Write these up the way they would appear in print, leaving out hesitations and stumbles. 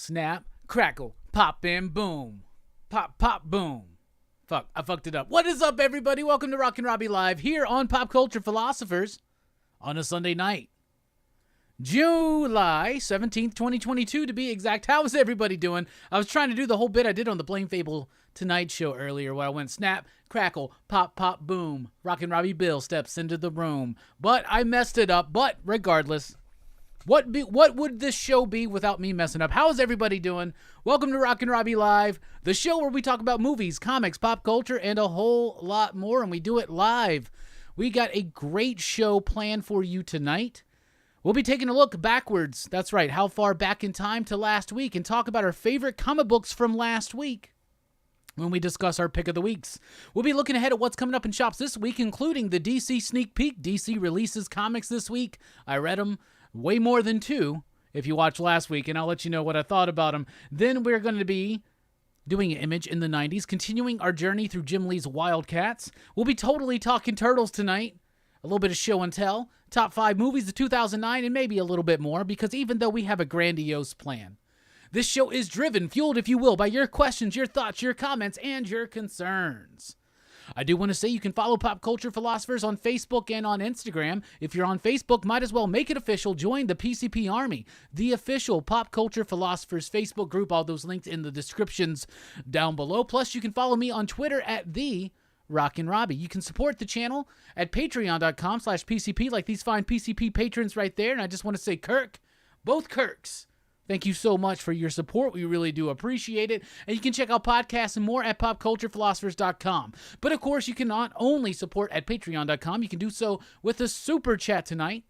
snap, crackle, pop, and boom. Pop, pop, boom. Fuck, I fucked it up. What is up, everybody? Welcome to Rockin Robbie Live here on Pop Culture Philosophers on a Sunday night. July 17th, 2022 to be exact. How is everybody doing? I was trying to do the whole bit I did on the Blame Fable Tonight show earlier where I went snap, crackle, pop, pop, boom. Rockin Robbie Bill steps into the room. But I messed it up. But regardless, what would this show be without me messing up? How is everybody doing? Welcome to Rockin Robbie Live, the show where we talk about movies, comics, pop culture, and a whole lot more, and we do it live. We got a great show planned for you tonight. We'll be taking a look backwards, that's right, how far back in time to last week, and talk about our favorite comic books from last week when we discuss our pick of the weeks. We'll be looking ahead at what's coming up in shops this week, including the DC sneak peek. DC releases comics this week. I read them. Way more than two if you watched last week, and I'll let you know what I thought about them. Then we're going to be doing an Image in the 90s, continuing our journey through Jim Lee's Wildcats. We'll be totally talking Turtles tonight, a little bit of show and tell, top 5 movies of 2009, and maybe a little bit more, because even though we have a grandiose plan, this show is driven, fueled, if you will, by your questions, your thoughts, your comments, and your concerns. I do want to say you can follow Pop Culture Philosophers on Facebook and on Instagram. If you're on Facebook, might as well make it official. Join the PCP Army, the official Pop Culture Philosophers Facebook group. All those links in the descriptions down below. Plus, you can follow me on Twitter at the Rockin Robbie. You can support the channel at patreon.com/PCP like these fine PCP patrons right there. And I just want to say, Kirk, both Kirks, thank you so much for your support. We really do appreciate it. And you can check out podcasts and more at popculturephilosophers.com. But of course, you can not only support at patreon.com, you can do so with a super chat tonight,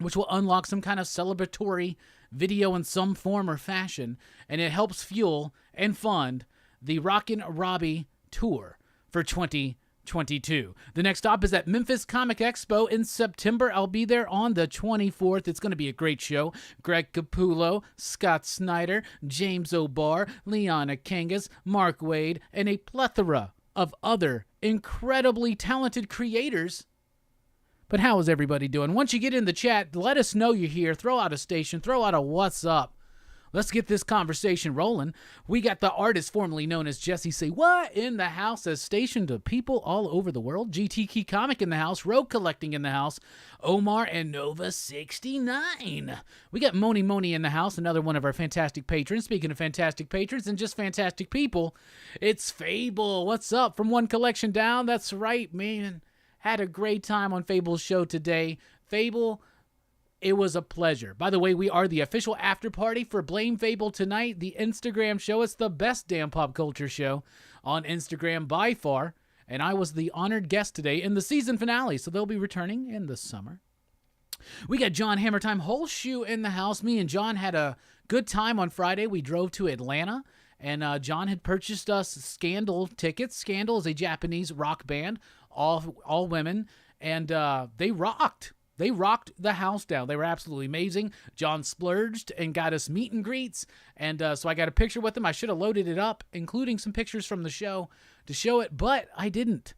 which will unlock some kind of celebratory video in some form or fashion. And it helps fuel and fund the Rockin Robbie tour for 2022. The next stop is at Memphis Comic Expo in September. I'll be there on the 24th. It's going to be a great show. Greg Capullo, Scott Snyder, James O'Barr, Liana Kangas, Mark Wade, and a plethora of other incredibly talented creators. But how is everybody doing? Once you get in the chat, let us know you're here. Throw out a station. Throw out a what's up. Let's get this conversation rolling. We got the artist formerly known as Jesse Say What in the house, as stationed to people all over the world. GT Key Comic in the house. Rogue Collecting in the house. Omar and Nova 69. We got Moni Moni in the house, another one of our fantastic patrons. Speaking of fantastic patrons and just fantastic people, it's Fable. What's up? From one collection down. That's right, man. Had a great time on Fable's show today. Fable, it was a pleasure. By the way, we are the official after party for Blame Fable tonight, the Instagram show. It's the best damn pop culture show on Instagram by far. And I was the honored guest today in the season finale, so they'll be returning in the summer. We got John Hammertime Holshoe in the house. Me and John had a good time on Friday. We drove to Atlanta, and John had purchased us Scandal tickets. Scandal is a Japanese rock band, all women, and they rocked. They rocked the house down. They were absolutely amazing. John splurged and got us meet and greets. And so I got a picture with them. I should have loaded it up, including some pictures from the show to show it, but I didn't.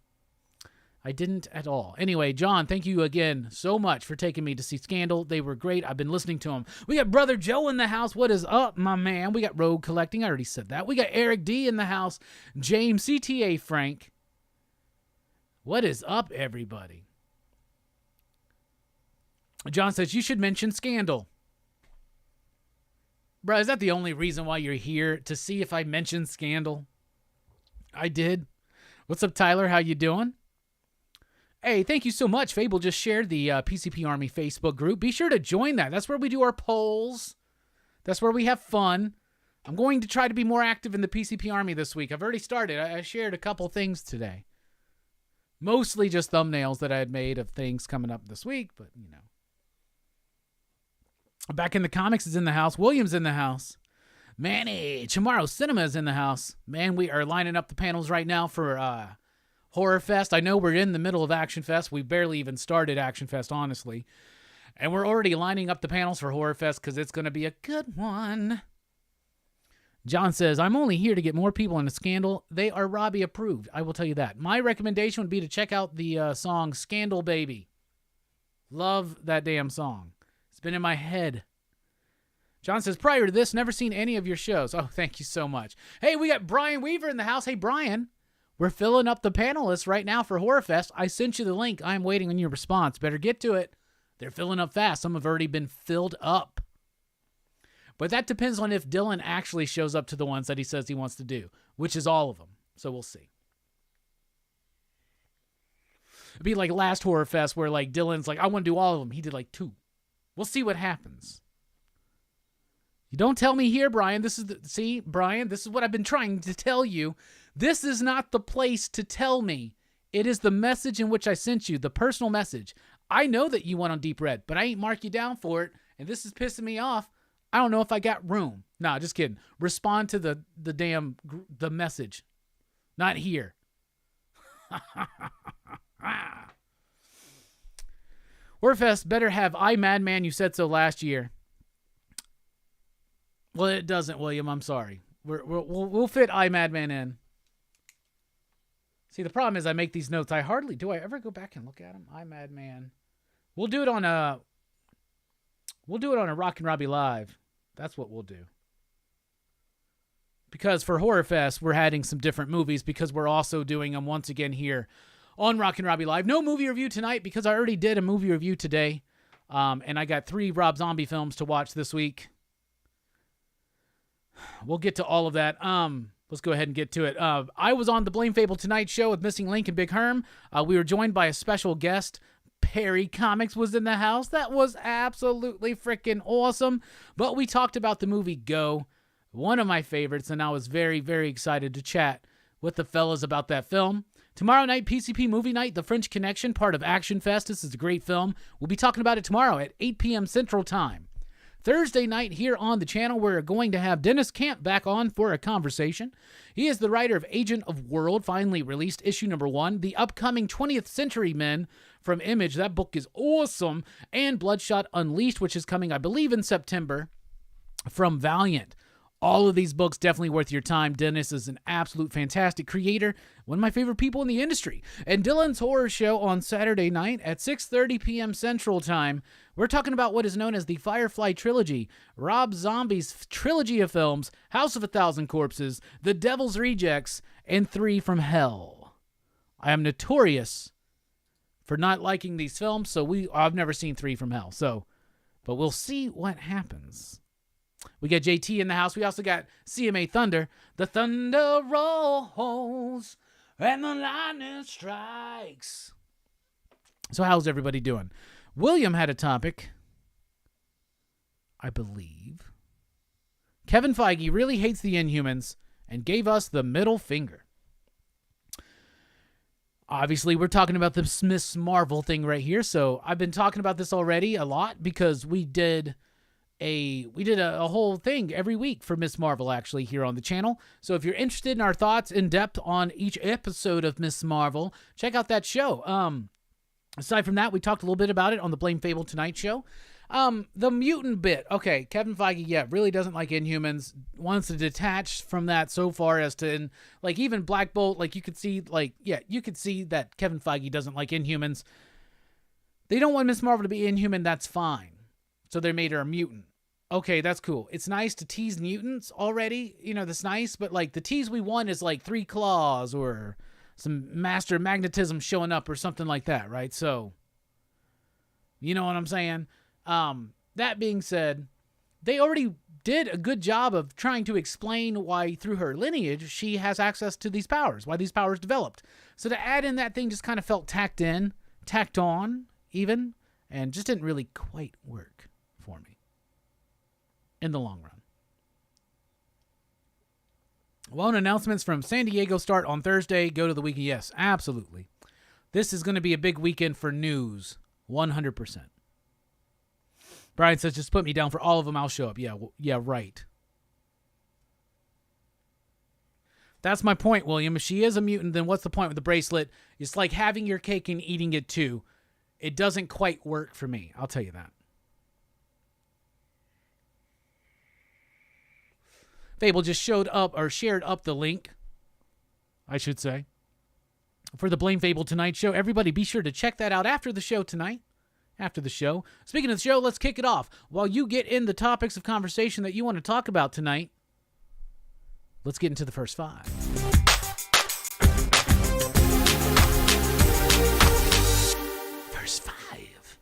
I didn't at all. Anyway, John, thank you again so much for taking me to see Scandal. They were great. I've been listening to them. We got Brother Joe in the house. What is up, my man? We got Rogue Collecting. I already said that. We got Eric D in the house. James, CTA Frank. What is up, everybody? John says, you should mention Scandal. Bruh, is that the only reason why you're here? To see if I mention Scandal? I did. What's up, Tyler? How you doing? Hey, thank you so much. Fable just shared the PCP Army Facebook group. Be sure to join that. That's where we do our polls. That's where we have fun. I'm going to try to be more active in the PCP Army this week. I've already started. I shared a couple things today. Mostly just thumbnails that I had made of things coming up this week, but, you know. Back in the Comics is in the house. William's in the house. Manny, Tomorrow Cinema is in the house. Man, we are lining up the panels right now for Horror Fest. I know we're in the middle of Action Fest. We barely even started Action Fest, honestly. And we're already lining up the panels for Horror Fest because it's going to be a good one. John says, I'm only here to get more people into Scandal. They are Robbie approved. I will tell you that. My recommendation would be to check out the song Scandal Baby. Love that damn song. It's been in my head John says, prior to this, never seen any of your shows. Oh, thank you so much. Hey, we got Brian Weaver in the house. Hey, Brian, we're filling up the panelists right now for Horror Fest. I sent you the link. I'm waiting on your response. Better get to it. They're filling up fast. Some have already been filled up. But that depends on if Dylan actually shows up to the ones that he says he wants to do, which is all of them. So we'll see. It'd be like last Horror Fest where like Dylan's like, I want to do all of them. He did like 2. We'll see what happens. You don't tell me here, Brian. Brian, this is what I've been trying to tell you. This is not the place to tell me. It is the message in which I sent you, the personal message. I know that you went on Deep Red, but I ain't mark you down for it, and this is pissing me off. I don't know if I got room. Nah, just kidding. Respond to the message. Not here. Warfest better have I Madman, you said so last year. Well, it doesn't, William. I'm sorry. We'll fit I Madman in. See, the problem is I make these notes. Do I ever go back and look at them? I Madman. We'll do it on a Rockin Robbie Live. That's what we'll do. Because for Horror Fest, we're adding some different movies because we're also doing them once again here on Rockin Robbie Live. No movie review tonight because I already did a movie review today. And I got 3 Rob Zombie films to watch this week. We'll get to all of that. Let's go ahead and get to it. I was on the Blame Fable Tonight show with Missing Link and Big Herm. We were joined by a special guest. Perry Comics was in the house. That was absolutely freaking awesome. But we talked about the movie Go, one of my favorites, and I was very, very excited to chat with the fellas about that film. Tomorrow night, PCP Movie Night, The French Connection, part of Action Fest. This is a great film. We'll be talking about it tomorrow at 8 p.m. Central Time. Thursday night here on the channel, we're going to have Dennis Camp back on for a conversation. He is the writer of Agent of World, finally released issue number 1, the upcoming 20th Century Men from Image. That book is awesome. And Bloodshot Unleashed, which is coming, I believe, in September from Valiant. All of these books definitely worth your time. Dennis is an absolute fantastic creator, one of my favorite people in the industry. And Dylan's Horror Show on Saturday night at 6:30 p.m. Central Time. We're talking about what is known as the Firefly Trilogy, Rob Zombie's trilogy of films, House of a Thousand Corpses, The Devil's Rejects, and 3 from Hell. I am notorious for not liking these films, so I've never seen 3 from Hell. But we'll see what happens. We got JT in the house. We also got CMA Thunder. The thunder rolls and the lightning strikes. So how's everybody doing? William had a topic, I believe. Kevin Feige really hates the Inhumans and gave us the middle finger. Obviously, we're talking about the Miss Marvel thing right here. So I've been talking about this already a lot because we did a whole thing every week for Miss Marvel, actually, here on the channel. So if you're interested in our thoughts in depth on each episode of Miss Marvel, check out that show. Aside from that, we talked a little bit about it on the Blame Fable Tonight show. The mutant bit. Okay, Kevin Feige, really doesn't like Inhumans. Wants to detach from that so far as to, like, even Black Bolt, you could see, you could see that Kevin Feige doesn't like Inhumans. They don't want Miss Marvel to be Inhuman, that's fine. So they made her a mutant. Okay, that's cool. It's nice to tease mutants already. That's nice. But, the tease we want is, 3 claws or some master magnetism showing up or something like that, right? So, you know what I'm saying? That being said, they already did a good job of trying to explain why, through her lineage, she has access to these powers, why these powers developed. So to add in that thing just kind of felt tacked on, even, and just didn't really quite work for me in the long run. Well, announcements from San Diego start on Thursday. Go to the weekend. Yes, absolutely. This is going to be a big weekend for news. 100%. Brian says, just put me down for all of them. I'll show up. Yeah, right. That's my point, William. If she is a mutant, then what's the point with the bracelet? It's like having your cake and eating it too. It doesn't quite work for me. I'll tell you that. Fable just showed up, or shared up the link, I should say, for the Blame Fable Tonight show. Everybody be sure to check that out after the show tonight after the show. Speaking of the show, let's kick it off. While you get in the topics of conversation that you want to talk about tonight, let's get into the first 5. First 5.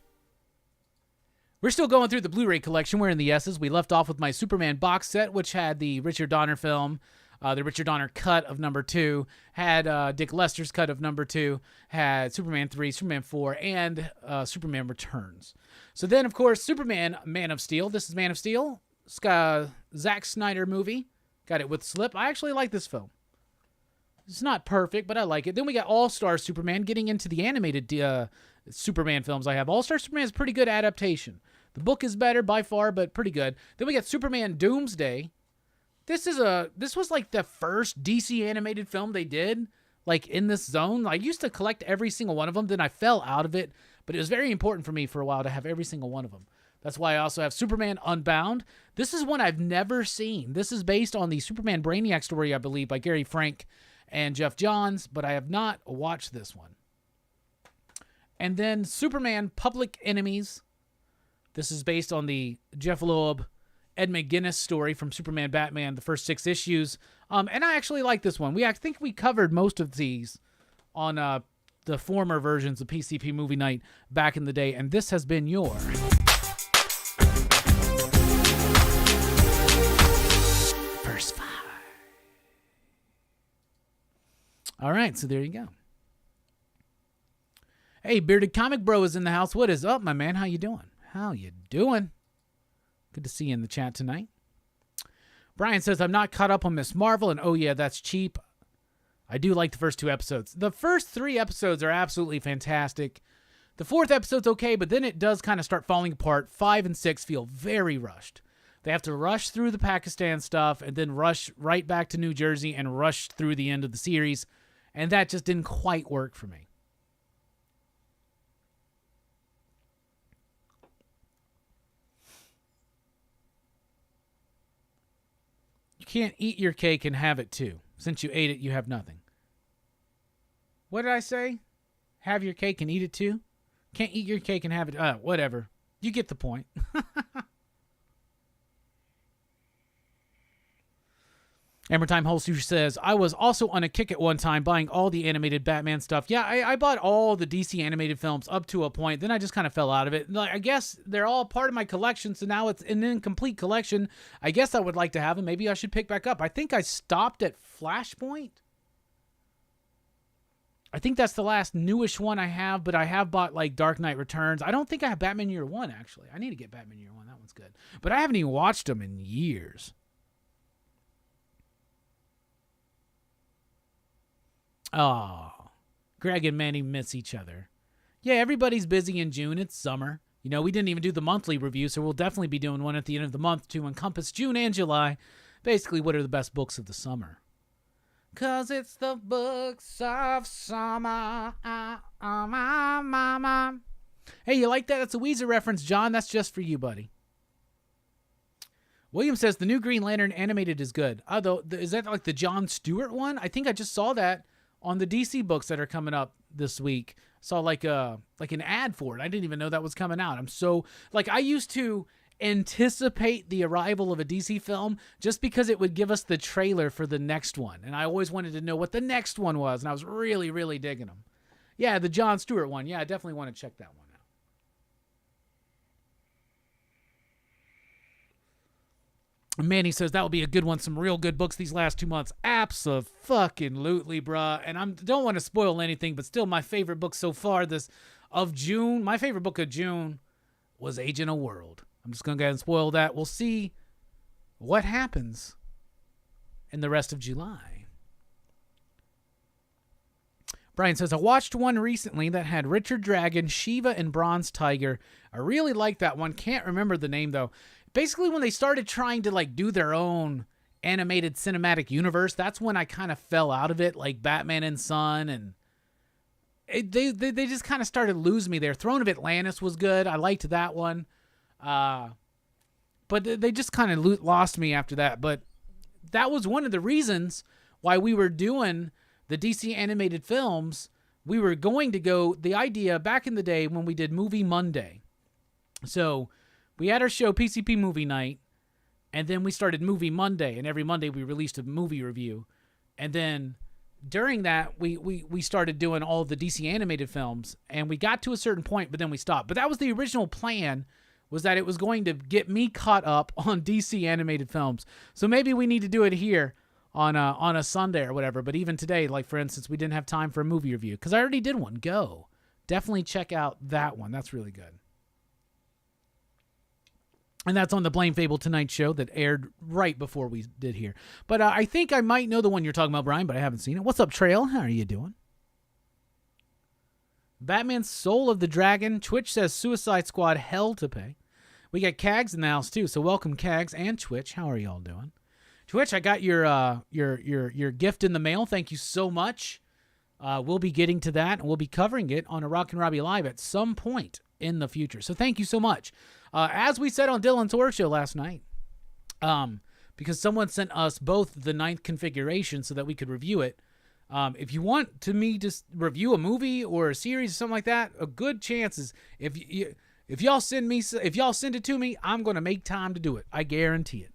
We're still going through the Blu-ray collection. We're in the S's. We left off with my Superman box set, which had the Richard Donner film, the Richard Donner cut of number 2, had Dick Lester's cut of number 2, had Superman 3, Superman 4, and Superman Returns. So then, of course, Superman Man of Steel. This is Man of Steel. It's got a Zack Snyder movie. Got it with Slip. I actually like this film. It's not perfect, but I like it. Then we got All-Star Superman, getting into the animated Superman films I have. All-Star Superman is a pretty good adaptation. The book is better by far, but pretty good. Then we got Superman Doomsday. This was like the first DC animated film they did, like in this zone. I used to collect every single one of them, then I fell out of it, but it was very important for me for a while to have every single one of them. That's why I also have Superman Unbound. This is one I've never seen. This is based on the Superman Brainiac story, I believe, by Gary Frank and Jeff Johns, but I have not watched this one. And then Superman Public Enemies. This is based on the Jeff Loeb, Ed McGuinness story from Superman Batman, the first 6 issues. And I actually like this one. I think we covered most of these on the former versions of PCP Movie Night back in the day, and this has been your first 5. All right, so there you go. Hey, Bearded Comic Bro is in the house. What is up, my man? How you doing? How you doing? Good to see you in the chat tonight. Brian says, I'm not caught up on Miss Marvel, and oh yeah, that's cheap. I do like the first 2 episodes. The first 3 episodes are absolutely fantastic. The 4th episode's okay, but then it does kind of start falling apart. 5 and 6 feel very rushed. They have to rush through the Pakistan stuff and then rush right back to New Jersey and rush through the end of the series, and that just didn't quite work for me. You can't eat your cake and have it too. Since you ate it, you have nothing. What did I say? Have your cake and eat it too? Can't eat your cake and have it. Whatever. You get the point. Hammertime Holster says, I was also on a kick at one time buying all the animated Batman stuff. Yeah, I bought all the DC animated films up to a point. Then I just kind of fell out of it. I guess they're all part of my collection, so now it's an incomplete collection. I guess I would like to have them. Maybe I should pick back up. I think I stopped at Flashpoint. I think that's the last newish one I have, but I have bought like Dark Knight Returns. I don't think I have Batman Year One, actually. I need to get Batman Year One. That one's good. But I haven't even watched them in years. Oh, Greg and Manny miss each other. Yeah, everybody's busy in June. It's summer. You know, we didn't even do the monthly review, so we'll definitely be doing one at the end of the month to encompass June and July. Basically, what are the best books of the summer? 'Cause it's the books of summer. Hey, you like that? That's a Weezer reference, John. That's just for you, buddy. William says the new Green Lantern animated is good. Although, is that like the Jon Stewart one? I think I just saw that on the DC books that are coming up this week. Saw like an ad for it. I didn't even know that was coming out. I'm so I used to anticipate the arrival of a DC film just because it would give us the trailer for the next one, and I always wanted to know what the next one was, and I was really, really digging them. Yeah, the Jon Stewart one. Yeah, I definitely want to check that one out. Manny says that will be a good one. Some real good books these last 2 months. Abso-fucking-lutely, bruh. And I don't want to spoil anything, but still my favorite book so far of June. My favorite book of June was Agent of World. I'm just going to go ahead and spoil that. We'll see what happens in the rest of July. Brian says, I watched one recently that had Richard Dragon, Shiva, and Bronze Tiger. I really liked that one. Can't remember the name, though. Basically, when they started trying to do their own animated cinematic universe, that's when I kind of fell out of it, like Batman and Son, and they just kind of started losing me there. Throne of Atlantis was good. I liked that one. But they just kind of lost me after that. But that was one of the reasons why we were doing the DC animated films. We were going to go, the idea back in the day when we did Movie Monday, So we had our show, PCP Movie Night, and then we started Movie Monday, and every Monday we released a movie review. And then during that, we started doing all the DC animated films, and we got to a certain point, but then we stopped. But that was the original plan, was that it was going to get me caught up on DC animated films. So maybe we need to do it here on a Sunday or whatever. But even today, like for instance, we didn't have time for a movie review because I already did one. Go. Definitely check out that one. That's really good. And that's on the Blame Fable Tonight show that aired right before we did here. But I think I might know the one you're talking about, Brian, but I haven't seen it. What's up, Trail? How are you doing? Batman Soul of the Dragon. Twitch says Suicide Squad hell to pay. We got Kags in the house too, so welcome Kags and Twitch. How are y'all doing? Twitch, I got your gift in the mail. Thank you so much. We'll be getting to that, and we'll be covering it on a Rockin Robbie Live at some point in the future. So thank you so much. As we said on Dylan's Horror Show last night, because someone sent us both the 9th configuration so that we could review it. If you want me to review a movie or a series or something like that, a good chance is if y'all send it to me, I'm going to make time to do it. I guarantee it.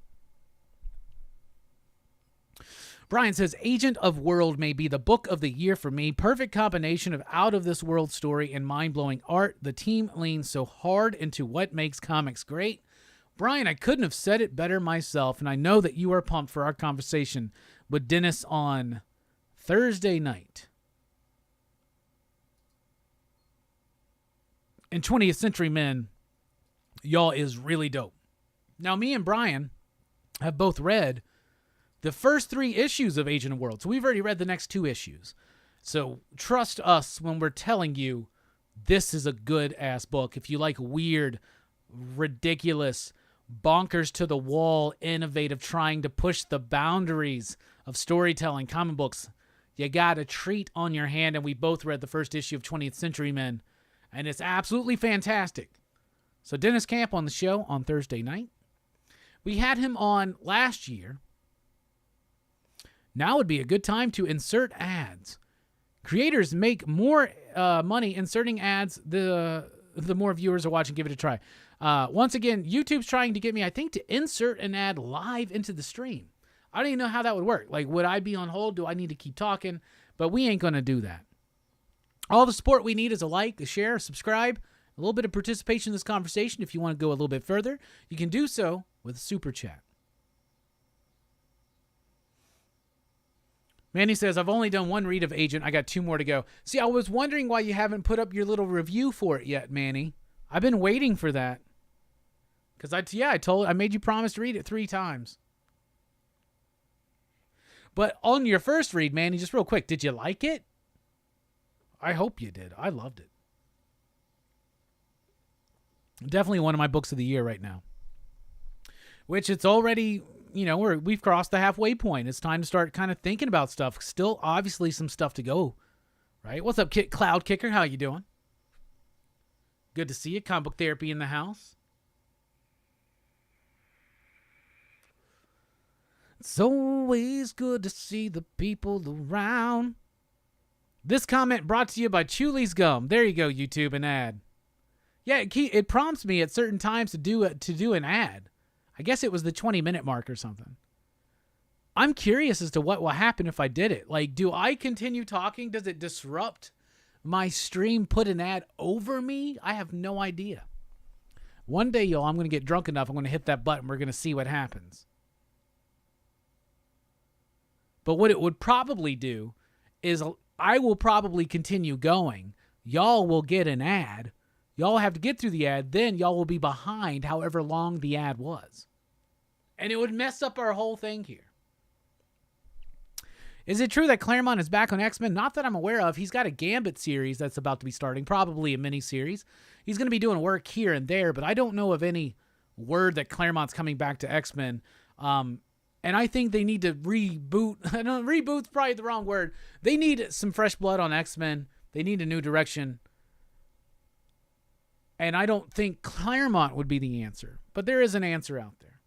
Brian says, Agent of World may be the book of the year for me. Perfect combination of out-of-this-world story and mind-blowing art. The team leans so hard into what makes comics great. Brian, I couldn't have said it better myself, and I know that you are pumped for our conversation with Dennis on Thursday night. And 20th Century Men, y'all, is really dope. Now, me and Brian have both read the first 3 issues of Agent of World. So we've already read the next 2 issues. So trust us when we're telling you this is a good-ass book. If you like weird, ridiculous, bonkers to the wall, innovative, trying to push the boundaries of storytelling, comic books, you got a treat on your hand. And we both read the first issue of 20th Century Men. And it's absolutely fantastic. So Dennis Camp on the show on Thursday night. We had him on last year. Now would be a good time to insert ads. Creators make more money inserting ads the more viewers are watching. Give it a try. Once again, YouTube's trying to get me, I think, to insert an ad live into the stream. I don't even know how that would work. Like, would I be on hold? Do I need to keep talking? But we ain't going to do that. All the support we need is a like, a share, a subscribe, a little bit of participation in this conversation. If you want to go a little bit further, you can do so with a super chat. Manny says, I've only done 1 read of Agent. I got 2 more to go. See, I was wondering why you haven't put up your little review for it yet, Manny. I've been waiting for that. Because I made you promise to read it 3 times. But on your first read, Manny, just real quick, did you like it? I hope you did. I loved it. Definitely one of my books of the year right now. Which it's already, we've crossed the halfway point. It's time to start kind of thinking about stuff. Still, obviously, some stuff to go, right? What's up, Cloud Kicker? How you doing? Good to see you. Comic Book Therapy in the house. It's always good to see the people around. This comment brought to you by Chuli's Gum. There you go, YouTube, an ad. Yeah, it prompts me at certain times to do an ad. I guess it was the 20-minute mark or something. I'm curious as to what will happen if I did it. Like, do I continue talking? Does it disrupt my stream, put an ad over me? I have no idea. One day, y'all, I'm going to get drunk enough. I'm going to hit that button. We're going to see what happens. But what it would probably do is I will probably continue going. Y'all will get an ad. Y'all have to get through the ad. Then y'all will be behind however long the ad was. And it would mess up our whole thing here. Is it true that Claremont is back on X-Men? Not that I'm aware of. He's got a Gambit series that's about to be starting, probably a mini-series. He's going to be doing work here and there, but I don't know of any word that Claremont's coming back to X-Men. And I think they need to reboot. Reboot's probably the wrong word. They need some fresh blood on X-Men. They need a new direction. And I don't think Claremont would be the answer. But there is an answer out there.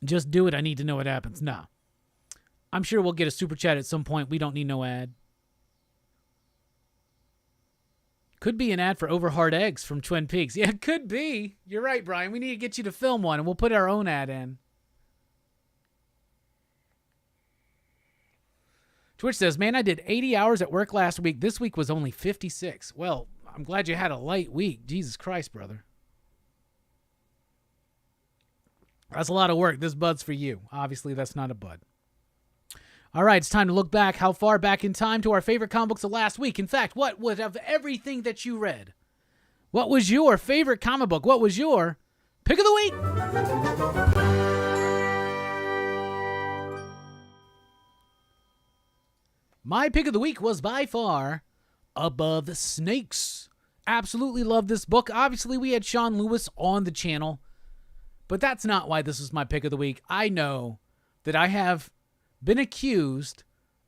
Just do it. I need to know what happens. No. I'm sure we'll get a super chat at some point. We don't need no ad. Could be an ad for Overhard Eggs from Twin Peaks. Yeah, it could be. You're right, Brian. We need to get you to film one, and we'll put our own ad in. Twitch says, man, I did 80 hours at work last week. This week was only 56. Well, I'm glad you had a light week. Jesus Christ, brother. That's a lot of work. This bud's for you. Obviously, that's not a bud. All right, it's time to look back. How far back in time to our favorite comic books of last week? In fact, what was of everything that you read? What was your favorite comic book? What was your pick of the week? My pick of the week was by far Above Snakes. Absolutely love this book. Obviously, we had Sean Lewis on the channel, but that's not why this is my pick of the week. I know that I have been accused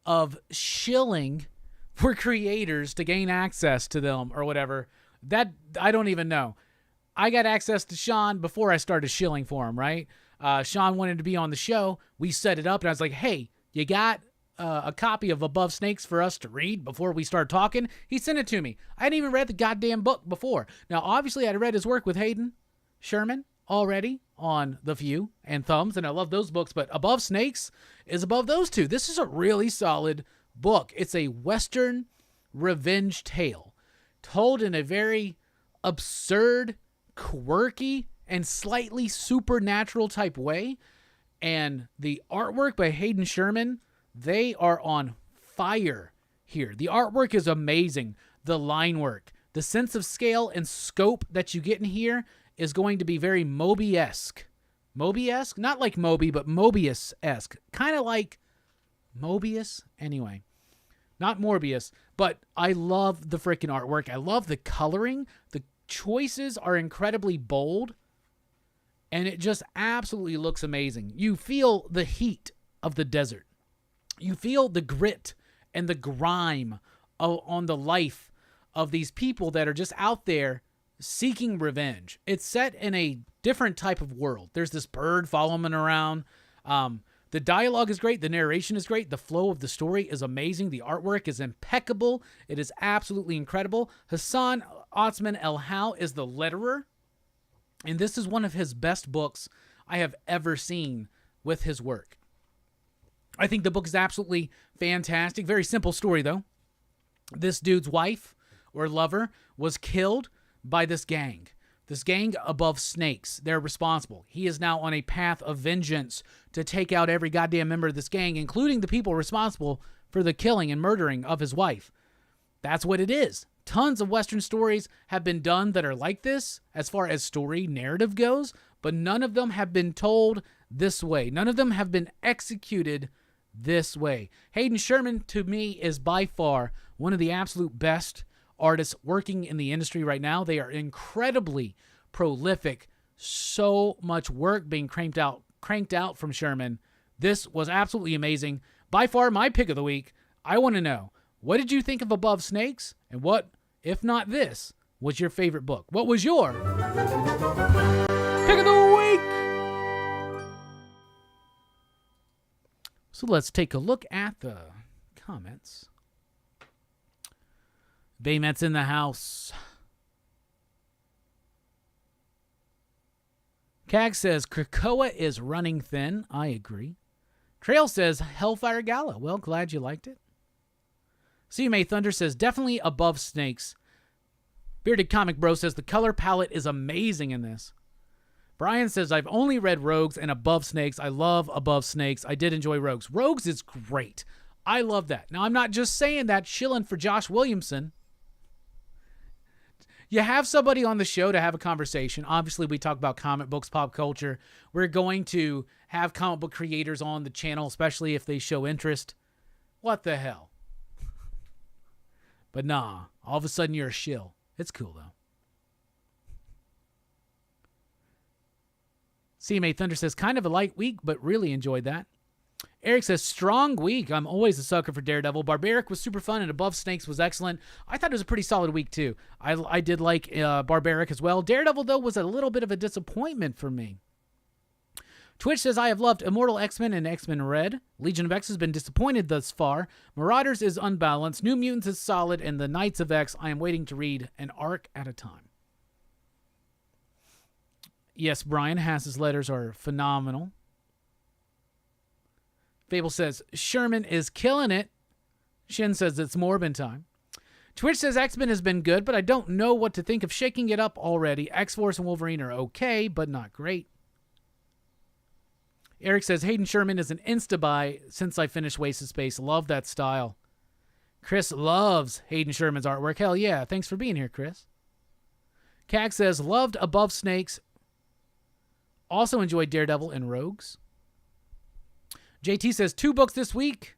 of shilling for creators to gain access to them or whatever. That I don't even know. I got access to Sean before I started shilling for him, right? Sean wanted to be on the show. We set it up, and I was like, hey, you got a copy of Above Snakes for us to read before we start talking? He sent it to me. I hadn't even read the goddamn book before. Now, obviously, I'd read his work with Hayden Sherman already on The Few and Thumbs, and I love those books, but Above Snakes is above those two. This is a really solid book. It's a Western revenge tale told in a very absurd, quirky, and slightly supernatural type way, and the artwork by Hayden Sherman, they are on fire here. The artwork is amazing. The line work, the sense of scale and scope that you get in here is going to be very Moby-esque. Moby-esque? Not like Moby, but Mobius-esque. Kind of like Mobius? Anyway, not Morbius, but I love the freaking artwork. I love the coloring. The choices are incredibly bold, and it just absolutely looks amazing. You feel the heat of the desert. You feel the grit and the grime on the life of these people that are just out there seeking revenge. It's set in a different type of world. There's this bird following him around. The dialogue is great. The narration is great. The flow of the story is amazing. The artwork is impeccable. It is absolutely incredible. Hassan Otsman El Hal is the letterer, and this is one of his best books I have ever seen with his work. I think the book is absolutely fantastic. Very simple story, though. This dude's wife or lover was killed by this gang. This gang Above Snakes. They're responsible. He is now on a path of vengeance to take out every goddamn member of this gang, including the people responsible for the killing and murdering of his wife. That's what it is. Tons of Western stories have been done that are like this as far as story narrative goes, but none of them have been told this way. None of them have been executed this way. Hayden Sherman, to me, is by far one of the absolute best artists working in the industry right now. They are incredibly prolific. So much work being cranked out from Sherman. This was absolutely amazing. By far my pick of the week. I want to know, what did you think of Above Snakes? And what, if not this, was your favorite book? What was your pick of the week? So let's take a look at the comments. Baymet's in the house. Cag says, Krakoa is running thin. I agree. Trail says, Hellfire Gala. Well, glad you liked it. CMA Thunder says, definitely Above Snakes. Bearded Comic Bro says, the color palette is amazing in this. Brian says, I've only read Rogues and Above Snakes. I love Above Snakes. I did enjoy Rogues. Rogues is great. I love that. Now, I'm not just saying that shilling for Josh Williamson. You have somebody on the show to have a conversation. Obviously, we talk about comic books, pop culture. We're going to have comic book creators on the channel, especially if they show interest. What the hell? But nah, all of a sudden you're a shill. It's cool, though. CMA Thunder says, kind of a light week, but really enjoyed that. Eric says, strong week. I'm always a sucker for Daredevil. Barbaric was super fun, and Above Snakes was excellent. I thought it was a pretty solid week, too. I did like Barbaric as well. Daredevil, though, was a little bit of a disappointment for me. Twitch says, I have loved Immortal X-Men and X-Men Red. Legion of X has been disappointed thus far. Marauders is unbalanced. New Mutants is solid. And the Knights of X, I am waiting to read an arc at a time. Yes, Brian Hass's letters are phenomenal. Fable says, Sherman is killing it. Shin says it's Morbin time. Twitch says X-Men has been good, but I don't know what to think of shaking it up already. X-Force and Wolverine are okay, but not great. Eric says Hayden Sherman is an insta-buy since I finished Waste of Space. Love that style. Chris loves Hayden Sherman's artwork. Hell yeah. Thanks for being here, Chris. Cag says loved Above Snakes. Also enjoyed Daredevil and Rogues. JT says 2 books this week.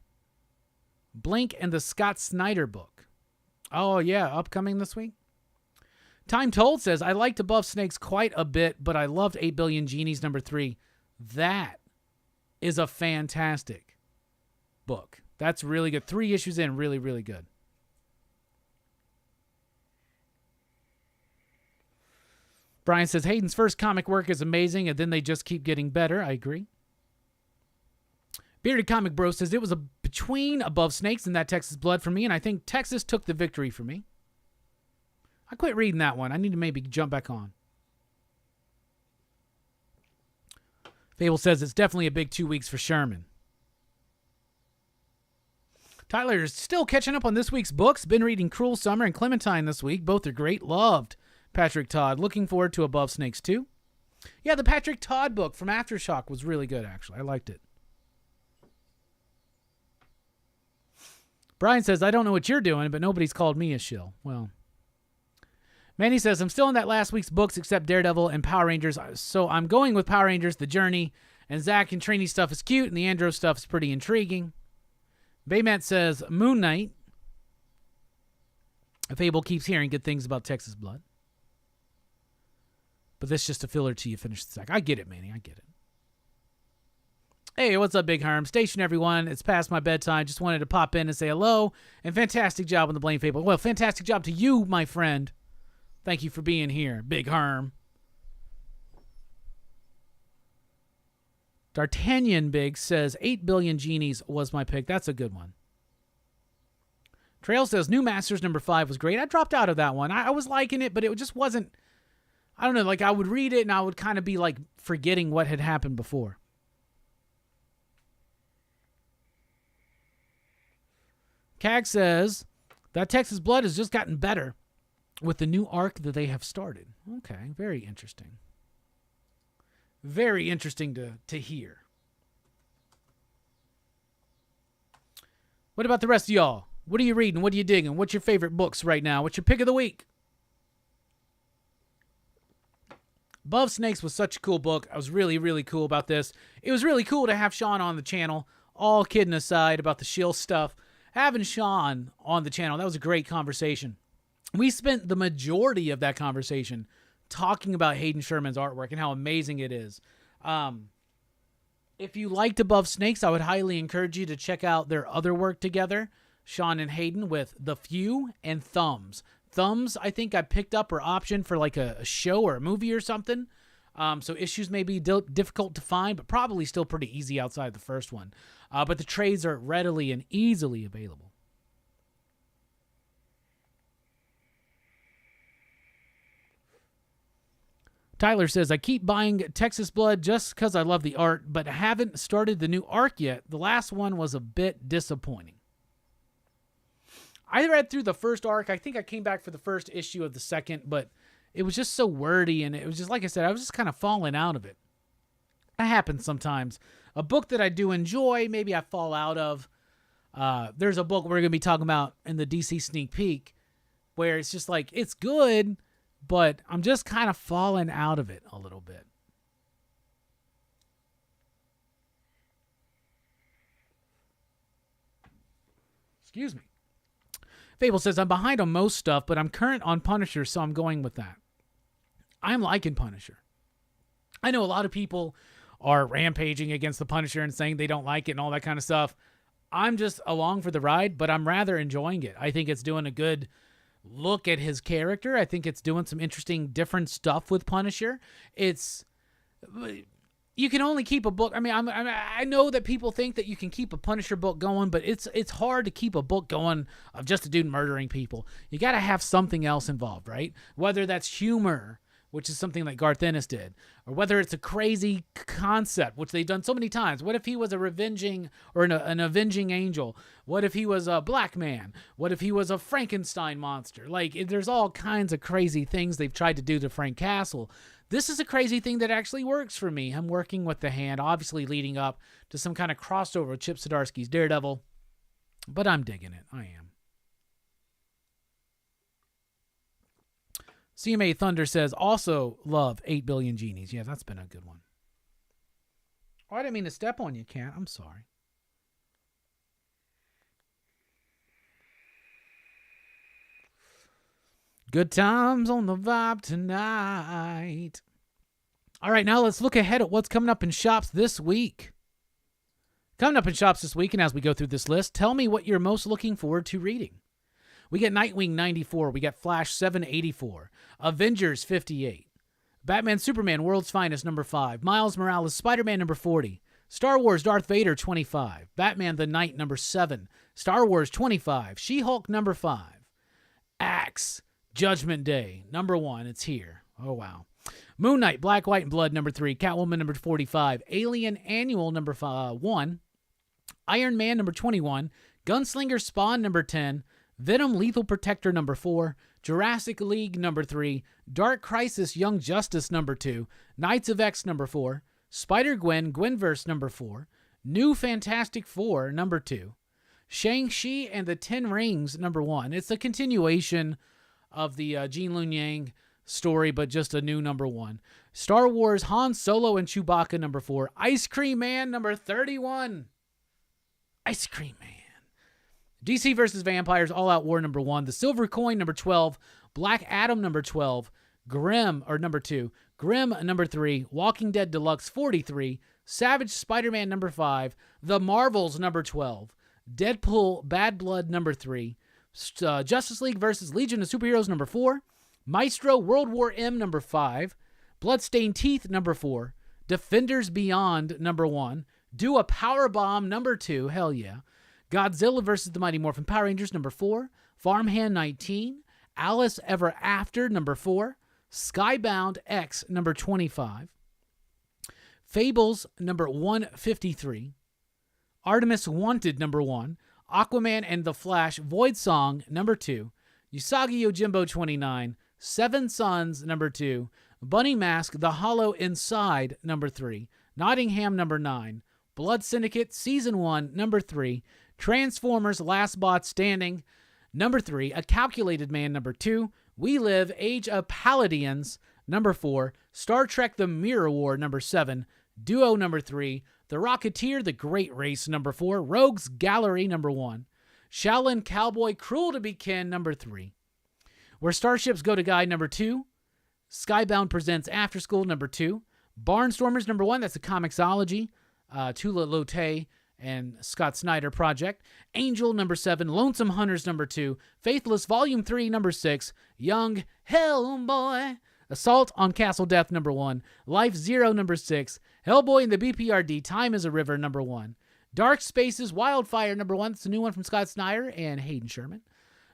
Blink and the Scott Snyder book. Oh, yeah. Upcoming this week. Time Told says, I liked Above Snakes quite a bit, but I loved 8 Billion Genies #3. That is a fantastic book. That's really good. 3 issues in, really, really good. Brian says, Hayden's first comic work is amazing, and then they just keep getting better. I agree. Bearded Comic Bro says, it was between Above Snakes and That Texas Blood for me, and I think Texas took the victory for me. I quit reading that one. I need to maybe jump back on. Fable says it's definitely a big 2 weeks for Sherman. Tyler is still catching up on this week's books. Been reading Cruel Summer and Clementine this week. Both are great. Loved Patrick Todd. Looking forward to Above Snakes too. Yeah, the Patrick Todd book from Aftershock was really good, actually. I liked it. Brian says, I don't know what you're doing, but nobody's called me a shill. Well, Manny says, I'm still in that last week's books except Daredevil and Power Rangers, so I'm going with Power Rangers, The Journey, and Zach and Trini stuff is cute, and the Andro stuff is pretty intriguing. Baymat says, Moon Knight. Fable keeps hearing good things about Texas Blood. But this is just a filler till you finish the sack. I get it, Manny. I get it. Hey, what's up, Big Herm? Station, everyone. It's past my bedtime. Just wanted to pop in and say hello. And fantastic job on the Blame Fable. Well, fantastic job to you, my friend. Thank you for being here, Big Herm. D'Artagnan Big says 8 Billion Genies was my pick. That's a good one. Trail says New Masters #5 was great. I dropped out of that one. I was liking it, but it just wasn't, I don't know, like I would read it and I would kind of be like forgetting what had happened before. Cag says that Texas Blood has just gotten better with the new arc that they have started. Okay, very interesting. Very interesting to hear. What about the rest of y'all? What are you reading? What are you digging? What's your favorite books right now? What's your pick of the week? Above Snakes was such a cool book. I was really, really cool about this. It was really cool to have Sean on the channel. All kidding aside about the shill stuff. Having Sean on the channel, that was a great conversation. We spent the majority of that conversation talking about Hayden Sherman's artwork and how amazing it is. If you liked Above Snakes, I would highly encourage you to check out their other work together, Sean and Hayden, with The Few and Thumbs. Thumbs, I think I picked up or optioned for like a show or a movie or something. So issues may be difficult to find, but probably still pretty easy outside the first one. But the trades are readily and easily available. Tyler says, I keep buying Texas Blood just because I love the art, but haven't started the new arc yet. The last one was a bit disappointing. I read through the first arc. I think I came back for the first issue of the second, but it was just so wordy, and it was just, like I said, I was just kind of falling out of it. That happens sometimes. A book that I do enjoy, maybe I fall out of. There's a book we're going to be talking about in the DC Sneak Peek where it's just like, it's good, but I'm just kind of falling out of it a little bit. Excuse me. Fable says, I'm behind on most stuff, but I'm current on Punisher, so I'm going with that. I'm liking Punisher. I know a lot of people are rampaging against the Punisher and saying they don't like it and all that kind of stuff. I'm just along for the ride, but I'm rather enjoying it. I think it's doing a good look at his character. I think it's doing some interesting, different stuff with Punisher. you can only keep a book. I mean, I know that people think that you can keep a Punisher book going, but it's hard to keep a book going of just a dude murdering people. You got to have something else involved, right? Whether that's humor, which is something like Garth Ennis did, or whether it's a crazy concept, which they've done so many times. What if he was a revenging or an avenging angel? What if he was a black man? What if he was a Frankenstein monster? Like, there's all kinds of crazy things they've tried to do to Frank Castle. This is a crazy thing that actually works for me. I'm working with the hand, obviously leading up to some kind of crossover with Chip Zdarsky's Daredevil, but I'm digging it. I am. CMA Thunder says, also love 8 Billion Genies. Yeah, that's been a good one. Oh, I didn't mean to step on you, Cat. I'm sorry. Good times on the vibe tonight. All right, now let's look ahead at what's coming up in shops this week. Coming up in shops this week, and as we go through this list, tell me what you're most looking forward to reading. We get Nightwing 94. We got Flash 784. Avengers 58. Batman Superman World's Finest number 5. Miles Morales Spider-Man number 40. Star Wars Darth Vader 25. Batman the Knight number 7. Star Wars 25. She-Hulk number 5. Axe Judgment Day number 1. It's here. Oh, wow. Moon Knight Black, White, and Blood number 3. Catwoman number 45. Alien Annual number 1. Iron Man number 21. Gunslinger Spawn number 10. Venom Lethal Protector number 4. Jurassic League number 3. Dark Crisis Young Justice number 2. Knights of X number 4. Spider-Gwen Gwenverse number 4. New Fantastic Four number 2. Shang-Chi and the Ten Rings number 1. It's a continuation of the Jean Lun Yang story, but just a new number 1. Star Wars Han Solo and Chewbacca number 4. Ice Cream Man number 31. Ice Cream Man. DC vs. Vampires All Out War number 1. The Silver Coin number 12. Black Adam number 12. Grimm or number 2. Grimm number 3. Walking Dead Deluxe 43. Savage Spider-Man number 5. The Marvels number 12. Deadpool Bad Blood number 3. Justice League vs. Legion of Superheroes number 4. Maestro World War M number 5. Bloodstained Teeth number 4. Defenders Beyond number 1. Do a Powerbomb number 2. Hell yeah. Godzilla vs. the Mighty Morphin Power Rangers number 4. Farmhand 19. Alice Ever After number 4. Skybound X number 25. Fables number 153. Artemis Wanted number 1. Aquaman and the Flash Void Song number 2. Usagi Yojimbo 29. Seven Sons number 2. Bunny Mask The Hollow Inside number 3. Nottingham number 9. Blood Syndicate Season 1 number 3. Transformers Last Bot Standing number 3. A Calculated Man number 2. We Live Age of Palladians number 4. Star Trek The Mirror War number 7. Duo number 3. The Rocketeer The Great Race number 4. Rogues Gallery number 1. Shaolin Cowboy Cruel to Be Kin number 3. Where Starships Go to Guide number 2. Skybound Presents After School number 2. Barnstormers number 1. That's a Comixology. Tula Lotay and Scott Snyder project. Angel number 7. Lonesome Hunters number 2. Faithless Volume 3 number 6. Young Hellboy. Assault on Castle Death number 1. Life Zero number 6. Hellboy and the BPRD Time is a River number 1. Dark Spaces Wildfire number 1. It's a new one from Scott Snyder and Hayden Sherman.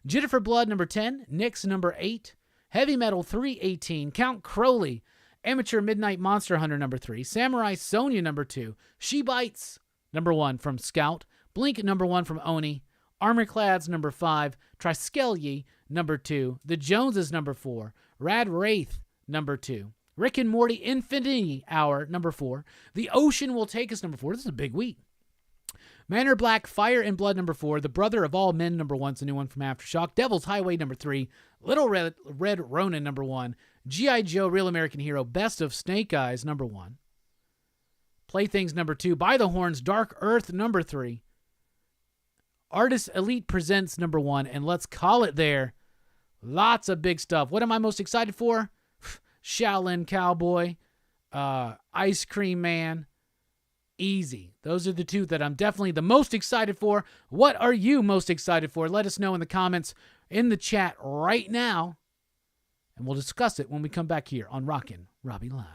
Jennifer Blood number 10. Nyx number 8. Heavy Metal 318. Count Crowley. Amateur Midnight Monster Hunter number 3. Samurai Sonya number 2. She Bites number 1 from Scout. Blink number 1 from Oni. Armorclads number 5. Triskelion number 2. The Joneses number 4. Rad Wraith number 2. Rick and Morty Infinity Hour number 4. The Ocean Will Take Us number 4. This is a big week. Manor Black Fire and Blood number 4. The Brother of All Men number 1. It's a new one from Aftershock. Devil's Highway number 3. Little Red Ronin number 1. G.I. Joe Real American Hero Best of Snake Eyes number 1. Playthings number 2. By the Horns Dark Earth number 3. Artist Elite Presents number 1. And let's call it there. Lots of big stuff. What am I most excited for? Shaolin Cowboy, Ice Cream Man, easy. Those are the two that I'm definitely the most excited for. What are you most excited for? Let us know in the comments in the chat right now, and we'll discuss it when we come back here on Rockin' Robbie Live.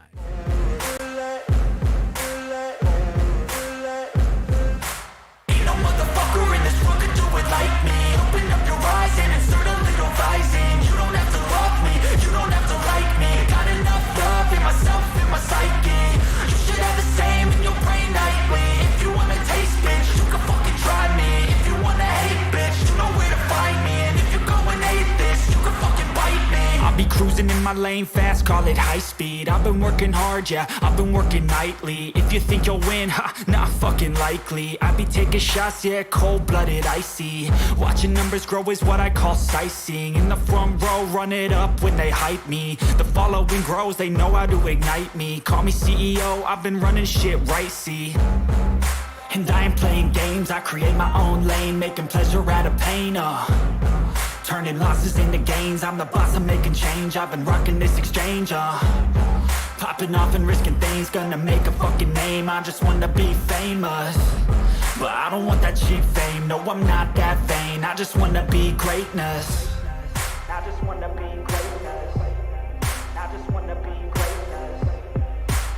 like me. Open up your eyes and insert a little rising. You don't have to love me, you don't have to like me. Got enough love in myself, in my psyche. You should have the same in your brain nightly. If you wanna taste, bitch, you can fucking try me. If you wanna hate, bitch, you know where to find me. And if you go and hate this, you can fucking bite me. I'll be cruising in my lane fast, call it high speed. I've been working hard, yeah, I've been working nightly. If you think you'll win, ha, not fucking likely. I be taking shots, yeah, cold-blooded, icy. Watching numbers grow is what I call sightseeing. In the front row, run it up when they hype me. The following grows, they know how to ignite me. Call me CEO, I've been running shit right, see. And I ain't playing games, I create my own lane, making pleasure out of pain, turning losses into gains. I'm the boss, I'm making change. I've been rocking this exchange, popping off and risking things. Gonna make a fucking name, I just wanna be famous. But I don't want that cheap fame, no I'm not that vain. I just wanna be greatness. I just wanna be greatness. I just wanna be greatness.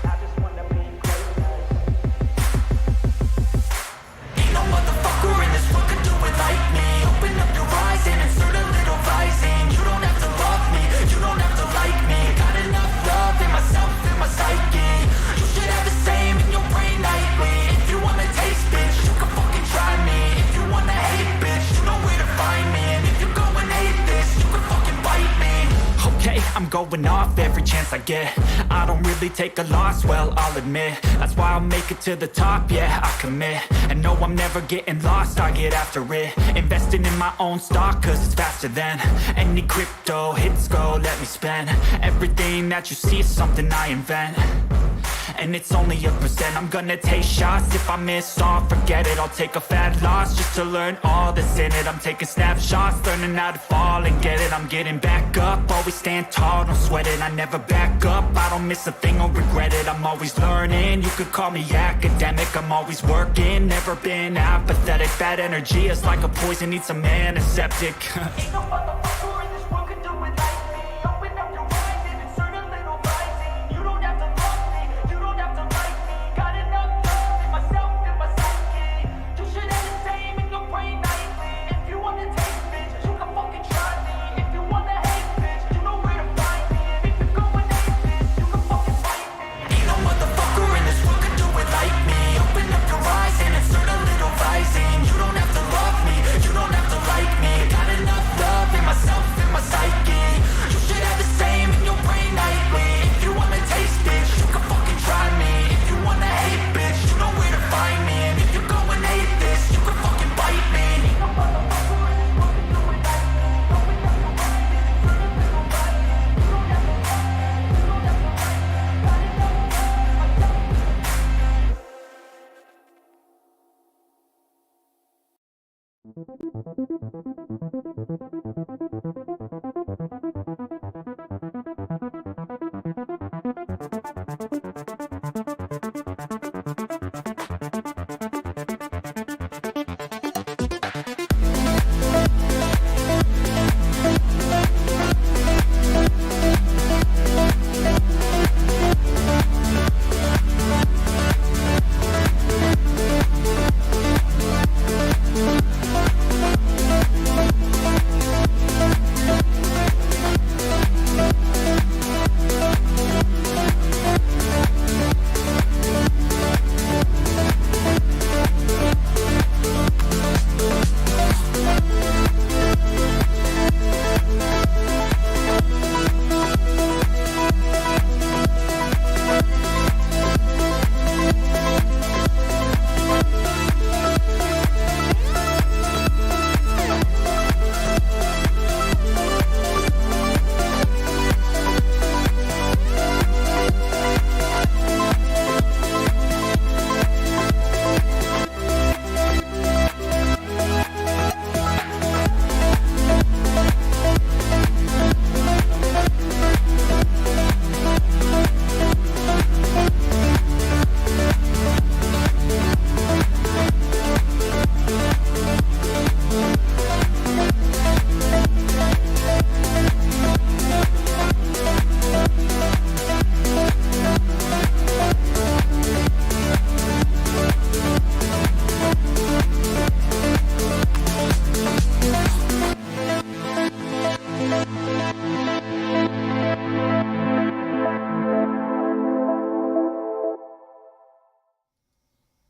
I just wanna be greatness. Ain't no motherfucker in this world can do it like me. Open up your eyes and insert a little rising. You don't have to love me, you don't have to like me. Got enough love in myself, in my psyche. You should have the same in your brain nightly. If you wanna taste, bitch, you can fucking try me. If you wanna hate, bitch, you know where to find me. And if you go and hate this, you can fucking bite me. Okay, I'm going off every chance I get. I don't really take a loss, well, I'll admit. That's why I'll make it to the top, yeah, I commit. And no, I'm never getting lost, I get after it. Investing in my own stock, cause it's faster than any crypto hits go, let me spend. Everything that you see is something I invent. And it's only a percent. I'm gonna take shots. If I miss all, forget it. I'll take a fat loss just to learn all that's in it. I'm taking snapshots, learning how to fall and get it. I'm getting back up, always stand tall, don't sweat it. I never back up, I don't miss a thing or regret it. I'm always learning, you could call me academic. I'm always working, never been apathetic. Bad energy is like a poison, needs some antiseptic. Ain't no motherfucker in this world can do it like me. Open up your eyes and insert a little rising. You don't have to love me, you don't have to like me. Got enough love in myself, in my psyche. You should have the same in your brain nightly. If you wanna taste, bitch, you can fucking try me. If you wanna hate, bitch, you know where to find me. And if you go and hate this, you can fucking fight me. Ain't no motherfucker in this world can do it like me. Open up your eyes and insert a little rising. You don't have to love me, you don't have to like me. Got enough love in myself, in my psyche. You should have the same in your brain nightly. If you wanna taste, bitch, you can fucking try me. If you wanna hate, bitch, you know where to find me. And if you go and hate this, you can fucking bite me. Ain't no motherfucker in this world can do it like me. Open up your eyes and insert a little rising. You don't have to love me, you don't have to like me. Got enough love in myself.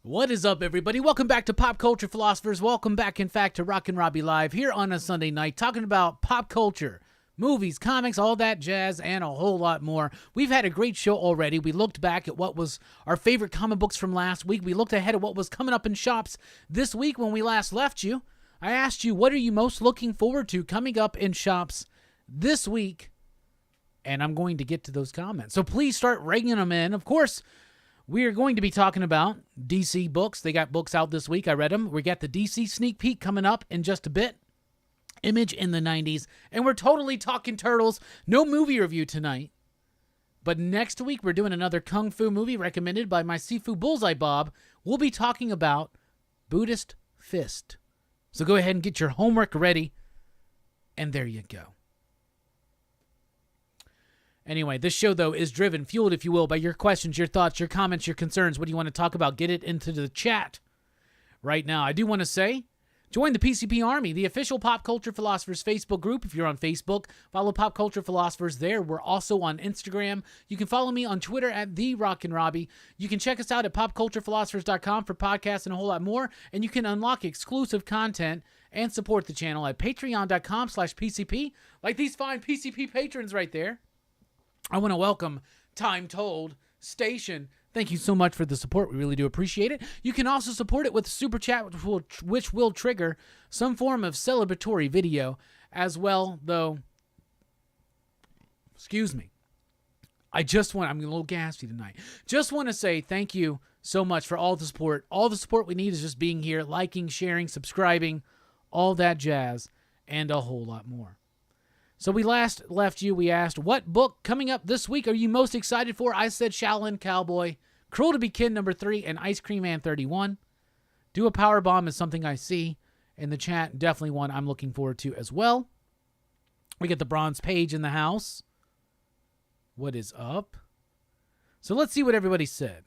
What is up, everybody? Welcome back to Pop Culture Philosophers. Welcome back, in fact, to Rockin Robbie Live here on a Sunday night, talking about pop culture, movies, comics, all that jazz, and a whole lot more. We've had a great show already. We looked back at what was our favorite comic books from last week. We looked ahead at what was coming up in shops this week when we last left you. I asked you, what are you most looking forward to coming up in shops this week? And I'm going to get to those comments. So please start ringing them in. Of course, we are going to be talking about DC books. They got books out this week. I read them. We got the DC sneak peek coming up in just a bit. Image in the 90s. And we're totally talking Turtles. No movie review tonight. But next week, we're doing another Kung Fu movie recommended by my Sifu Bullseye Bob. We'll be talking about Buddhist Fist. So go ahead and get your homework ready. And there you go. Anyway, this show, though, is driven, fueled, if you will, by your questions, your thoughts, your comments, your concerns. What do you want to talk about? Get it into the chat right now. I do want to say, join the PCP Army, the official Pop Culture Philosophers Facebook group. If you're on Facebook, follow Pop Culture Philosophers there. We're also on Instagram. You can follow me on Twitter at the Rockin Robbie. You can check us out at popculturephilosophers.com for podcasts and a whole lot more. And you can unlock exclusive content and support the channel at patreon.com/PCP, like these fine PCP patrons right there. I want to welcome Time Told Station. Thank you so much for the support. We really do appreciate it. You can also support it with a super chat, which will trigger some form of celebratory video as well, though. Excuse me. I'm a little gassy tonight. Just want to say thank you so much for all the support. All the support we need is just being here, liking, sharing, subscribing, all that jazz, and a whole lot more. So we last left you, we asked, what book coming up this week are you most excited for? I said Shaolin Cowboy, Cruel to Be Kid #3, and Ice Cream Man 31. Do a Power Bomb is something I see in the chat. Definitely one I'm looking forward to as well. We get the Bronze Page in the house. What is up? So let's see what everybody said.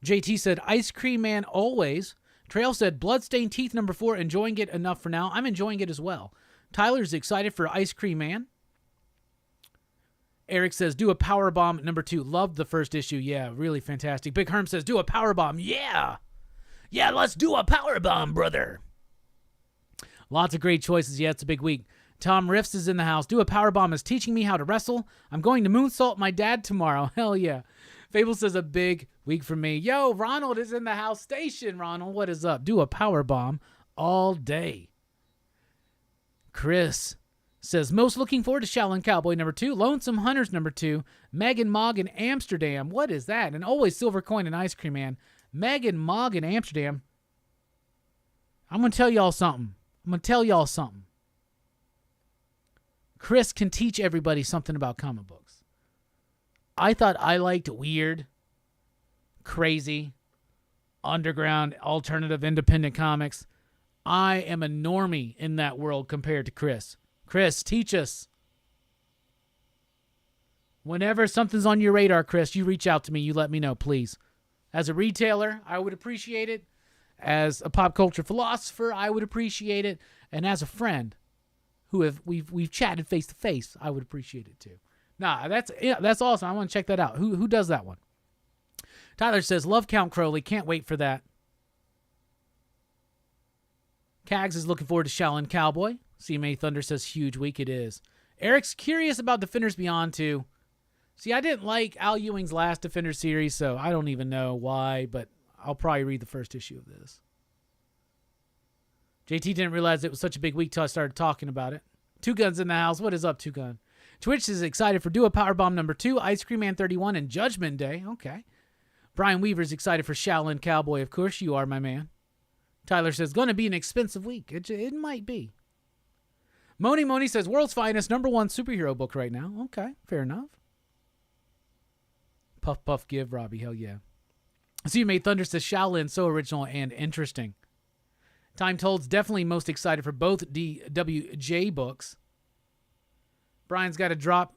JT said, Ice Cream Man always. Trail said, Bloodstained Teeth #4, enjoying it enough for now. I'm enjoying it as well. Tyler's excited for Ice Cream Man. Eric says, do a Power Bomb #2. Loved the first issue. Yeah, really fantastic. Big Herm says, do a Power Bomb. Yeah. Yeah, let's do a Power Bomb, brother. Lots of great choices. Yeah, it's a big week. Tom Riffs is in the house. Do a Power Bomb is teaching me how to wrestle. I'm going to moonsault my dad tomorrow. Hell yeah. Fable says, a big week for me. Yo, Ronald is in the house. Station, Ronald. What is up? Do a Power Bomb all day. Chris says, most looking forward to Shaolin Cowboy #2, Lonesome Hunters #2, Megan Mogg in Amsterdam. What is that? And always Silver Coin and Ice Cream Man. Megan Mogg in Amsterdam. I'm going to tell y'all something. Chris can teach everybody something about comic books. I thought I liked weird, crazy, underground, alternative, independent comics. I am a normie in that world compared to Chris. Chris, teach us. Whenever something's on your radar, Chris, you reach out to me. You let me know, please. As a retailer, I would appreciate it. As a pop culture philosopher, I would appreciate it. And as a friend we've chatted face to face, I would appreciate it too. Nah, that's awesome. I want to check that out. Who does that one? Tyler says, love Count Crowley. Can't wait for that. Cags is looking forward to Shaolin Cowboy. CMA Thunder says, huge week it is. Eric's curious about Defenders Beyond 2. See, I didn't like Al Ewing's last Defender series, so I don't even know why, but I'll probably read the first issue of this. JT didn't realize it was such a big week till I started talking about it. Two Guns in the house. What is up, Two Gun? Twitch is excited for Do a Power Bomb #2, Ice Cream Man 31, and Judgment Day. Okay. Brian Weaver's excited for Shaolin Cowboy. Of course you are, my man. Tyler says, going to be an expensive week. It might be. Moni says, World's Finest, #1 superhero book right now. Okay, fair enough. Puff Puff Give, Robbie, hell yeah. CMA Thunder says, Shaolin, so original and interesting. Time Told's definitely most excited for both DWJ books. Brian's got a drop.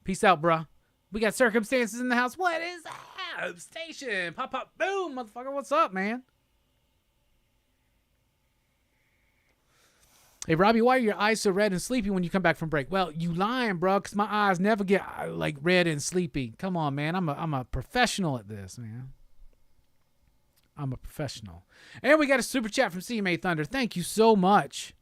Peace out, bruh. We got Circumstances in the house. What is up? Station. Pop, pop, boom, motherfucker. What's up, man? Hey, Robbie, why are your eyes so red and sleepy when you come back from break? Well, you lying, bro, because my eyes never get, like, red and sleepy. Come on, man. I'm a professional at this, man. I'm a professional. And we got a super chat from CMA Thunder. Thank you so much.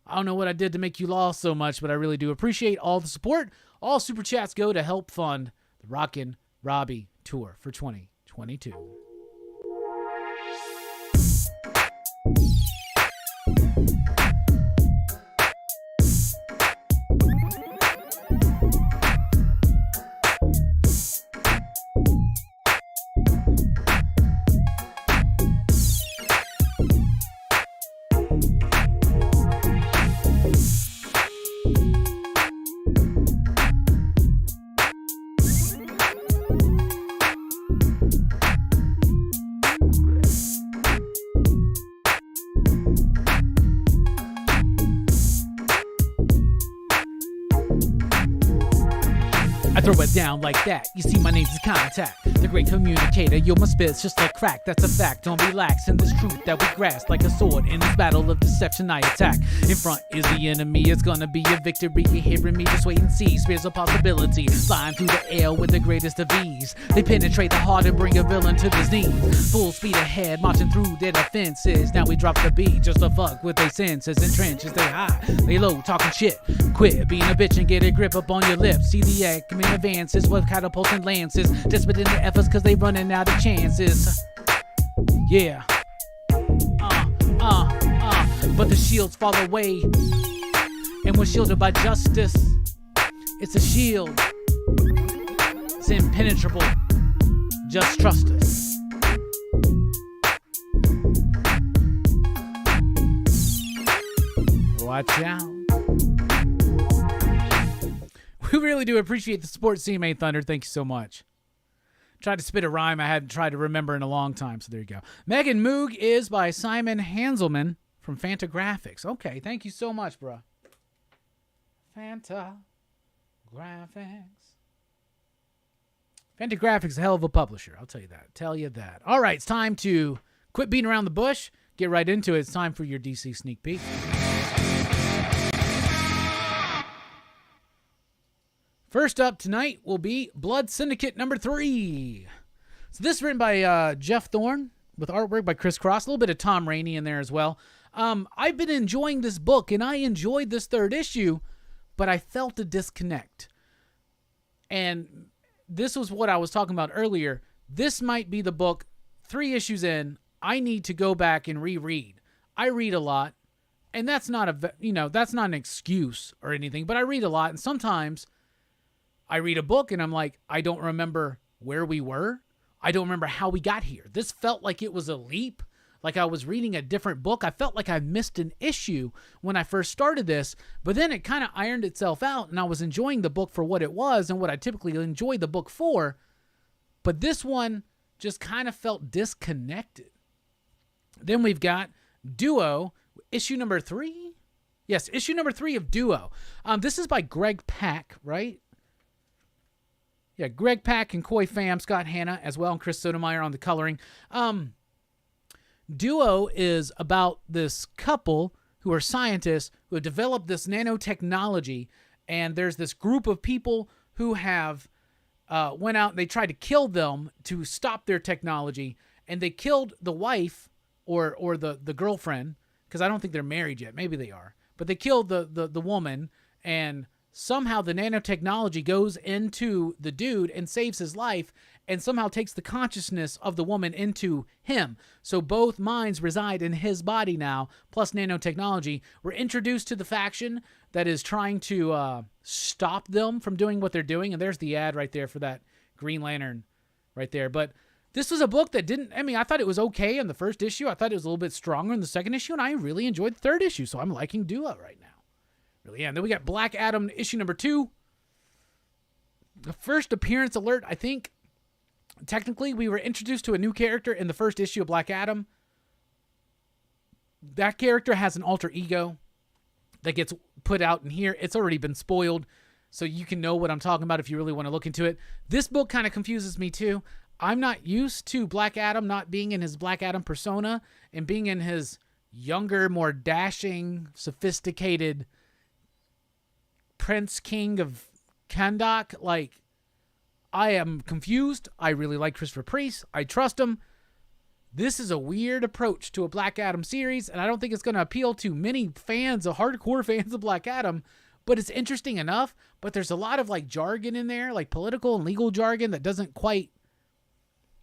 I don't know what I did to make you lost so much, but I really do appreciate all the support. All super chats go to help fund the Rockin Robbie tour for 2022. I throw it down like that. You see, my name's is Contact, the great communicator. Yo, my spit's just like crack. That's a fact. Don't relax in this truth that we grasp like a sword. In this battle of deception, I attack. In front is the enemy. It's gonna be a victory. You're hearing me? Just wait and see. Spears of possibility flying through the air with the greatest of ease. They penetrate the heart and bring a villain to his knees. Full speed ahead, marching through their defenses. Now we drop the beat just to fuck with their senses. In trenches, they high, they low, talking shit. Quit being a bitch and get a grip up on your lips. See the acme advances with catapults and lances. Desperate in their efforts cause they running out of chances. Yeah. But the shields fall away. And we're shielded by justice. It's a shield. It's impenetrable. Just trust us. Watch out. We really do appreciate the support, CMA Thunder. Thank you so much. Tried to spit a rhyme I hadn't tried to remember in a long time, so there you go. Megan Moog is by Simon Hanselman from Fantagraphics. Okay, thank you so much, bro. Fantagraphics. Fantagraphics is a hell of a publisher, I'll tell you that. All right, it's time to quit beating around the bush, get right into it. It's time for your DC sneak peek. First up tonight will be Blood Syndicate number 3. So this is written by Jeff Thorne with artwork by Chris Cross. A little bit of Tom Rainey in there as well. I've been enjoying this book, and I enjoyed this third issue, but I felt a disconnect. And this was what I was talking about earlier. This might be the book, 3 issues in, I need to go back and reread. I read a lot, and that's not an excuse or anything, but I read a lot, and sometimes I read a book and I'm like, I don't remember where we were. I don't remember how we got here. This felt like it was a leap, like I was reading a different book. I felt like I missed an issue when I first started this, but then it kind of ironed itself out and I was enjoying the book for what it was and what I typically enjoy the book for. But this one just kind of felt disconnected. Then we've got Duo, issue number 3. Yes, issue number 3 of Duo. This is by Greg Pak, right? Yeah, Greg Pak and Koi Pham, Scott Hanna as well, and Chris Sotomayor on the coloring. Duo is about this couple who are scientists who have developed this nanotechnology, and there's this group of people who have went out and they tried to kill them to stop their technology, and they killed the wife or the girlfriend, because I don't think they're married yet. Maybe they are. But they killed the woman, and somehow the nanotechnology goes into the dude and saves his life and somehow takes the consciousness of the woman into him. So both minds reside in his body now, plus nanotechnology. We're introduced to the faction that is trying to stop them from doing what they're doing. And there's the ad right there for that Green Lantern right there. But this was a book that I thought it was okay in the first issue. I thought it was a little bit stronger in the second issue, and I really enjoyed the third issue. So I'm liking Duo right now. Really, yeah. And then we got Black Adam issue number 2. The first appearance alert, I think, technically we were introduced to a new character in the first issue of Black Adam. That character has an alter ego that gets put out in here. It's already been spoiled, so you can know what I'm talking about if you really want to look into it. This book kind of confuses me too. I'm not used to Black Adam not being in his Black Adam persona and being in his younger, more dashing, sophisticated Prince King of Kahndaq. Like, I am confused. I really like Christopher Priest. I trust him. This is a weird approach to a Black Adam series, and I don't think it's going to appeal to many fans, hardcore fans of Black Adam, but it's interesting enough. But there's a lot of like jargon in there, like political and legal jargon that doesn't quite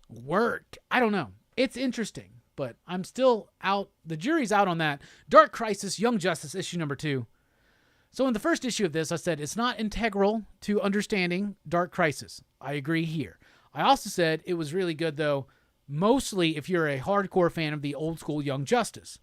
work. I don't know. It's interesting, but I'm still out. The jury's out on that. Dark Crisis, Young Justice, issue number 2. So in the first issue of this, I said it's not integral to understanding Dark Crisis. I agree here. I also said it was really good, though, mostly if you're a hardcore fan of the old school Young Justice.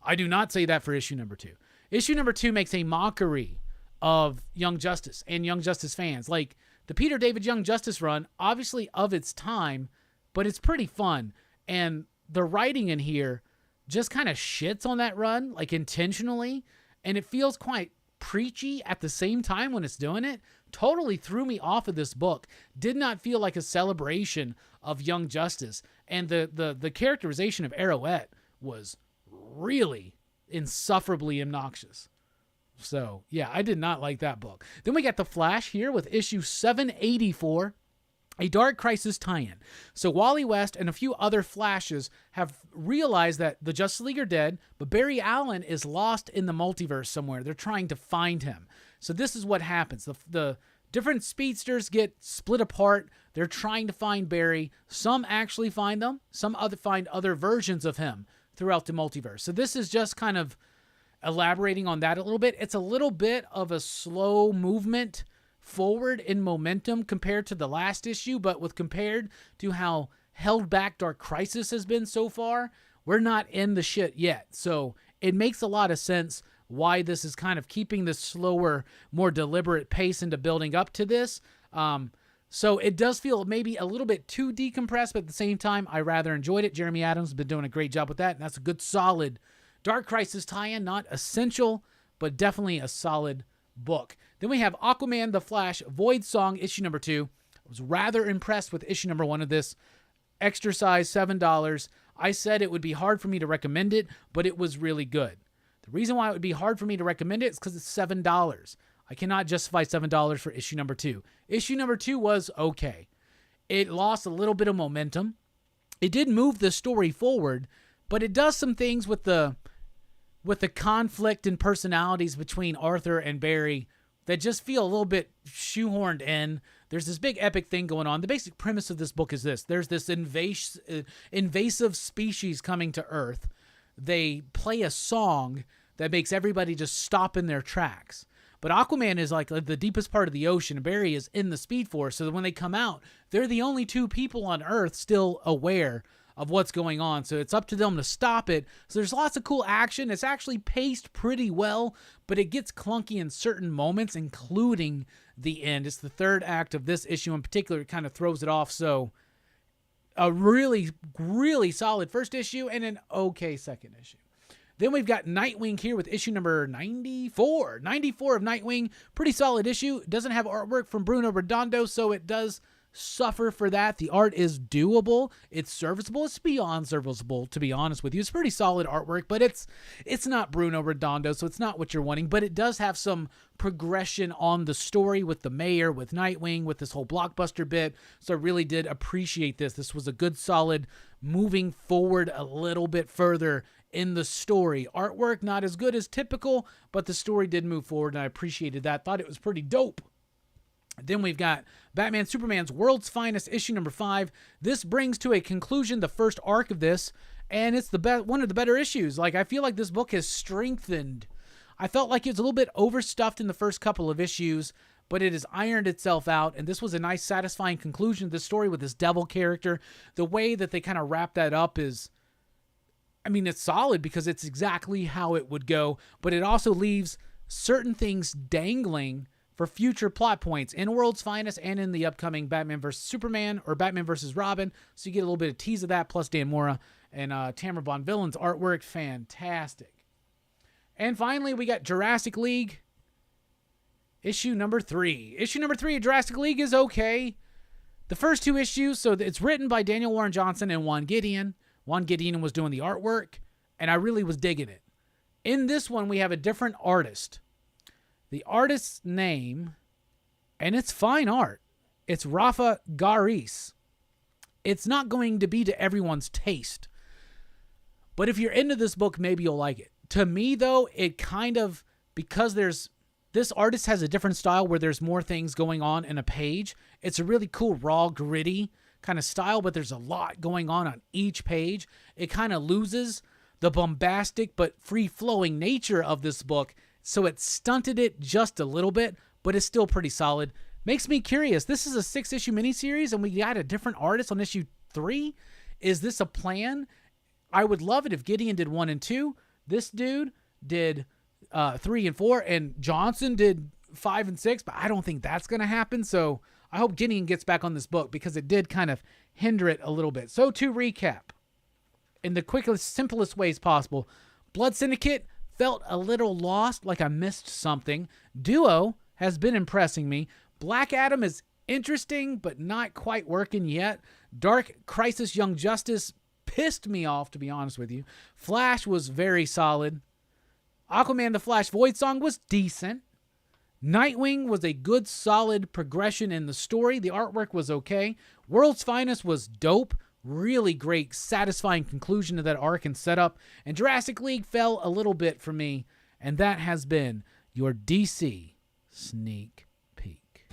I do not say that for issue number 2. Issue number 2 makes a mockery of Young Justice and Young Justice fans. Like the Peter David Young Justice run, obviously of its time, but it's pretty fun. And the writing in here just kind of shits on that run, like intentionally. And it feels quite preachy at the same time when it's doing it. Totally threw me off of this book. Did not feel like a celebration of Young Justice. And the characterization of Arrowette was really insufferably obnoxious. So, yeah, I did not like that book. Then we got The Flash here with issue 784, a Dark Crisis tie-in. So Wally West and a few other Flashes have realized that the Justice League are dead, but Barry Allen is lost in the multiverse somewhere. They're trying to find him. So this is what happens. The different speedsters get split apart. They're trying to find Barry. Some actually find them. Some find other versions of him throughout the multiverse. So this is just kind of elaborating on that a little bit. It's a little bit of a slow movement forward in momentum compared to the last issue, but with compared to how held back Dark Crisis has been so far, we're not in the shit yet. So it makes a lot of sense why this is kind of keeping this slower, more deliberate pace into building up to this. So it does feel maybe a little bit too decompressed, but at the same time, I rather enjoyed it. Jeremy Adams has been doing a great job with that, and that's a good, solid Dark Crisis tie-in. Not essential, but definitely a solid book. Then we have Aquaman, The Flash, Void Song, issue number 2. I was rather impressed with issue number 1 of this. Extra size, $7. I said it would be hard for me to recommend it, but it was really good. The reason why it would be hard for me to recommend it is because it's $7. I cannot justify $7 for issue number 2. Issue number 2 was okay. It lost a little bit of momentum. It did move the story forward, but it does some things with the conflict and personalities between Arthur and Barry that just feel a little bit shoehorned in. There's this big epic thing going on. The basic premise of this book is this. There's this invasive species coming to Earth. They play a song that makes everybody just stop in their tracks. But Aquaman is like the deepest part of the ocean, and Barry is in the Speed Force. So that when they come out, they're the only two people on Earth still aware of what's going on. So it's up to them to stop it. So there's lots of cool action. It's actually paced pretty well, but it gets clunky in certain moments, including the end. It's the third act of this issue in particular. It kind of throws it off. So a really, really solid first issue and an okay second issue. Then we've got Nightwing here with issue number 94. 94 of Nightwing. Pretty solid issue. Doesn't have artwork from Bruno Redondo, so it does suffer for that. The art is doable. It's serviceable. It's beyond serviceable, to be honest with you. It's pretty solid artwork, but it's not Bruno Redondo, so it's not what you're wanting. But it does have some progression on the story with the mayor, with Nightwing, with this whole blockbuster bit. So I really did appreciate this. This was a good, solid moving forward a little bit further in the story. Artwork, not as good as typical, but the story did move forward, and I appreciated that. Thought it was pretty dope. Then we've got Batman Superman's World's Finest, issue number 5. This brings to a conclusion the first arc of this, and it's one of the better issues. Like, I feel like this book has strengthened. I felt like it was a little bit overstuffed in the first couple of issues, but it has ironed itself out, and this was a nice, satisfying conclusion to this story with this devil character. The way that they kind of wrap that up is, I mean, it's solid because it's exactly how it would go, but it also leaves certain things dangling for future plot points in World's Finest and in the upcoming Batman vs. Superman or Batman vs. Robin. So you get a little bit of tease of that, plus Dan Mora and Tamara Bonvillain's artwork. Fantastic. And finally, we got Jurassic League, issue number 3. Issue number 3 of Jurassic League is okay. The first 2 issues, so it's written by Daniel Warren Johnson and Juan Gideon. Juan Gideon was doing the artwork, and I really was digging it. In this one, we have a different artist. The artist's name, and it's fine art, it's Rafa Garis. It's not going to be to everyone's taste. But if you're into this book, maybe you'll like it. To me, though, it kind of, because this artist has a different style where there's more things going on in a page. It's a really cool, raw, gritty kind of style, but there's a lot going on each page. It kind of loses the bombastic but free-flowing nature of this book, so it stunted it just a little bit, but it's still pretty solid. Makes me curious. This is a 6-issue miniseries, and we got a different artist on issue 3. Is this a plan? I would love it if Gideon did 1 and 2. This dude did 3 and 4, and Johnson did 5 and 6, but I don't think that's going to happen, so I hope Gideon gets back on this book because it did kind of hinder it a little bit. So to recap, in the quickest, simplest ways possible, Blood Syndicate felt a little lost, like I missed something. Duo has been impressing me. Black Adam is interesting, but not quite working yet. Dark Crisis Young Justice pissed me off, to be honest with you. Flash was very solid. Aquaman the Flash Void Song was decent. Nightwing was a good, solid progression in the story. The artwork was okay. World's Finest was dope. Really great, satisfying conclusion to that arc and setup. And Jurassic League fell a little bit for me. And that has been your DC Sneak Peek.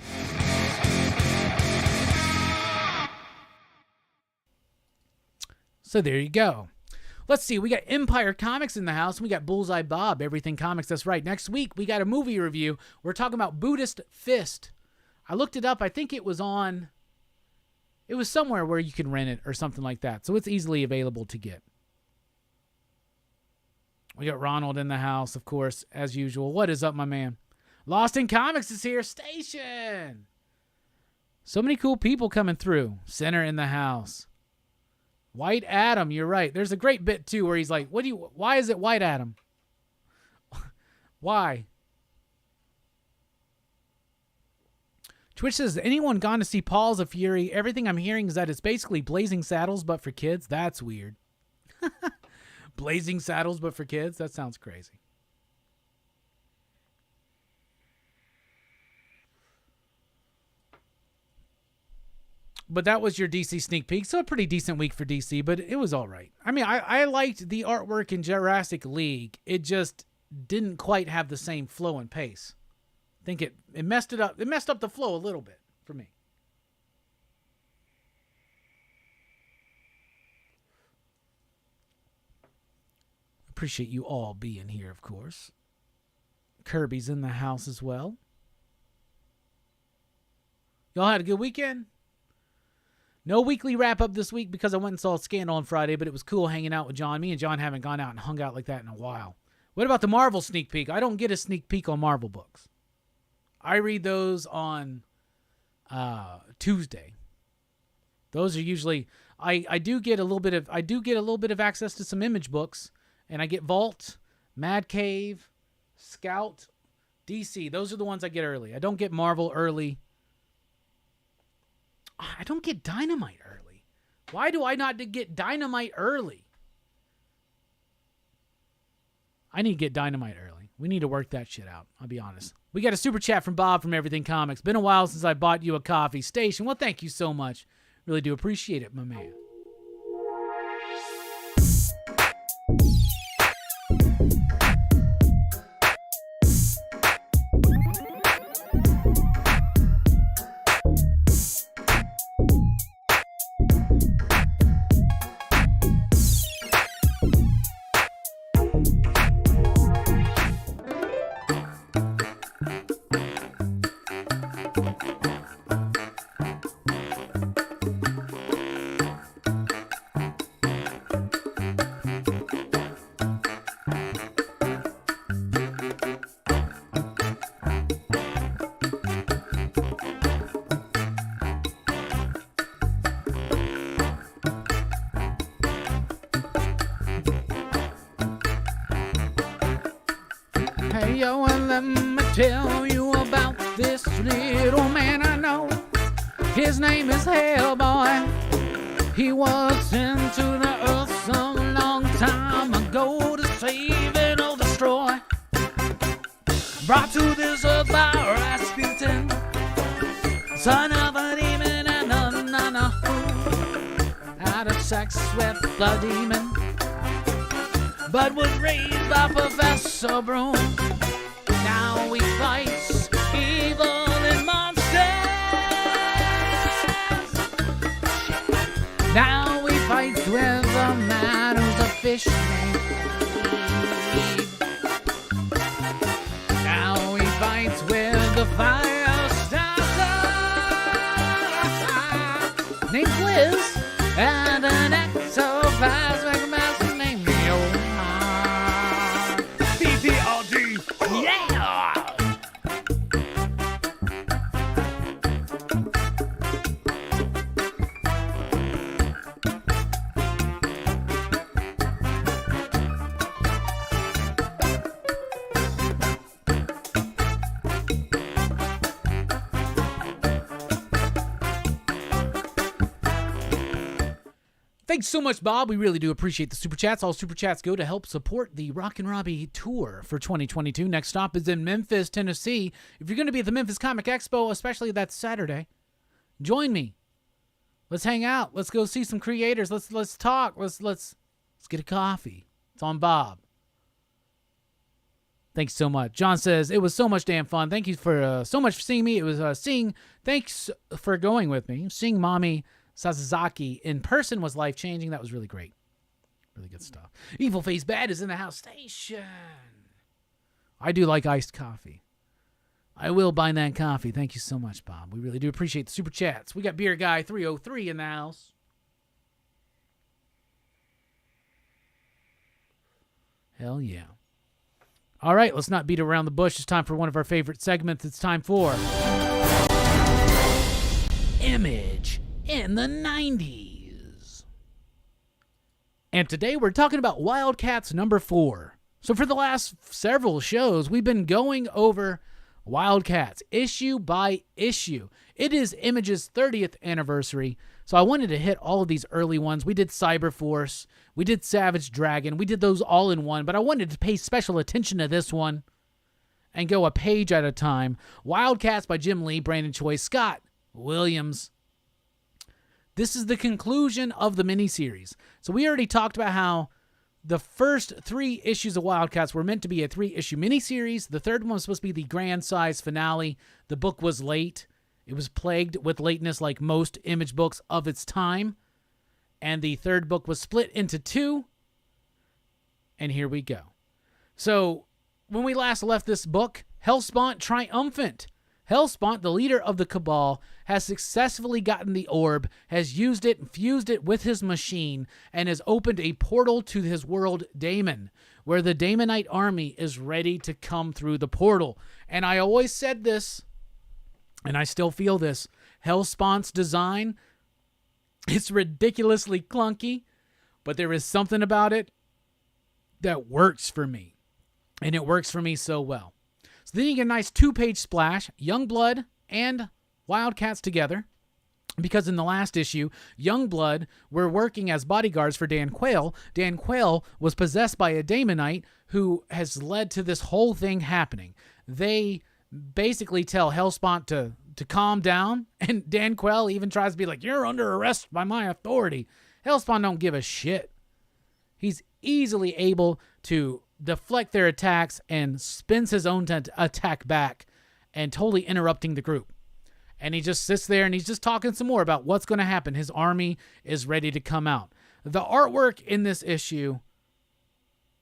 So there you go. Let's see. We got Empire Comics in the house. We got Bullseye Bob, Everything Comics. That's right. Next week, we got a movie review. We're talking about Buddhist Fist. I looked it up. I think it was somewhere where you can rent it or something like that. So it's easily available to get. We got Ronald in the house, of course, as usual. What is up, my man? Lost in Comics is here. Station. So many cool people coming through. Center in the house. White Adam, you're right. There's a great bit, too, where he's like, why is it White Adam? Why? Twitch says, anyone gone to see Paul's of Fury? Everything I'm hearing is that it's basically Blazing Saddles, but for kids. That's weird. Blazing Saddles, but for kids? That sounds crazy. But that was your DC sneak peek. So a pretty decent week for DC, but it was all right. I mean, I liked the artwork in Jurassic League. It just didn't quite have the same flow and pace. I think it messed it up. It messed up the flow a little bit for me. Appreciate you all being here, of course. Kirby's in the house as well. Y'all had a good weekend? No weekly wrap-up this week because I went and saw Scandal on Friday, but it was cool hanging out with John. Me and John haven't gone out and hung out like that in a while. What about the Marvel sneak peek? I don't get a sneak peek on Marvel books. I read those on Tuesday. Those are usually I do get a little bit of access to some Image books, and I get Vault, Mad Cave, Scout, DC. Those are the ones I get early. I don't get Marvel early. I don't get Dynamite early. Why do I not get Dynamite early? I need to get Dynamite early. We need to work that shit out. I'll be honest. We got a super chat from Bob from Everything Comics. Been a while since I bought you a coffee. Station. Well, thank you so much. Really do appreciate it, my man. Hey, yo, and let me tell you about this little man I know. His name is Hellboy. He was sent to the earth some long time ago to save and or destroy. Brought to this earth by Rasputin, son of a demon and a nana, out of sex with the demon. but was raised by Professor Broom. Now he fights evil and monsters. Now he fights with a man who's a fish named Eve. Now he fights with the fire starter named Liz and an ectoplasmic master named Omar. CTRG, yeah! Thanks so much, Bob. We really do appreciate the super chats. All super chats go to help support the Rockin Robbie tour for 2022. Next stop is in Memphis, Tennessee. If you're going to be at the Memphis Comic Expo, especially that Saturday, join me. Let's hang out. Let's go see some creators. Let's talk. Let's get a coffee. It's on Bob. Thanks so much. John says, it was so much damn fun. Thank you for so much for seeing me. It was thanks for going with me. Seeing Mommy Sasazaki in person was life-changing. That was really great. Really good stuff. Evil Face Bad is in the house station. I do like iced coffee. I will buy that coffee. Thank you so much, Bob. We really do appreciate the super chats. We got Beer Guy 303 in the house. Hell yeah. All right, let's not beat around the bush. It's time for one of our favorite segments. It's time for Image in the 90s. And today we're talking about Wildcats number 4. So for the last several shows, we've been going over Wildcats issue by issue. It is Image's 30th anniversary, so I wanted to hit all of these early ones. We did Cyberforce, we did Savage Dragon, we did those all in one, but I wanted to pay special attention to this one and go a page at a time. Wildcats by Jim Lee, Brandon Choi, Scott Williams. This is the conclusion of the miniseries. So we already talked about how the first 3 issues of Wildcats were meant to be a 3-issue miniseries. The third one was supposed to be the grand size finale. The book was late. It was plagued with lateness like most Image books of its time. And the third book was split into 2. And here we go. So when we last left this book, Hellspawn triumphant. Hellspawn, the leader of the Cabal, has successfully gotten the orb, has used it and fused it with his machine, and has opened a portal to his world, Daemon, where the Daemonite army is ready to come through the portal. And I always said this, and I still feel this, Hellspawn's design, it's ridiculously clunky, but there is something about it that works for me. And it works for me so well. So then you get a nice 2-page splash, Youngblood and Wildcats together, because in the last issue, Youngblood were working as bodyguards for Dan Quayle. Dan Quayle was possessed by a Daemonite who has led to this whole thing happening. They basically tell Hellspawn to calm down, and Dan Quayle even tries to be like, you're under arrest by my authority. Hellspawn don't give a shit. He's easily able to deflect their attacks and spins his own attack back and totally interrupting the group. And he just sits there and he's just talking some more about what's going to happen. His army is ready to come out. The artwork in this issue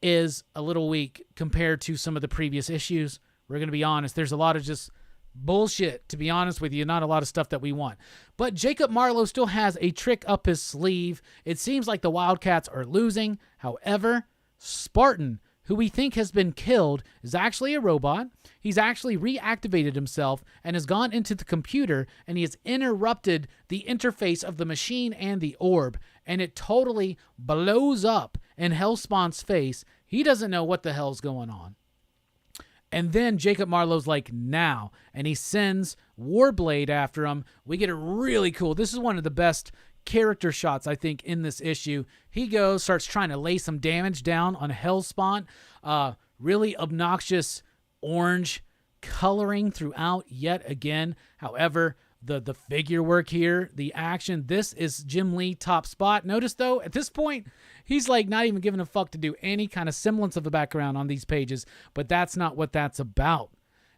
is a little weak compared to some of the previous issues. We're going to be honest. There's a lot of just bullshit, to be honest with you. Not a lot of stuff that we want. But Jacob Marlowe still has a trick up his sleeve. It seems like the Wildcats are losing. However, Spartan, who we think has been killed, is actually a robot. He's actually reactivated himself and has gone into the computer, and he has interrupted the interface of the machine and the orb, and it totally blows up in Hellspawn's face. He doesn't know what the hell's going on. And then Jacob Marlowe's like, now, and he sends Warblade after him. We get a really cool, this is one of the best character shots, I think, in this issue. He goes, starts trying to lay some damage down on Hellspawn. Really obnoxious orange coloring throughout yet again. However, the figure work here, the action. This is Jim Lee top spot. Notice though, at this point, he's like not even giving a fuck to do any kind of semblance of a background on these pages, but that's not what that's about.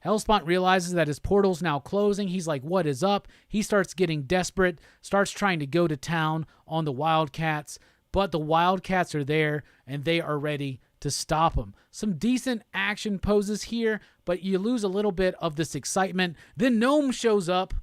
Hellspawn realizes that his portal's now closing. He's like, what is up? He starts getting desperate, starts trying to go to town on the Wildcats, but the Wildcats are there and they are ready to stop him. Some decent action poses here, but you lose a little bit of this excitement. Then Gnome shows up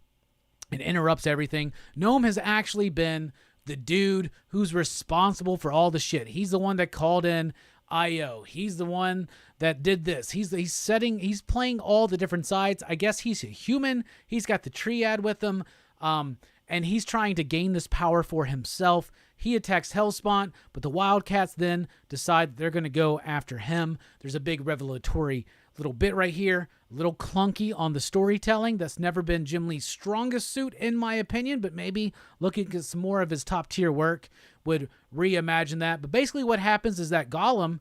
and interrupts everything. Gnome has actually been the dude who's responsible for all the shit. He's the one that called in IO. He's the one that did this. He's playing all the different sides. I guess he's a human. He's got the triad with him. And he's trying to gain this power for himself. He attacks Hellspawn, but the Wildcats then decide they're going to go after him. There's a big revelatory little bit right here, a little clunky on the storytelling. That's never been Jim Lee's strongest suit, in my opinion, but maybe looking at some more of his top-tier work would reimagine that. But basically what happens is that Gollum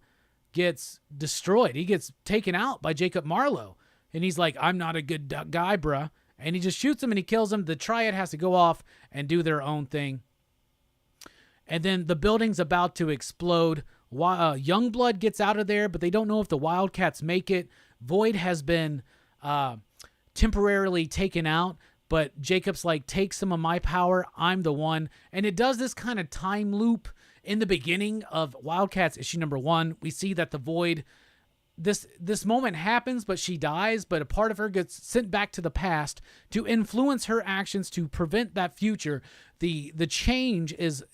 gets destroyed. He gets taken out by Jacob Marlowe, and he's like, I'm not a good guy, bruh. And he just shoots him and he kills him. The Triad has to go off and do their own thing. And then the building's about to explode. Youngblood gets out of there, but they don't know if the Wildcats make it. Void has been temporarily taken out, but Jacob's like, take some of my power. I'm the one. And it does this kind of time loop in the beginning of Wildcats issue number 1. We see that the Void, this moment happens, but she dies, but a part of her gets sent back to the past to influence her actions to prevent that future. The change is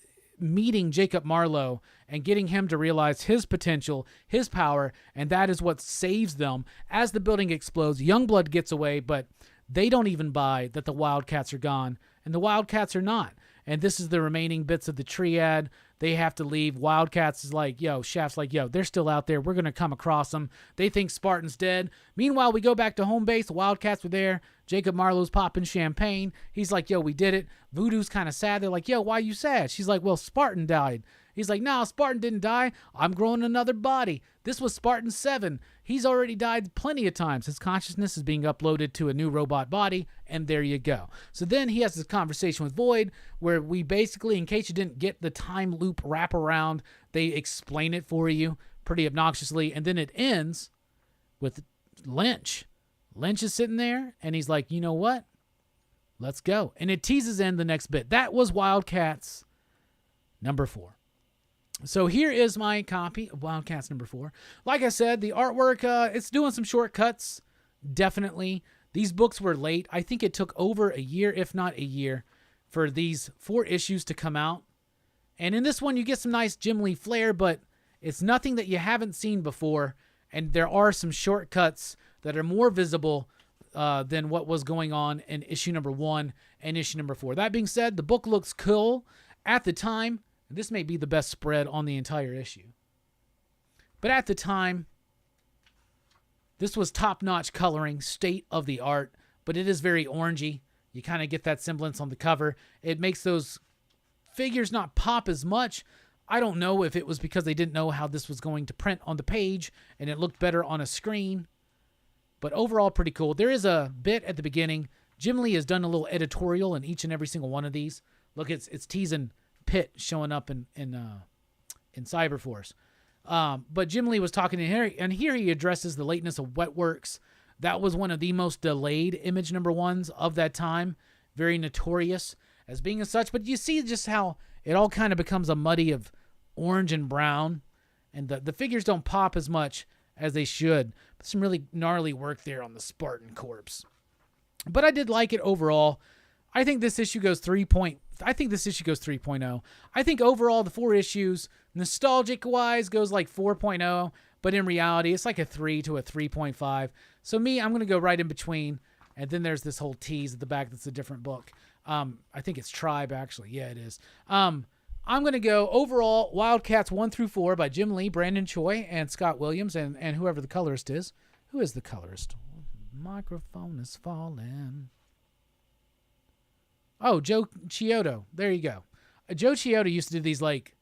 meeting Jacob Marlowe and getting him to realize his potential, his power, and that is what saves them. As the building explodes, Youngblood gets away, but they don't even buy that the Wildcats are gone, and the Wildcats are not. And this is the remaining bits of the triad. They have to leave. Wildcats is like, yo, Shaft's like, yo, they're still out there. We're going to come across them. They think Spartan's dead. Meanwhile, we go back to home base. The Wildcats were there. Jacob Marlowe's popping champagne. He's like, yo, we did it. Voodoo's kind of sad. They're like, yo, why you sad? She's like, well, Spartan died. He's like, no, Spartan didn't die. I'm growing another body. This was Spartan 7. He's already died plenty of times. His consciousness is being uploaded to a new robot body, and there you go. So then he has this conversation with Void where we basically, in case you didn't get the time loop wrap around, they explain it for you pretty obnoxiously, and then it ends with Lynch. Lynch is sitting there, and he's like, you know what? Let's go. And it teases in the next bit. That was Wildcats number 4. So here is my copy of Wildcats number 4. Like I said, the artwork, it's doing some shortcuts, definitely. These books were late. I think it took over a year, if not a year, for these 4 issues to come out. And in this one, you get some nice Jim Lee flair, but it's nothing that you haven't seen before. And there are some shortcuts that are more visible than what was going on in issue number 1 and issue number 4. That being said, the book looks cool at the time. This may be the best spread on the entire issue. But at the time, this was top-notch coloring, state-of-the-art, but it is very orangey. You kind of get that semblance on the cover. It makes those figures not pop as much. I don't know if it was because they didn't know how this was going to print on the page and it looked better on a screen. But overall, pretty cool. There is a bit at the beginning. Jim Lee has done a little editorial in each and every single one of these. Look, it's teasing Pitt showing up in Cyberforce. But Jim Lee was talking to here, and here he addresses the lateness of Wetworks. That was one of the most delayed image number 1s of that time. Very notorious as being as such. But you see just how it all kind of becomes a muddy of orange and brown. And the figures don't pop as much as they should. But some really gnarly work there on the Spartan corpse. But I did like it overall. I think this issue goes 3.0. I think overall the 4 issues, nostalgic-wise, goes like 4.0, but in reality, it's like a 3 to a 3.5. So me, I'm going to go right in between, and then there's this whole tease at the back that's a different book. I think it's Tribe, actually. Yeah, it is. I'm going to go overall Wildcats 1 through 4 by Jim Lee, Brandon Choi, and Scott Williams, and whoever the colorist is. Who is the colorist? Microphone is falling. Oh, Joe Chiodo. There you go. Joe Chiodo used to do these like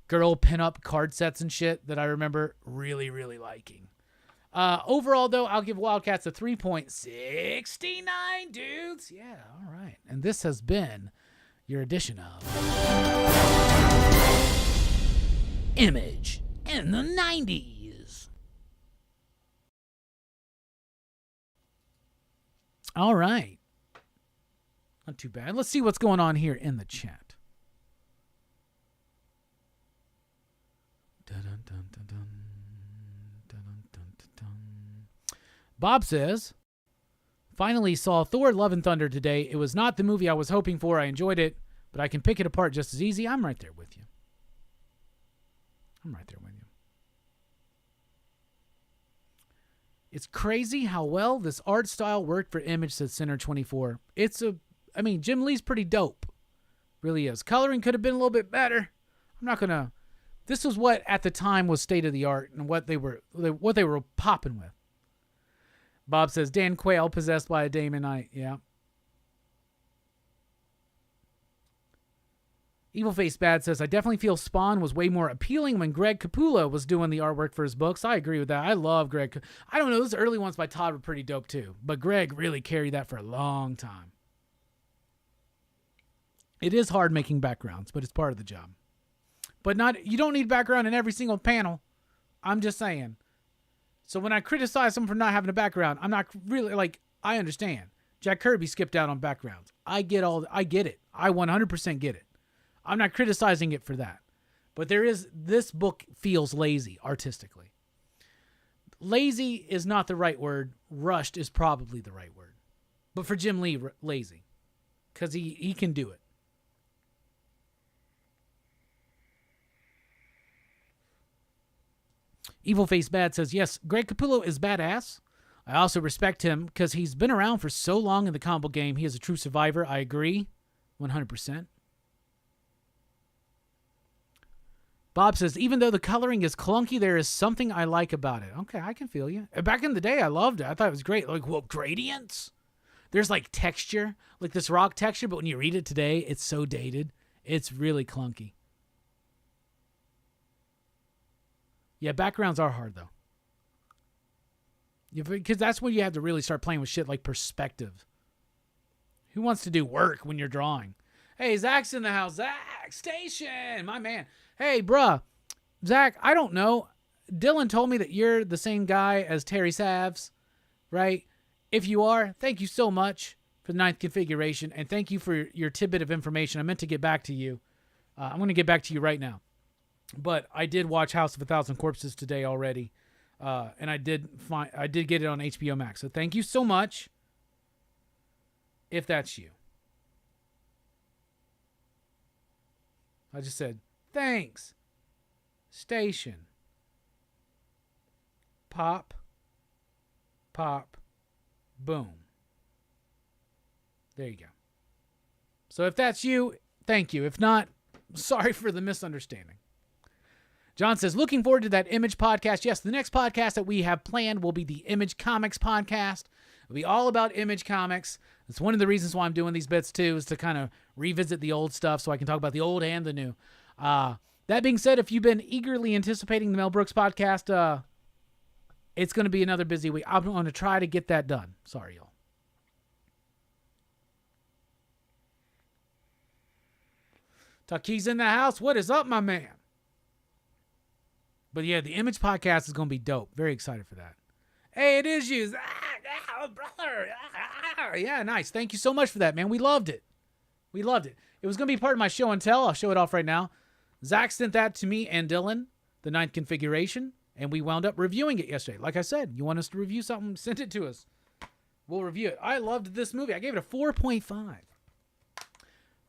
girl pinup card sets and shit that I remember really, really liking. Overall, though, I'll give Wildcats a 3.69, dudes. Yeah, all right. And this has been your edition of Image in the 90s. All right. Not too bad. Let's see what's going on here in the chat. Bob says, finally saw Thor Love and Thunder today. It was not the movie I was hoping for. I enjoyed it, but I can pick it apart just as easy. I'm right there with you. It's crazy how well this art style worked for Image, says Center24. Jim Lee's pretty dope. Really is. Coloring could have been a little bit better. This was what at the time was state of the art and what they were popping with. Bob says, Dan Quayle possessed by a Damon Knight. Yeah. Evil Face Bad says, I definitely feel Spawn was way more appealing when Greg Capullo was doing the artwork for his books. I agree with that. I love Greg. I don't know. Those early ones by Todd were pretty dope too. But Greg really carried that for a long time. It is hard making backgrounds, but it's part of the job. But you don't need background in every single panel. I'm just saying. So when I criticize someone for not having a background, I'm not really I understand. Jack Kirby skipped out on backgrounds. I get it. I 100% get it. I'm not criticizing it for that. But this book feels lazy artistically. Lazy is not the right word. Rushed is probably the right word. But for Jim Lee, lazy. Because he can do it. Evil Face Bad says, yes, Greg Capullo is badass. I also respect him because he's been around for so long in the comic book game. He is a true survivor. I agree. 100%. Bob says, even though the coloring is clunky, there is something I like about it. Okay, I can feel you. Back in the day, I loved it. I thought it was great. Gradients? There's texture, like this rock texture, but when you read it today, it's so dated. It's really clunky. Yeah, backgrounds are hard, though. Because that's when you have to really start playing with shit like perspective. Who wants to do work when you're drawing? Hey, Zach's in the house. Zach, station, my man. Hey, bruh. Zach, I don't know. Dylan told me that you're the same guy as Terry Savs, right? If you are, thank you so much for the 9th configuration, and thank you for your tidbit of information. I meant to get back to you. I'm going to get back to you right now. But I did watch House of a Thousand Corpses today already, and I did get it on HBO Max. So thank you so much. If that's you, I just said thanks. Station. Pop. Boom. There you go. So if that's you, thank you. If not, sorry for the misunderstanding. John says, looking forward to that Image podcast. Yes, the next podcast that we have planned will be the Image Comics podcast. It'll be all about Image Comics. It's one of the reasons why I'm doing these bits, too, is to kind of revisit the old stuff so I can talk about the old and the new. That being said, if you've been eagerly anticipating the Mel Brooks podcast, it's going to be another busy week. I'm going to try to get that done. Sorry, y'all. Taki's in the house. What is up, my man? But yeah, the Image podcast is going to be dope. Very excited for that. Hey, it is you. Brother. Yeah, nice. Thank you so much for that, man. We loved it. It was going to be part of my show and tell. I'll show it off right now. Zach sent that to me and Dylan, the 9th configuration, and we wound up reviewing it yesterday. Like I said, you want us to review something, send it to us. We'll review it. I loved this movie. I gave it a 4.5.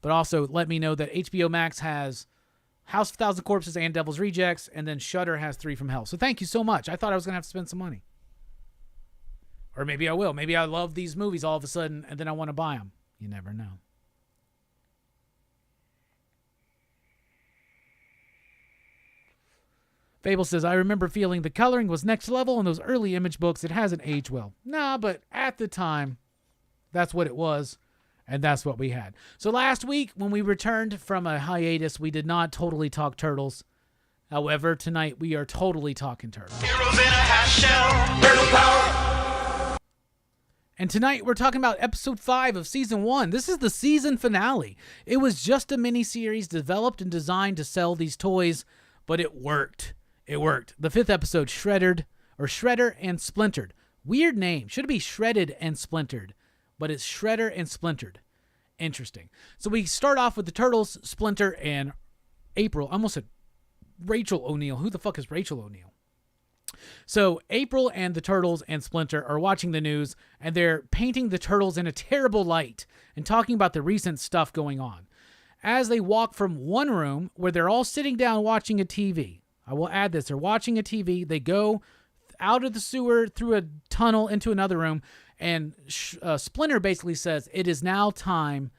But also, let me know that HBO Max has House of 1,000 Corpses and Devil's Rejects, and then Shudder has 3 from Hell. So thank you so much. I thought I was going to have to spend some money. Or maybe I will. Maybe I love these movies all of a sudden, and then I want to buy them. You never know. Fable says, I remember feeling the coloring was next level in those early Image books. It hasn't aged well. Nah, but at the time, that's what it was. And that's what we had. So last week, when we returned from a hiatus, we did not totally talk Turtles. However, tonight we are totally talking turtles. Heroes in a half shell. Turtle power. And tonight we're talking about episode 5 of season 1. This is the season finale. It was just a mini-series developed and designed to sell these toys, but it worked. It worked. The 5th episode, Shredder and Splintered. Weird name. Should it be Shredded and Splintered? But it's Shredder and Splintered. Interesting. So we start off with the Turtles, Splinter, and April. I almost said Rachel O'Neal. Who the fuck is Rachel O'Neal? So April and the Turtles and Splinter are watching the news, and they're painting the Turtles in a terrible light and talking about the recent stuff going on. As they walk from one room where they're all sitting down watching a TV, I will add this, they're watching a TV, they go out of the sewer through a tunnel into another room, and Splinter basically says, it is now time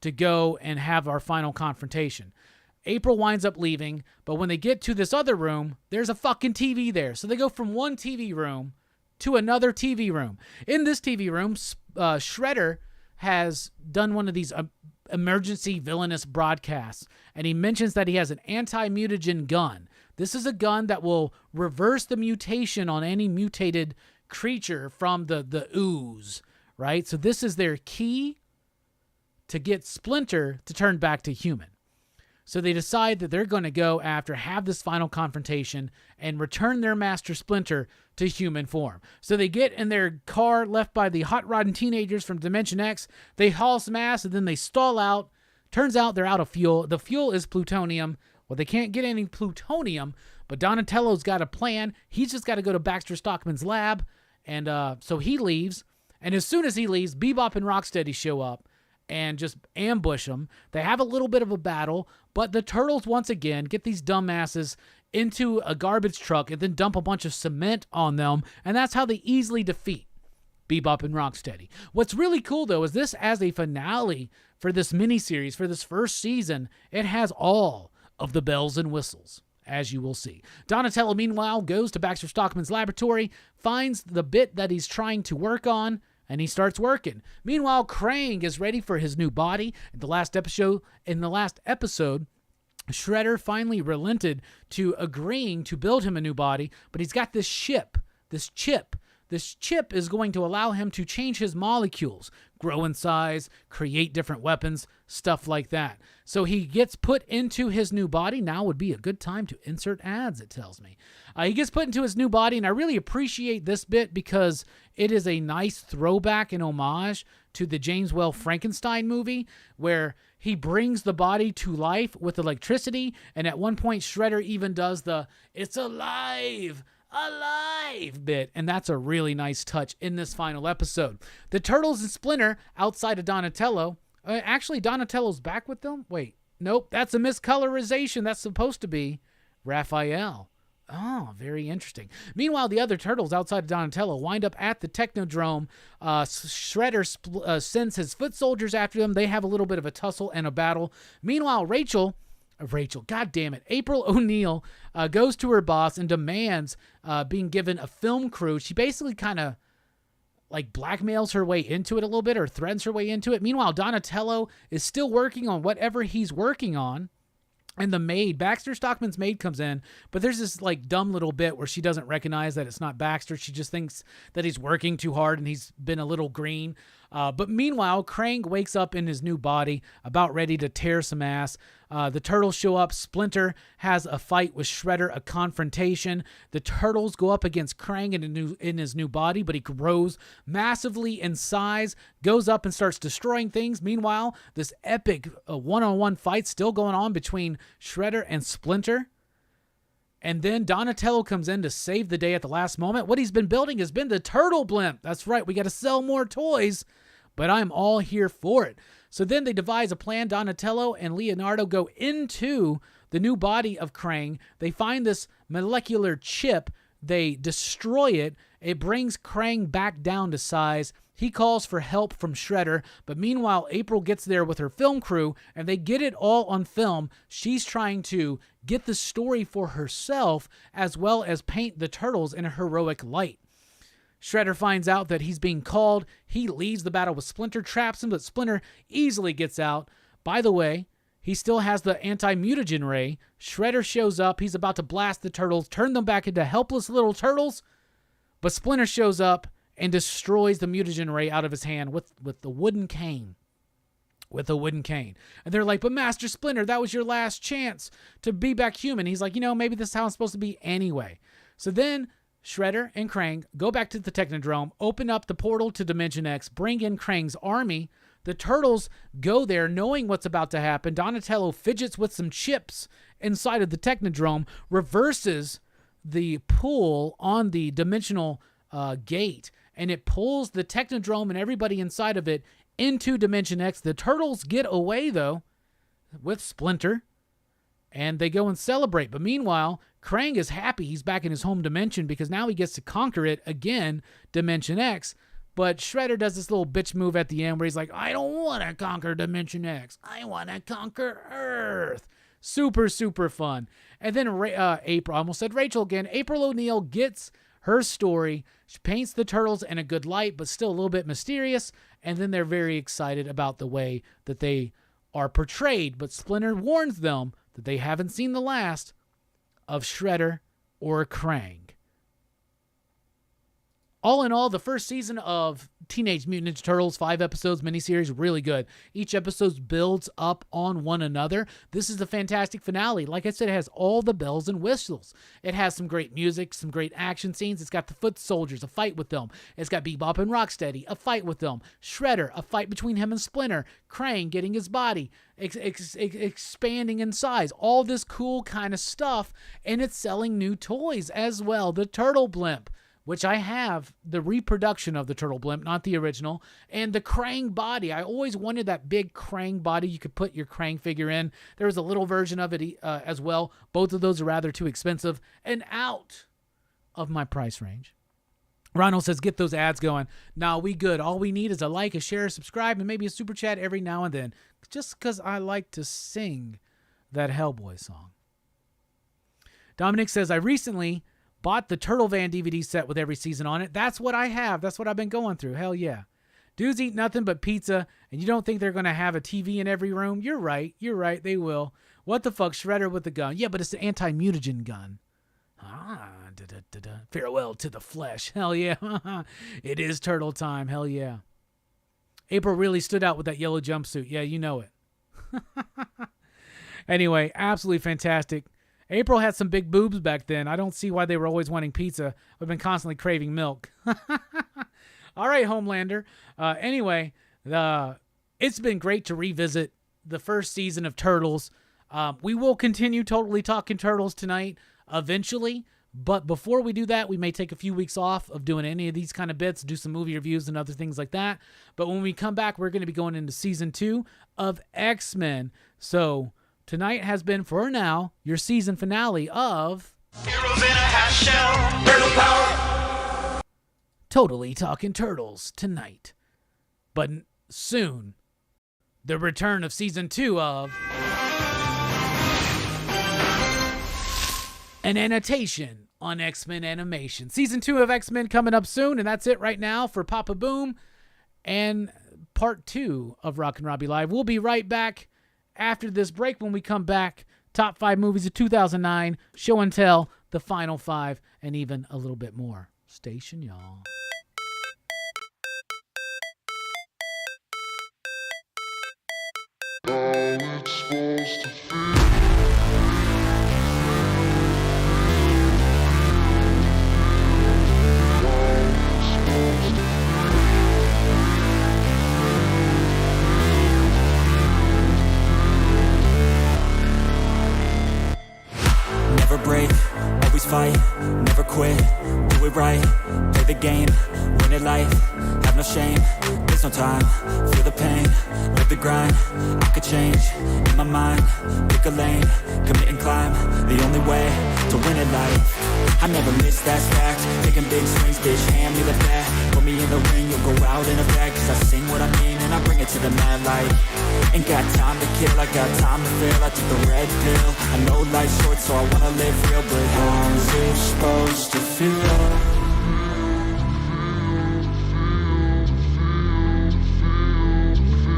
to go and have our final confrontation. April winds up leaving, but when they get to this other room, there's a fucking TV there. So they go from one TV room to another TV room. In this TV room, Shredder has done one of these emergency villainous broadcasts, and he mentions that he has an anti-mutagen gun. This is a gun that will reverse the mutation on any mutated creature from the ooze, right? So this is their key to get Splinter to turn back to human. So they decide that they're going to go after, have this final confrontation, and return their master Splinter to human form. So they get in their car left by the hot rodding teenagers from Dimension X. They haul some ass, and then they stall out. Turns out they're out of fuel. The fuel is plutonium. Well, they can't get any plutonium, but Donatello's got a plan. He's just got to go to Baxter Stockman's lab, and so he leaves. And as soon as he leaves, Bebop and Rocksteady show up and just ambush them. They have a little bit of a battle, but the Turtles once again get these dumbasses into a garbage truck and then dump a bunch of cement on them, and that's how they easily defeat Bebop and Rocksteady. What's really cool, though, is this as a finale for this miniseries, for this first season, it has all of the bells and whistles, as you will see. Donatello, meanwhile, goes to Baxter Stockman's laboratory, finds the bit that he's trying to work on, and he starts working. Meanwhile, Krang is ready for his new body. In the last episode, Shredder finally relented to agreeing to build him a new body, but he's got this chip. This chip is going to allow him to change his molecules, grow in size, create different weapons, stuff like that. So he gets put into his new body. Now would be a good time to insert ads, it tells me. He gets put into his new body, and I really appreciate this bit because it is a nice throwback and homage to the James Whale Frankenstein movie, where he brings the body to life with electricity, and at one point Shredder even does the "it's alive bit, and that's a really nice touch in this final episode. The Turtles and Splinter outside of Donatello. Actually, Donatello's back with them? Wait, nope, that's a miscolorization. That's supposed to be Raphael. Oh, very interesting. Meanwhile, the other Turtles outside of Donatello wind up at the Technodrome. Shredder sends his foot soldiers after them. They have a little bit of a tussle and a battle. Meanwhile, God damn it, April O'Neal goes to her boss and demands being given a film crew. She basically kind of like blackmails her way into it a little bit, or threatens her way into it. Meanwhile, Donatello is still working on whatever he's working on. And the maid, Baxter Stockman's maid, comes in, but there's this like dumb little bit where she doesn't recognize that it's not Baxter. She just thinks that he's working too hard and he's been a little green. But meanwhile, Krang wakes up in his new body, about ready to tear some ass. The Turtles show up. Splinter has a fight with Shredder, a confrontation. The Turtles go up against Krang in his new body, but he grows massively in size, goes up and starts destroying things. Meanwhile, this epic one-on-one fight still going on between Shredder and Splinter. And then Donatello comes in to save the day at the last moment. What he's been building has been the Turtle Blimp. That's right, we got to sell more toys, but I'm all here for it. So then they devise a plan. Donatello and Leonardo go into the new body of Krang. They find this molecular chip. They destroy it. It brings Krang back down to size. He calls for help from Shredder, but meanwhile, April gets there with her film crew, and they get it all on film. She's trying to get the story for herself, as well as paint the Turtles in a heroic light. Shredder finds out that he's being called. He leaves the battle with Splinter, traps him, but Splinter easily gets out. By the way, he still has the anti-mutagen ray. Shredder shows up. He's about to blast the turtles, turn them back into helpless little turtles. But Splinter shows up and destroys the mutagen ray out of his hand with the wooden cane. With a wooden cane. And they're like, but Master Splinter, that was your last chance to be back human. He's like, maybe this is how I'm supposed to be anyway. So then Shredder and Krang go back to the Technodrome, open up the portal to Dimension X, bring in Krang's army. The turtles go there knowing what's about to happen. Donatello fidgets with some chips inside of the Technodrome, reverses the pull on the dimensional gate, and it pulls the Technodrome and everybody inside of it into Dimension X. The turtles get away, though, with Splinter, and they go and celebrate. But meanwhile, Krang is happy he's back in his home dimension because now he gets to conquer it again, Dimension X. But Shredder does this little bitch move at the end where he's like, I don't want to conquer Dimension X. I want to conquer Earth. Super, super fun. And then April, I almost said Rachel again. April O'Neil gets her story. She paints the turtles in a good light, but still a little bit mysterious. And then they're very excited about the way that they are portrayed. But Splinter warns them that they haven't seen the last of Shredder or Krang. All in all, the first season of Teenage Mutant Ninja Turtles, 5 episodes, miniseries, really good. Each episode builds up on one another. This is the fantastic finale. Like I said, it has all the bells and whistles. It has some great music, some great action scenes. It's got the Foot Soldiers, a fight with them. It's got Bebop and Rocksteady, a fight with them. Shredder, a fight between him and Splinter. Krang getting his body expanding in size. All this cool kind of stuff, and it's selling new toys as well. The Turtle Blimp, which I have the reproduction of the Turtle Blimp, not the original, and the Krang body. I always wanted that big Krang body you could put your Krang figure in. There was a little version of it as well. Both of those are rather too expensive and out of my price range. Ronald says, get those ads going. Nah, we good. All we need is a like, a share, a subscribe, and maybe a super chat every now and then, just because I like to sing that Hellboy song. Dominic says, I recently bought the Turtle Van DVD set with every season on it. That's what I have. That's what I've been going through. Hell yeah. Dudes eat nothing but pizza, and you don't think they're going to have a TV in every room? You're right. You're right. They will. What the fuck? Shredder with the gun. Yeah, but it's an anti-mutagen gun. Farewell to the flesh. Hell yeah. It is turtle time. Hell yeah. April really stood out with that yellow jumpsuit. Yeah, you know it. Anyway, absolutely fantastic. April had some big boobs back then. I don't see why they were always wanting pizza. I've been constantly craving milk. All right, Homelander. Anyway, it's been great to revisit the first season of Turtles. We will continue totally talking Turtles tonight eventually. But before we do that, we may take a few weeks off of doing any of these kind of bits, do some movie reviews and other things like that. But when we come back, we're going to be going into season 2 of X-Men. So tonight has been, for now, your season finale of Heroes in a half shell, turtle power. Totally Talking Turtles tonight. But soon, the return of season 2 of an annotation on X-Men Animation. Season 2 of X-Men coming up soon, and that's it right now for Papa Boom and part 2 of Rockin Robbie Live. We'll be right back after this break. When we come back, top 5 movies of 2009, show and tell, the final 5, and even a little bit more. Station, y'all. Never break, always fight, never quit, do it right, play the game, win it life, have no shame, there's no time, feel the pain, live the grind, I could change, in my mind, pick a lane, commit and climb, the only way to win it life, I never miss, that's fact, taking big swings, bitch, hand me the bat, put me in the ring, you'll go out in a bag, cause I sing what I mean and I bring it to the mad light, ain't got time to kill, I got time to feel, I took the red pill, I know life's short so I wanna live real, but how's it supposed to feel?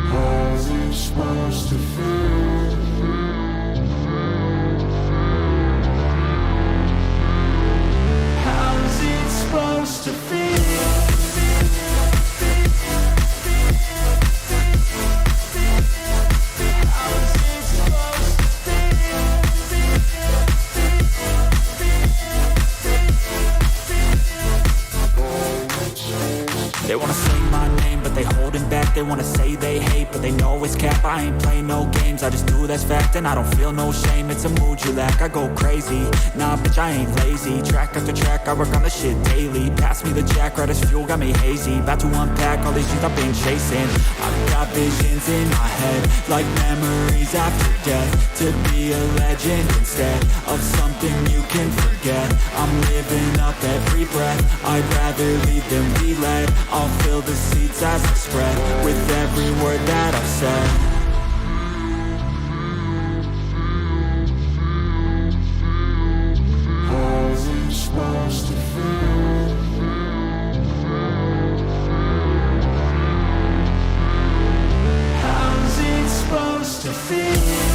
How's it supposed to feel? They wanna say they hate, but they know it's cap. I ain't playing no games, I just do that's fact. And I don't feel no shame, it's a mood you lack. I go crazy, nah bitch I ain't lazy. Track after track, I work on the shit daily. Pass me the jack, right as fuel, got me hazy. About to unpack all these things I've been chasing. I've got visions in my head, like memories after death. To be a legend instead of something you can forget. I'm living up every breath, I'd rather lead than be led. I'll fill the seats as I spread, with every word that I've said. How's it supposed to feel? How's it supposed to feel?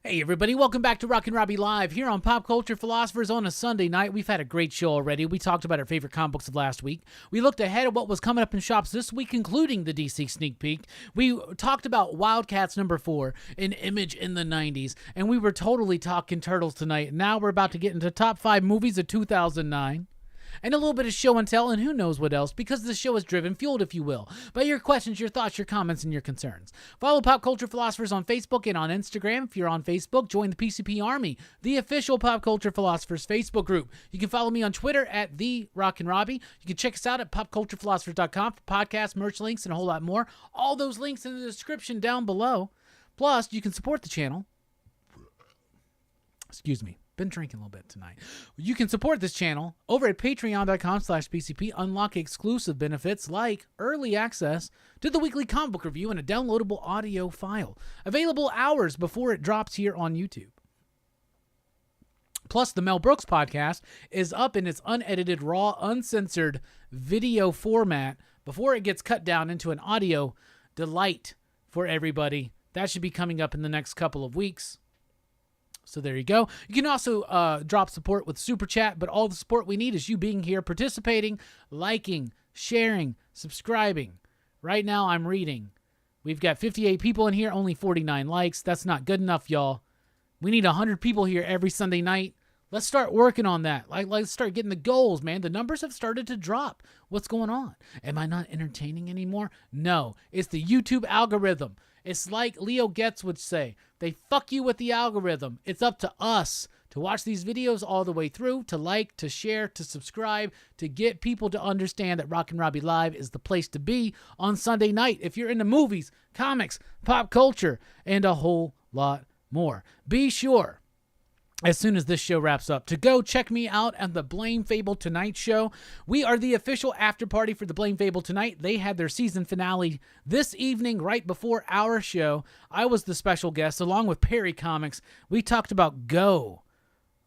Hey everybody, welcome back to Rockin Robbie Live here on Pop Culture Philosophers on a Sunday night. We've had a great show already. We talked about our favorite comic books of last week. We looked ahead at what was coming up in shops this week, including the DC sneak peek. We talked about Wildcats #4, an image in the 90s, and we were totally talking Turtles tonight. Now we're about to get into top 5 movies of 2009. And a little bit of show and tell, and who knows what else, because the show is driven, fueled, if you will, by your questions, your thoughts, your comments, and your concerns. Follow Pop Culture Philosophers on Facebook and on Instagram. If you're on Facebook, join the PCP Army, the official Pop Culture Philosophers Facebook group. You can follow me on Twitter at the Rockin Robbie. You can check us out at popculturephilosophers.com for podcasts, merch links, and a whole lot more. All those links in the description down below. Plus, you can support the channel. Excuse me. Been drinking a little bit tonight. You can support this channel over at patreon.com/PCP. Unlock exclusive benefits like early access to the weekly comic book review and a downloadable audio file, available hours before it drops here on YouTube. Plus, the Mel Brooks podcast is up in its unedited, raw, uncensored video format before it gets cut down into an audio delight for everybody. That should be coming up in the next couple of weeks. So there you go. You can also drop support with Super Chat, but all the support we need is you being here, participating, liking, sharing, subscribing. Right now, I'm reading. We've got 58 people in here, only 49 likes. That's not good enough, y'all. We need 100 people here every Sunday night. Let's start working on that. Let's start getting the goals, man. The numbers have started to drop. What's going on? Am I not entertaining anymore? No, it's the YouTube algorithm. It's like Leo Getz would say, they fuck you with the algorithm. It's up to us to watch these videos all the way through, to like, to share, to subscribe, to get people to understand that Rockin Robbie Live is the place to be on Sunday night if you're into movies, comics, pop culture, and a whole lot more. Be sure, as soon as this show wraps up, to go check me out at the Blame Fable Tonight show. We are the official after party for the Blame Fable Tonight. They had their season finale this evening right before our show. I was the special guest along with Perry Comics. We talked about Go,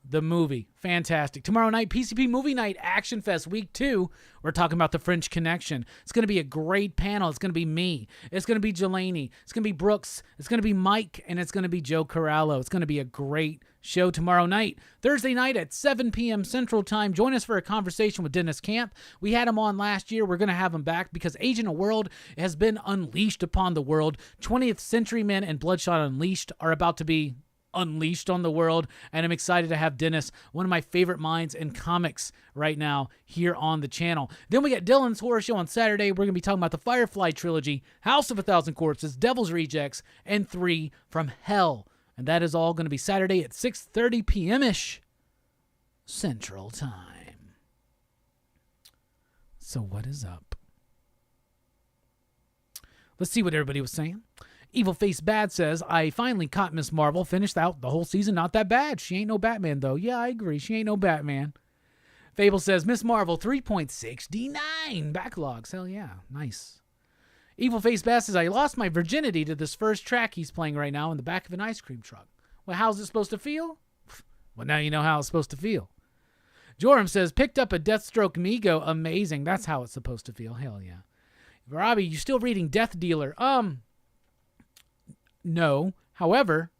the movie. Fantastic. Tomorrow night, PCP Movie Night Action Fest Week 2. We're talking about The French Connection. It's going to be a great panel. It's going to be me. It's going to be Jelani. It's going to be Brooks. It's going to be Mike. And it's going to be Joe Corallo. It's going to be a great show tomorrow night. Thursday night at 7 p.m. Central Time. Join us for a conversation with Dennis Camp. We had him on last year. We're going to have him back because Agent of World has been unleashed upon the world. 20th Century Men and Bloodshot Unleashed are about to be unleashed on the world, and I'm excited to have Dennis, one of my favorite minds in comics right now, here on the channel. Then we got Dylan's Horror Show on Saturday. We're going to be talking about the Firefly trilogy, House of a Thousand Corpses, Devil's Rejects, and 3 from Hell. And that is all going to be Saturday at 6:30 p.m.-ish Central Time. So what is up? Let's see what everybody was saying. Evil Face Bad says, I finally caught Miss Marvel. Finished out the whole season. Not that bad. She ain't no Batman, though. Yeah, I agree. She ain't no Batman. Fable says, Miss Marvel 3.69 backlogs. Hell yeah. Nice. Evil Face Bad says, I lost my virginity to this first track he's playing right now in the back of an ice cream truck. Well, how's it supposed to feel? Well, now you know how it's supposed to feel. Joram says, picked up a Deathstroke Migo. Amazing. That's how it's supposed to feel. Hell yeah. Robbie, you still reading Death Dealer? No. However,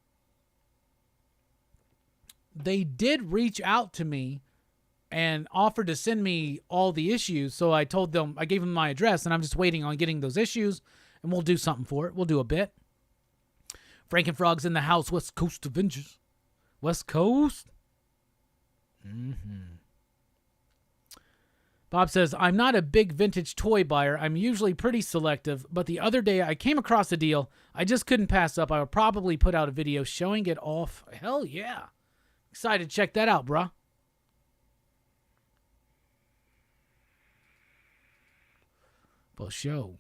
they did reach out to me and offered to send me all the issues. So I told them, I gave them my address, and I'm just waiting on getting those issues, and we'll do something for it. We'll do a bit. Frankenfrog's in the house. West Coast Avengers. West Coast? Bob says, I'm not a big vintage toy buyer. I'm usually pretty selective, but the other day I came across a deal I just couldn't pass up. I will probably put out a video showing it off. Hell yeah. Excited to check that out, bruh. For show.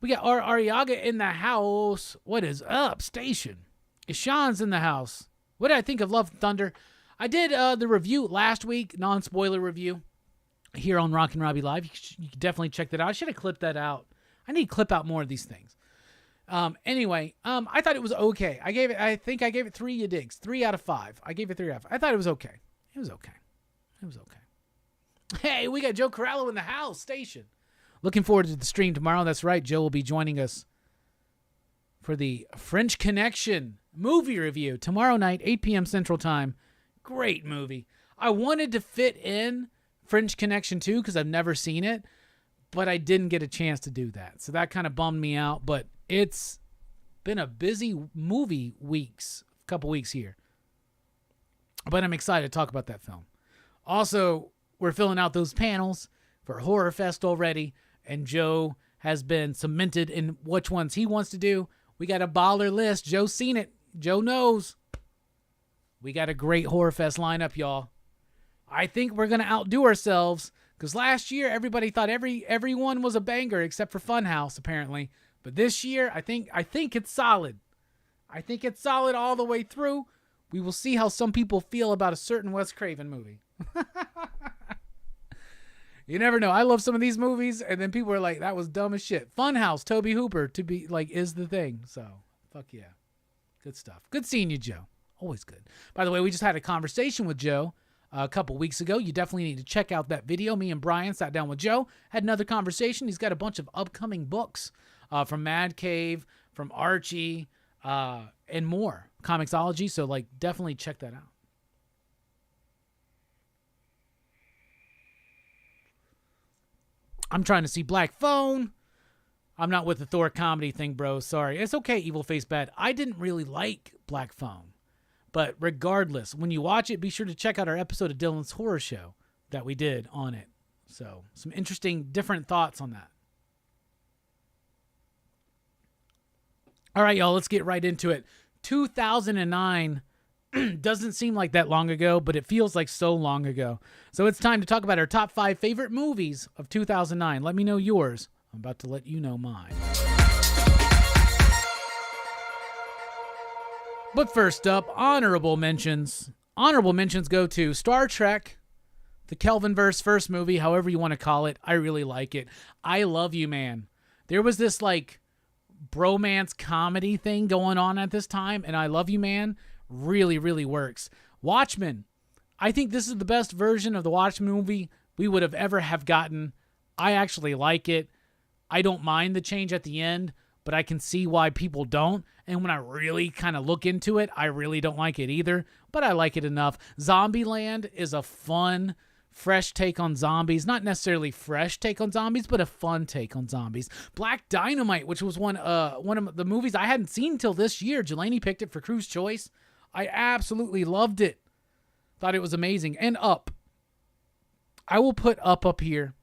We got Ariaga in the house. What is up, station? Ishan's in the house. What did I think of Love and Thunder? I did the review last week, non-spoiler review, here on Rockin Robbie Live. You can definitely check that out. I should have clipped that out. I need to clip out more of these things. Anyway, I thought it was okay. I think I gave it 3 you digs. 3 out of 5. I gave it 3 out of 5. I thought it was okay. It was okay. It was okay. Hey, we got Joe Corallo in the house, station. Looking forward to the stream tomorrow. That's right. Joe will be joining us for the French Connection movie review tomorrow night, 8 p.m. Central Time. Great movie. I wanted to fit in French Connection 2 because I've never seen it, but I didn't get a chance to do that. So that kind of bummed me out, but it's been a busy movie couple weeks here. But I'm excited to talk about that film. Also, we're filling out those panels for Horror Fest already, and Joe has been cemented in which ones he wants to do. We got a baller list. Joe's seen it. Joe knows. We got a great Horror Fest lineup, y'all. I think we're going to outdo ourselves because last year everybody thought everyone was a banger except for Funhouse, apparently. But this year, I think it's solid. I think it's solid all the way through. We will see how some people feel about a certain Wes Craven movie. You never know. I love some of these movies, and then people are like, that was dumb as shit. Funhouse, Toby Hooper, to be like, is the thing. So, fuck yeah. Good stuff. Good seeing you, Joe. Always good. By the way, we just had a conversation with Joe a couple weeks ago. You definitely need to check out that video. Me and Brian sat down with Joe, had another conversation. He's got a bunch of upcoming books from Mad Cave, from Archie, and more. Comixology, so like definitely check that out. I'm trying to see Black Phone. I'm not with the Thor comedy thing, bro. Sorry. It's okay, Evil Face Bad. I didn't really like Black Phone. But regardless, when you watch it, be sure to check out our episode of Dylan's Horror Show that we did on it. So some interesting, different thoughts on that. All right, y'all, let's get right into it. 2009 doesn't seem like that long ago, but it feels like so long ago. So it's time to talk about our top 5 favorite movies of 2009. Let me know yours. I'm about to let you know mine. But first up, honorable mentions. Honorable mentions go to Star Trek, the Kelvinverse first movie, however you want to call it. I really like it. I Love You Man. There was this like bromance comedy thing going on at this time, and I Love You Man really, really works. Watchmen. I think this is the best version of the Watchmen movie we would have ever have gotten. I actually like it. I don't mind the change at the end, but I can see why people don't. And when I really kind of look into it, I really don't like it either, but I like it enough. Zombieland is a fun, fresh take on zombies. Not necessarily fresh take on zombies, but a fun take on zombies. Black Dynamite, which was one of the movies I hadn't seen till this year. Jelani picked it for Crew's Choice. I absolutely loved it. Thought it was amazing. And Up. I will put Up here.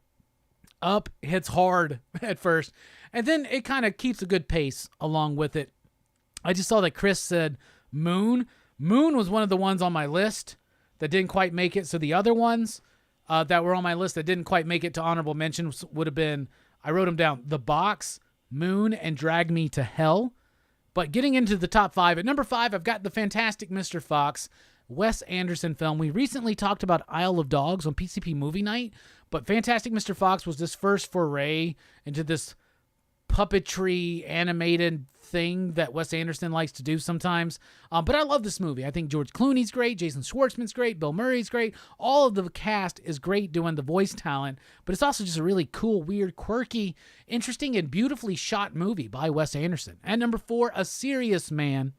Up hits hard at first, and then it kind of keeps a good pace along with it. I just saw that Chris said Moon. Moon was one of the ones on my list that didn't quite make it. So the other ones that were on my list that didn't quite make it to honorable mentions would have been, I wrote them down, The Box, Moon, and Drag Me to Hell. But getting into the top 5, at number 5, I've got The Fantastic Mr. Fox, Wes Anderson film. We recently talked about Isle of Dogs on PCP Movie Night, but Fantastic Mr. Fox was this first foray into this puppetry animated thing that Wes Anderson likes to do sometimes. But I love this movie. I think George Clooney's great, Jason Schwartzman's great, Bill Murray's great. All of the cast is great doing the voice talent, but it's also just a really cool, weird, quirky, interesting, and beautifully shot movie by Wes Anderson. At number 4, A Serious Man.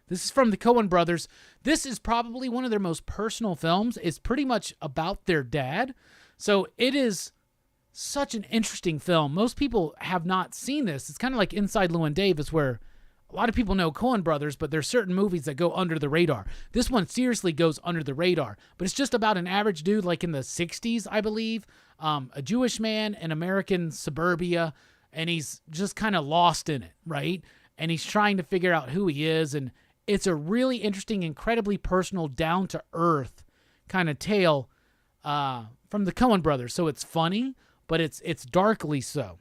This is from the Coen brothers. This is probably one of their most personal films. It's pretty much about their dad. So it is such an interesting film. Most people have not seen this. It's kind of like Inside Llewyn Davis, where a lot of people know Coen brothers, but there's certain movies that go under the radar. This one seriously goes under the radar, but it's just about an average dude like in the 60s, I believe, a Jewish man in American suburbia, and he's just kind of lost in it, right? And he's trying to figure out who he is, and it's a really interesting, incredibly personal, down-to-earth kind of tale from the Coen brothers. So it's funny, but it's darkly so.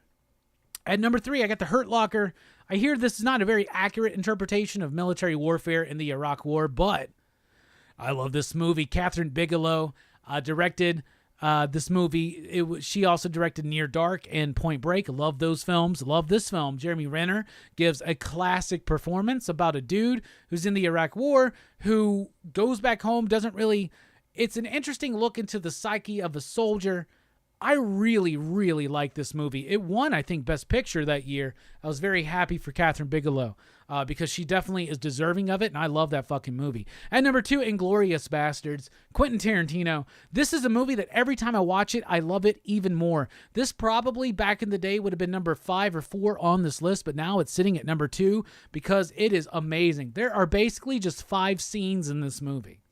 At number 3, I got The Hurt Locker. I hear this is not a very accurate interpretation of military warfare in the Iraq War, but I love this movie. Catherine Bigelow directed this movie. She also directed Near Dark and Point Break. Love those films. Love this film. Jeremy Renner gives a classic performance about a dude who's in the Iraq War who goes back home, doesn't really... It's an interesting look into the psyche of a soldier. I really, really like this movie. It won, I think, Best Picture that year. I was very happy for Catherine Bigelow because she definitely is deserving of it, and I love that fucking movie. At number 2, Inglourious Bastards, Quentin Tarantino. This is a movie that every time I watch it, I love it even more. This probably back in the day would have been number 5 or 4 on this list, but now it's sitting at number 2 because it is amazing. There are basically just 5 scenes in this movie,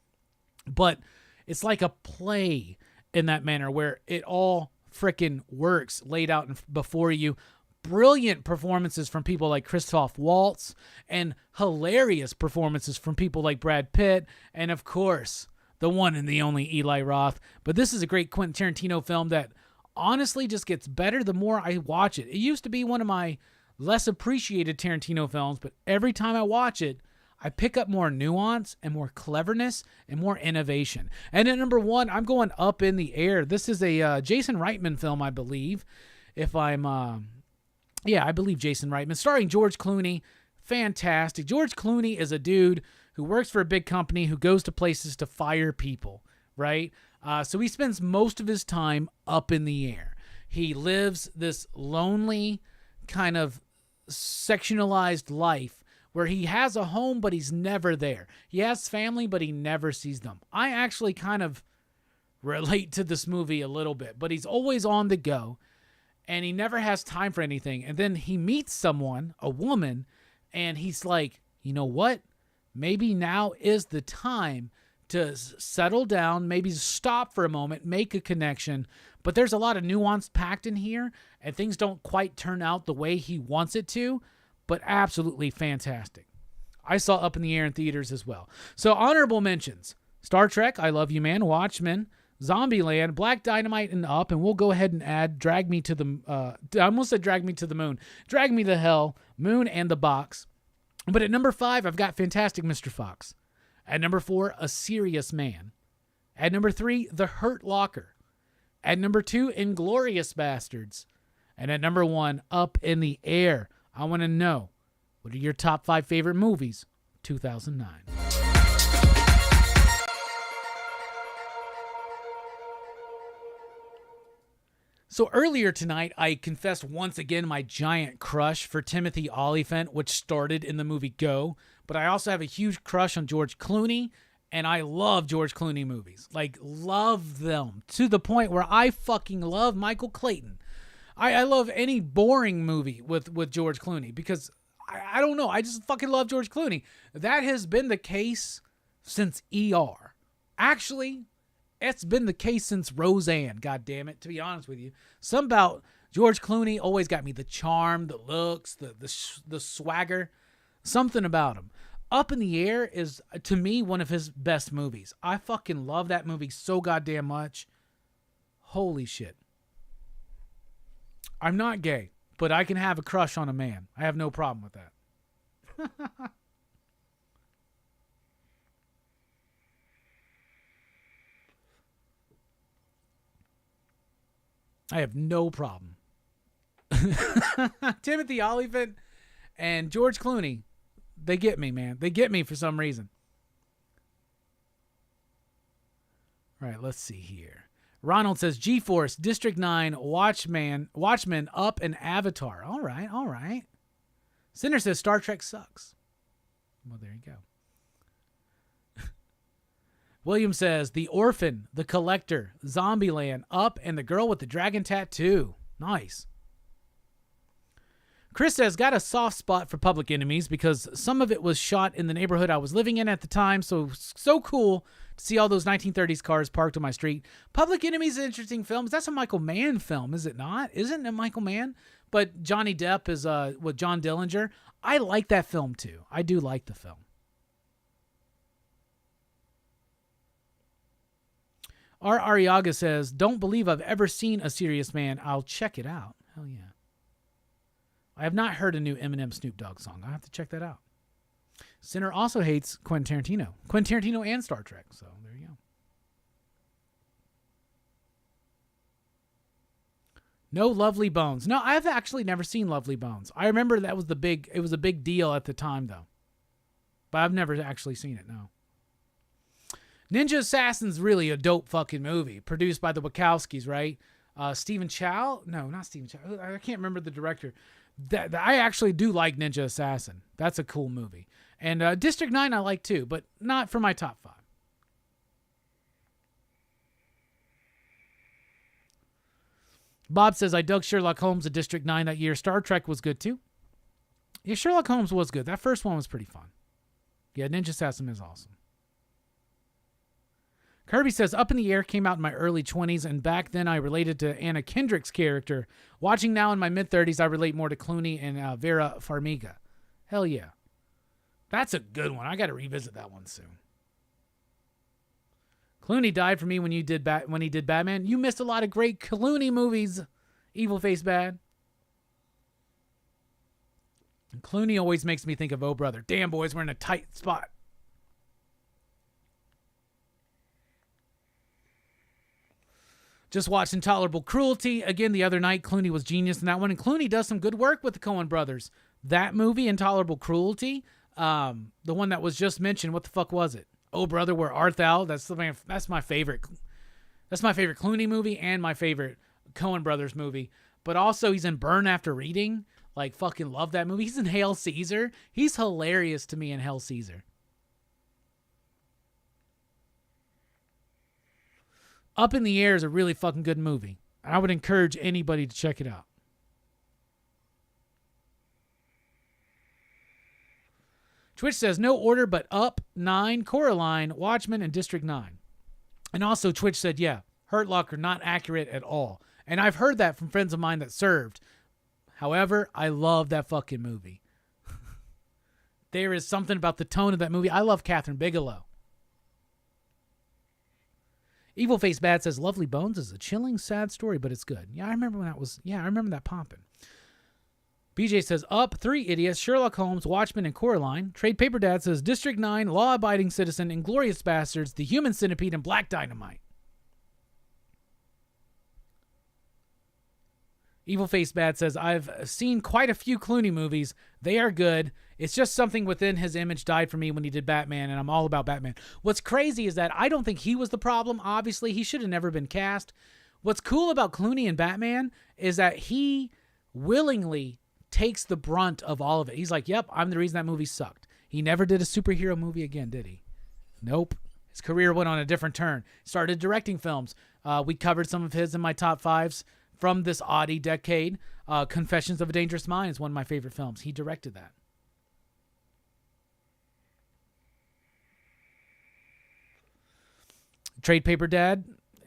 but it's like a play in that manner where it all frickin' works laid out before you. Brilliant performances from people like Christoph Waltz and hilarious performances from people like Brad Pitt and, of course, the one and the only Eli Roth. But this is a great Quentin Tarantino film that honestly just gets better the more I watch it. It used to be one of my less appreciated Tarantino films, but every time I watch it, I pick up more nuance and more cleverness and more innovation. And at number 1, I'm going Up in the Air. This is a Jason Reitman film, I believe. I believe Jason Reitman, starring George Clooney. Fantastic. George Clooney is a dude who works for a big company who goes to places to fire people, right? So he spends most of his time up in the air. He lives this lonely kind of sectionalized life where he has a home, but he's never there. He has family, but he never sees them. I actually kind of relate to this movie a little bit, but he's always on the go, and he never has time for anything. And then he meets someone, a woman, and he's like, you know what? maybe now is the time to settle down, maybe stop for a moment, make a connection. But there's a lot of nuance packed in here, and things don't quite turn out the way he wants it to, but absolutely fantastic. I saw Up in the Air in theaters as well. So honorable mentions: Star Trek, I Love You Man, Watchmen, Zombieland, Black Dynamite, and Up. And we'll go ahead and add Drag Me to the, I almost said Drag Me to the Moon. Drag Me to Hell, Moon, and The Box. But at number 5, I've got Fantastic Mr. Fox. At number 4, A Serious Man. At number 3, The Hurt Locker. At number 2, Inglourious Bastards. And at number 1, Up in the Air. I want to know, what are your top 5 favorite movies, 2009? So earlier tonight, I confessed once again my giant crush for Timothy Olyphant, which started in the movie Go. But I also have a huge crush on George Clooney, and I love George Clooney movies. Like, love them to the point where I fucking love Michael Clayton. I love any boring movie with George Clooney because I don't know. I just fucking love George Clooney. That has been the case since ER. Actually, it's been the case since Roseanne, God damn it, to be honest with you. Something about George Clooney always got me. The charm, the looks, the swagger, something about him. Up in the Air is, to me, one of his best movies. I fucking love that movie so goddamn much. Holy shit. I'm not gay, but I can have a crush on a man. I have no problem with that. I have no problem. Timothy Olyphant and George Clooney, they get me, man. They get me for some reason. All right, let's see here. Ronald says G-Force, District 9, Watchmen, Up, and Avatar. All right. Sinner says Star Trek sucks. Well, there you go. William says The Orphan, The Collector, Zombieland, Up, and The Girl with the Dragon Tattoo. Nice. Chris says, got a soft spot for Public Enemies because some of it was shot in the neighborhood I was living in at the time, so cool to see all those 1930s cars parked on my street. Public Enemies is an interesting film. That's a Michael Mann film, is it not? Isn't it Michael Mann? But Johnny Depp is with John Dillinger. I like that film too. I do like the film. R. Ariaga says, don't believe I've ever seen A Serious Man. I'll check it out. Hell yeah. I have not heard a new Eminem Snoop Dogg song. I'll have to check that out. Sinner also hates Quentin Tarantino. Quentin Tarantino and Star Trek. So there you go. No Lovely Bones. No, I've actually never seen Lovely Bones. I remember it was a big deal at the time though. But I've never actually seen it, no. Ninja Assassin's really a dope fucking movie. Produced by the Wachowskis, right? Stephen Chow? No, not Stephen Chow. I can't remember the director. I actually do like Ninja Assassin. That's a cool movie. And District 9 I like too, but not for my top 5. Bob says, I dug Sherlock Holmes at District 9 that year. Star Trek was good too. Yeah, Sherlock Holmes was good. That first one was pretty fun. Yeah, Ninja Assassin is awesome. Kirby says, Up in the Air came out in my early 20s, and back then I related to Anna Kendrick's character. Watching now in my mid-30s, I relate more to Clooney and Vera Farmiga. Hell yeah. That's a good one. I got to revisit that one soon. Clooney died for me when he did Batman. You missed a lot of great Clooney movies, Evil Face Bad. And Clooney always makes me think of Oh Brother. Damn, boys, we're in a tight spot. Just watched Intolerable Cruelty again the other night. Clooney was genius in that one. And Clooney does some good work with the Coen brothers. That movie, Intolerable Cruelty, the one that was just mentioned, what the fuck was it? Oh Brother, Where Art Thou? That's my favorite. That's my favorite Clooney movie and my favorite Coen brothers movie. But also he's in Burn After Reading. Like, fucking love that movie. He's in Hail Caesar. He's hilarious to me in Hail Caesar. Up in the Air is a really fucking good movie. I would encourage anybody to check it out. Twitch says no order but Up, 9, Coraline, Watchmen, and District 9. And also Twitch said, yeah, Hurt Locker not accurate at all. And I've heard that from friends of mine that served. However, I love that fucking movie. There is something about the tone of that movie. I love Catherine Bigelow. Evil Face Bad says Lovely Bones is a chilling, sad story, but it's good. Yeah, I remember when that was. Yeah, I remember that popping. BJ says Up, 3 Idiots, Sherlock Holmes, Watchmen, and Coraline. Trade Paper Dad says District 9, Law Abiding Citizen, Inglourious Bastards, The Human Centipede, and Black Dynamite. Evil Face Bad says, I've seen quite a few Clooney movies. They are good. It's just something within his image died for me when he did Batman, and I'm all about Batman. What's crazy is that I don't think he was the problem. Obviously, he should have never been cast. What's cool about Clooney and Batman is that he willingly takes the brunt of all of it. He's like, yep, I'm the reason that movie sucked. He never did a superhero movie again, did he? Nope. His career went on a different turn. Started directing films. We covered some of his in my top 5s. From this oddie decade, Confessions of a Dangerous Mind is one of my favorite films. He directed that. Trade Paper Dad,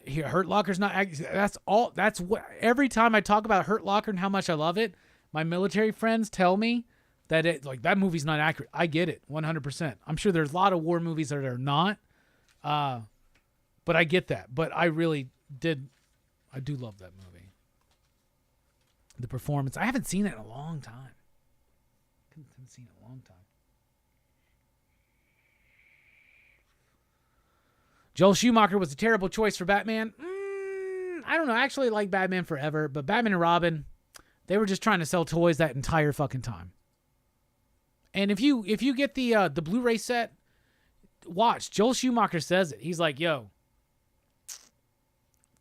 Hurt Locker's not. That's all. That's what. Every time I talk about Hurt Locker and how much I love it, my military friends tell me that that movie's not accurate. I get it, 100%. I'm sure there's a lot of war movies that are not, but I get that. But I really did. I do love that movie. The performance. I haven't seen it in a long time. Haven't seen it in a long time. Joel Schumacher was a terrible choice for Batman. I don't know. I actually like Batman Forever, but Batman and Robin, they were just trying to sell toys that entire fucking time. And if you get the Blu-ray set, watch. Joel Schumacher says it. He's like, yo,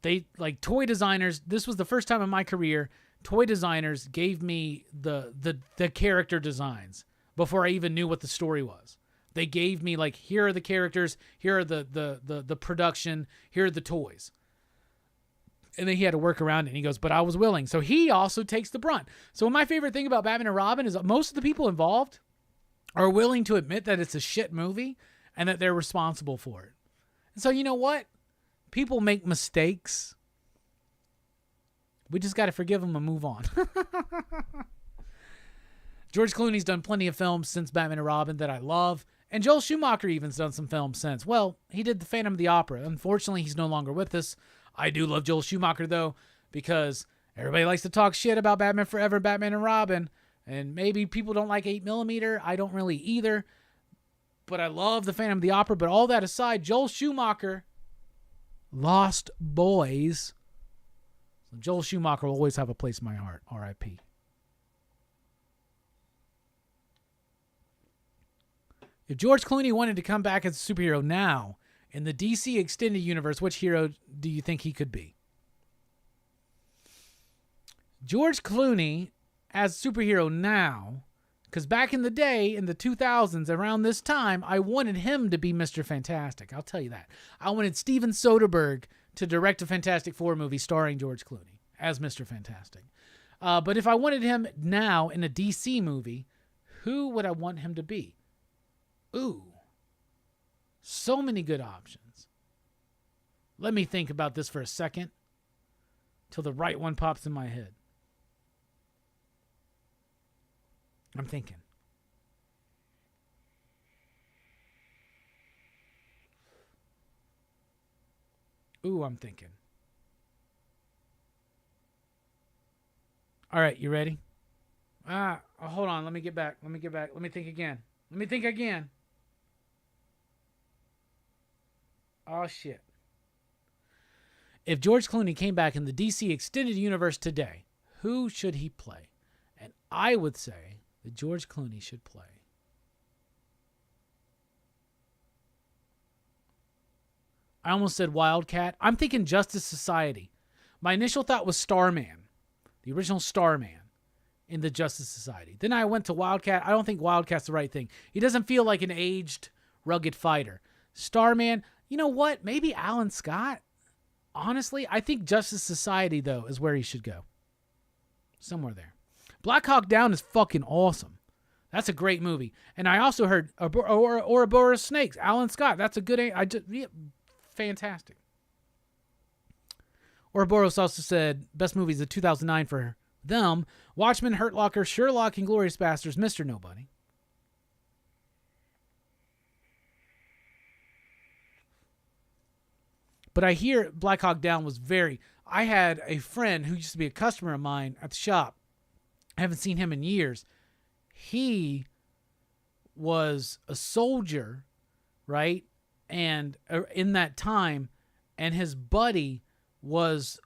they like toy designers. This was the first time in my career toy designers gave me the character designs before I even knew what the story was. They gave me like, here are the characters, here are the production, here are the toys. And then he had to work around it. And he goes, but I was willing. So he also takes the brunt. So my favorite thing about Batman and Robin is that most of the people involved are willing to admit that it's a shit movie and that they're responsible for it. And so you know what? People make mistakes. We just got to forgive them and move on. George Clooney's done plenty of films since Batman and Robin that I love. And Joel Schumacher even's done some films since. Well, he did The Phantom of the Opera. Unfortunately, he's no longer with us. I do love Joel Schumacher, though, because everybody likes to talk shit about Batman Forever, Batman and Robin. And maybe people don't like 8mm. I don't really either. But I love The Phantom of the Opera. But all that aside, Joel Schumacher, Lost Boys. Joel Schumacher will always have a place in my heart. R.I.P. If George Clooney wanted to come back as a superhero now, in the DC Extended Universe, which hero do you think he could be? George Clooney as superhero now, because back in the day, in the 2000s, around this time, I wanted him to be Mr. Fantastic. I'll tell you that. I wanted Steven Soderbergh to direct a Fantastic Four movie starring George Clooney as Mr. Fantastic. But if I wanted him now in a DC movie, who would I want him to be? Ooh. So many good options. Let me think about this for a second till the right one pops in my head. I'm thinking. Ooh, I'm thinking. All right, you ready? Hold on. Let me get back. Let me think again. Oh, shit. If George Clooney came back in the DC Extended Universe today, who should he play? And I would say that George Clooney should play I almost said Wildcat. I'm thinking Justice Society. My initial thought was Starman, the original Starman in the Justice Society. Then I went to Wildcat. I don't think Wildcat's the right thing. He doesn't feel like an aged, rugged fighter. Starman, you know what? Maybe Alan Scott. Honestly, I think Justice Society, though, is where he should go. Somewhere there. Black Hawk Down is fucking awesome. That's a great movie. And I also heard Ouroboros Snakes, Alan Scott. That's a good. Fantastic. Ouroboros also said best movies of 2009 for them: Watchmen, Hurt Locker, Sherlock, and Glorious Bastards, Mr. Nobody. But I hear Black Hawk Down was very... I had a friend who used to be a customer of mine at the shop. I haven't seen him in years. He was a soldier, right? And in that time, and his buddy was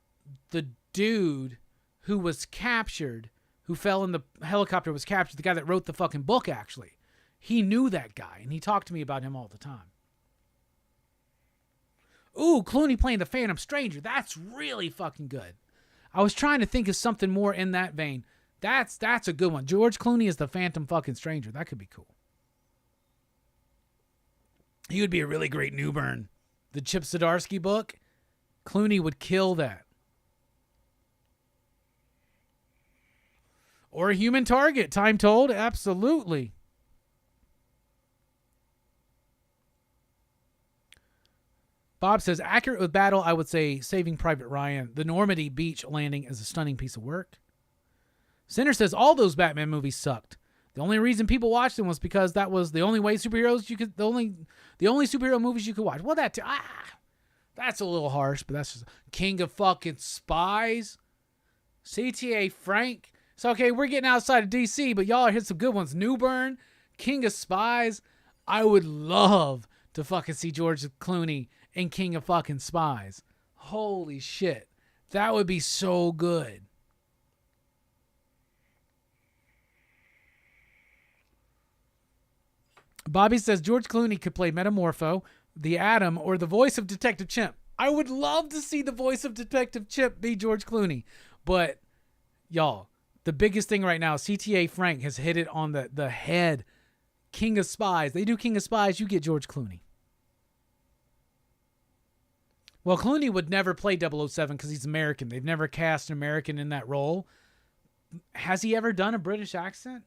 the dude who was captured, who fell in the helicopter, was captured, the guy that wrote the fucking book, actually. He knew that guy, and he talked to me about him all the time. Ooh, Clooney playing the Phantom Stranger. That's really fucking good. I was trying to think of something more in that vein. That's a good one. George Clooney is the Phantom fucking Stranger. That could be cool. He would be a really great Newburn. The Chip Zdarsky book, Clooney would kill that. Or a Human Target, Time Told, absolutely. Bob says, accurate with battle, I would say Saving Private Ryan. The Normandy beach landing is a stunning piece of work. Sinner says, all those Batman movies sucked. The only reason people watched them was because that was the only way superheroes you could, the only superhero movies you could watch. Well, that's a little harsh, but that's just King of fucking Spies. CTA Frank. So, okay, we're getting outside of DC, but y'all hit some good ones. Newburn, King of Spies. I would love to fucking see George Clooney in King of fucking Spies. Holy shit. That would be so good. Bobby says George Clooney could play Metamorpho, the Atom, or the voice of Detective Chimp. I would love to see the voice of Detective Chimp be George Clooney. But, y'all, the biggest thing right now, CTA Frank has hit it on the head. King of Spies. They do King of Spies, you get George Clooney. Well, Clooney would never play 007 because he's American. They've never cast an American in that role. Has he ever done a British accent?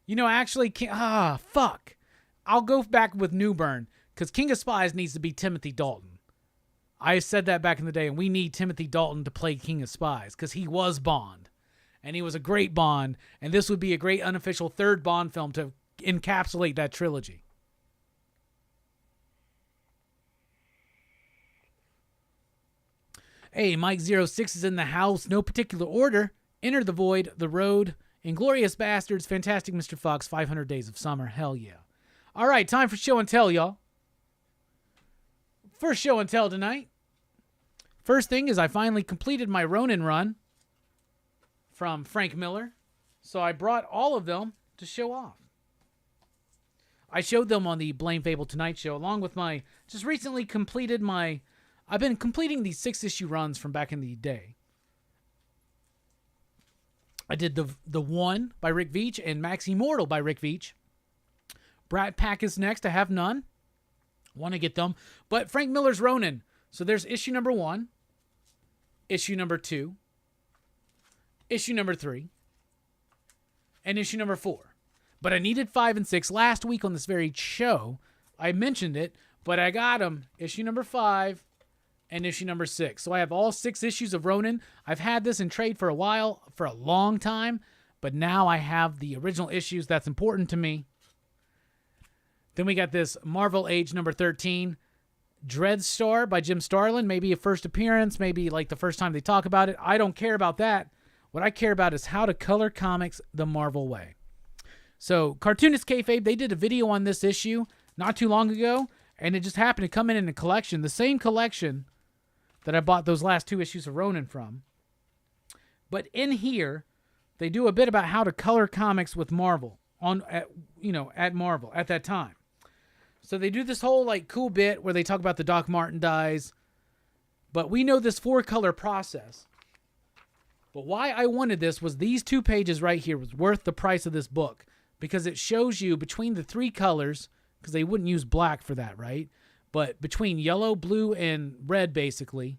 You know, actually, fuck. I'll go back with Newburn because King of Spies needs to be Timothy Dalton. I said that back in the day, and we need Timothy Dalton to play King of Spies because he was Bond, and he was a great Bond, and this would be a great unofficial third Bond film to encapsulate that trilogy. Hey, Mike06 is in the house. No particular order. Enter the Void, The Road, Inglourious Bastards, Fantastic Mr. Fox, 500 Days of Summer. Hell yeah. All right, time for show and tell, y'all. First show and tell tonight. First thing is I finally completed my Ronin run from Frank Miller. So I brought all of them to show off. I showed them on the Blame Fable Tonight show along with my, just recently completed my, I've been completing these 6-issue runs from back in the day. I did the One by Rick Veitch and Max Immortal by Rick Veitch. Brat Pack is next. I have none. Want to get them. But Frank Miller's Ronin. So there's issue number 1, issue number 2, issue number 3, and issue number 4. But I needed 5 and 6. Last week on this very show, I mentioned it, but I got them. Issue number 5 and issue number 6. So I have all 6 issues of Ronin. I've had this in trade for a while, for a long time, but now I have the original issues. That's important to me. Then we got this Marvel Age number 13, Dreadstar by Jim Starlin. Maybe a first appearance, maybe like the first time they talk about it. I don't care about that. What I care about is how to color comics the Marvel way. So Cartoonist Kayfabe, they did a video on this issue not too long ago, and it just happened to come in a collection, the same collection that I bought those last 2 issues of Ronin from. But in here, they do a bit about how to color comics with Marvel at Marvel at that time. So they do this whole like cool bit where they talk about the Doc Martin dies, but we know this 4-color process. But why I wanted this was these 2 pages right here was worth the price of this book because it shows you between the 3 colors, because they wouldn't use black for that, right? But between yellow, blue, and red, basically,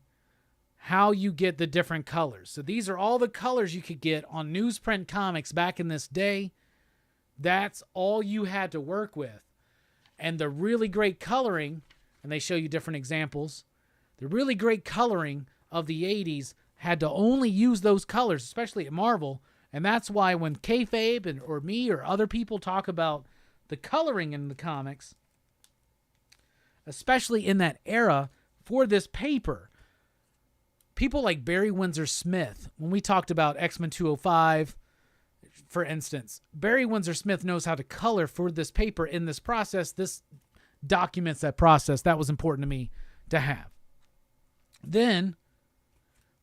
how you get the different colors. So these are all the colors you could get on newsprint comics back in this day. That's all you had to work with. And the really great coloring, and they show you different examples, the really great coloring of the 80s had to only use those colors, especially at Marvel. And that's why when kayfabe or me or other people talk about the coloring in the comics, especially in that era for this paper, people like Barry Windsor Smith, when we talked about X-Men 205, for instance, Barry Windsor Smith knows how to color for this paper in this process. This documents that process. That was important to me to have. Then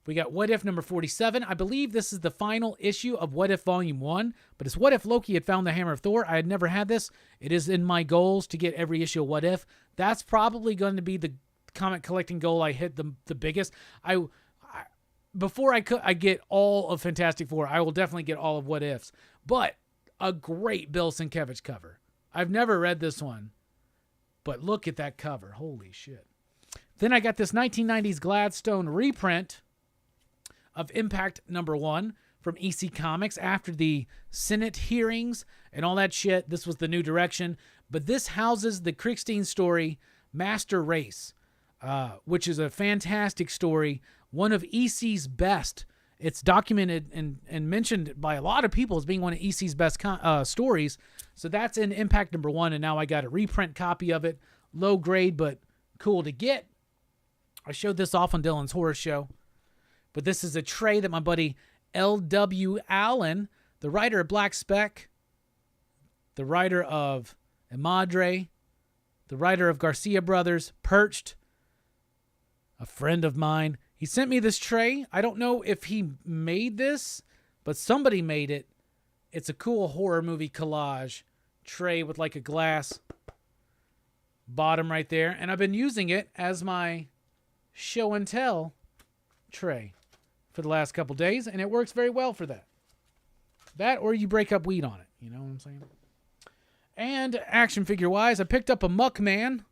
we got What If number 47. I believe this is the final issue of What If Volume 1, but it's What If Loki had found the Hammer of Thor. I had never had this. It is in my goals to get every issue of What If. That's probably going to be the comic collecting goal I hit the biggest. Before I get all of Fantastic Four, I will definitely get all of What Ifs. But a great Bill Sienkiewicz cover. I've never read this one, but look at that cover. Holy shit. Then I got this 1990s Gladstone reprint of Impact number 1 from EC Comics after the Senate hearings and all that shit. This was the new direction. But this houses the Kriegstein story, Master Race, which is a fantastic story. One of EC's best. It's documented and mentioned by a lot of people as being one of EC's best stories. So that's in Impact number 1, and now I got a reprint copy of it. Low grade, but cool to get. I showed this off on Dylan's Horror Show. But this is a tray that my buddy L.W. Allen, the writer of Black Speck, the writer of Imadre, the writer of Garcia Brothers, Perched, a friend of mine. He sent me this tray. I don't know if he made this, but somebody made it. It's a cool horror movie collage tray with like a glass bottom right there. And I've been using it as my show and tell tray for the last couple days, and it works very well for that. That or you break up weed on it. You know what I'm saying? And action figure-wise, I picked up a Muckman.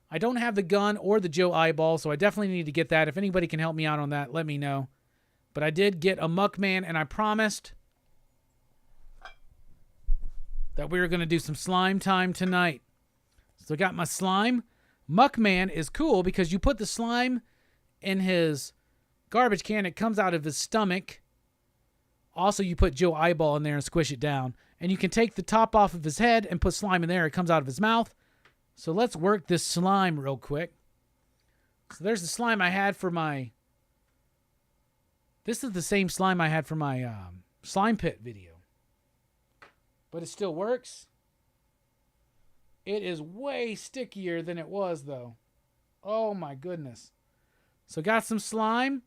I don't have the gun or the Joe Eyeball, so I definitely need to get that. If anybody can help me out on that, let me know. But I did get a Muckman, and I promised that we were going to do some slime time tonight. So I got my slime. Muckman is cool because you put the slime in his garbage can. It comes out of his stomach. Also, you put Joe Eyeball in there and squish it down. And you can take the top off of his head and put slime in there. It comes out of his mouth. So let's work this slime real quick. So there's the slime I had for my... This is the same slime I had for my slime pit video. But it still works. It is way stickier than it was, though. Oh, my goodness. So got some slime.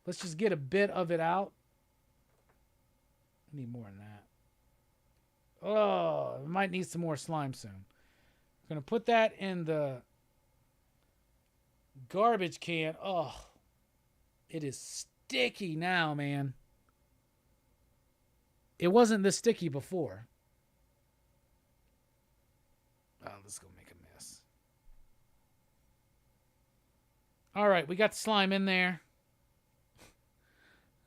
Let's just get a bit of it out. I need more than that. Oh, I might need some more slime soon. I'm going to put that in the garbage can. Oh, it is sticky now, man. It wasn't this sticky before. Oh, let's go make a mess. All right, we got the slime in there.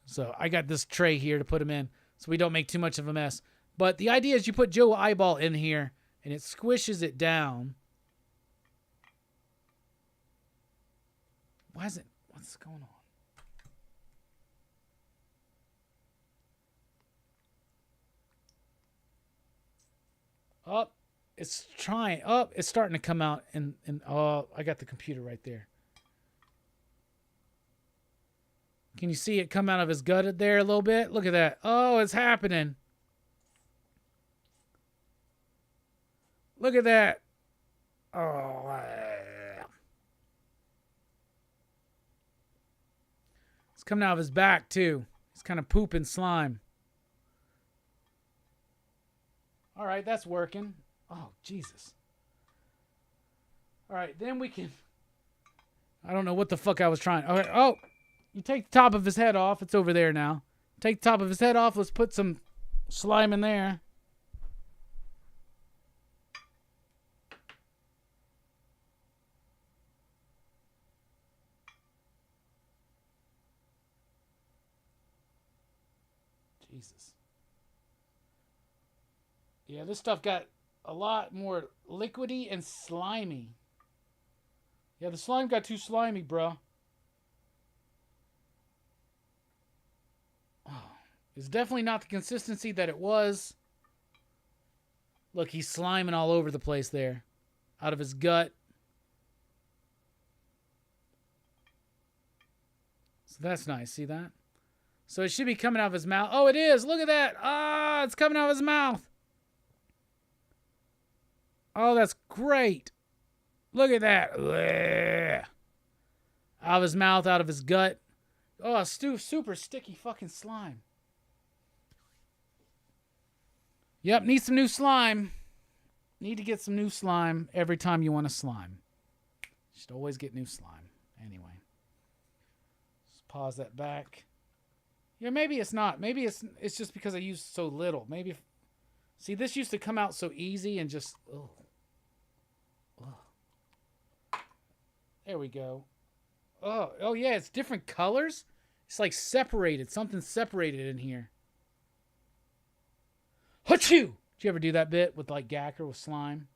So I got this tray here to put them in so we don't make too much of a mess. But the idea is you put Joe Eyeball in here and it squishes it down. Why is it? What's going on? Oh, it's trying. Oh, it's starting to come out. And oh, I got the computer right there. Can you see it come out of his gut there a little bit? Look at that. Oh, it's happening. Look at that. Oh. It's coming out of his back, too. He's kind of pooping slime. All right, that's working. Oh, Jesus. All right, then we can... I don't know what the fuck I was trying... Okay. Oh, you take the top of his head off. It's over there now. Take the top of his head off. Let's put some slime in there. Jesus. Yeah, this stuff got a lot more liquidy and slimy. Yeah, the slime got too slimy, bro. Oh, it's definitely not the consistency that it was. Look, he's sliming all over the place there. Out of his gut. So that's nice. See that? So it should be coming out of his mouth. Oh, it is. Look at that. Ah, it's coming out of his mouth. Oh, that's great. Look at that. Blech. Out of his mouth, out of his gut. Oh, super sticky fucking slime. Yep, need some new slime. Need to get some new slime every time you want a slime. Should always get new slime. Anyway. Just pause that back. Yeah, maybe it's not. Maybe it's just because I used so little. Maybe if, see, this used to come out so easy and just there we go. Oh yeah, it's different colors. It's like separated. Something separated in here. Hachoo! Did you ever do that bit with like Gacker with slime?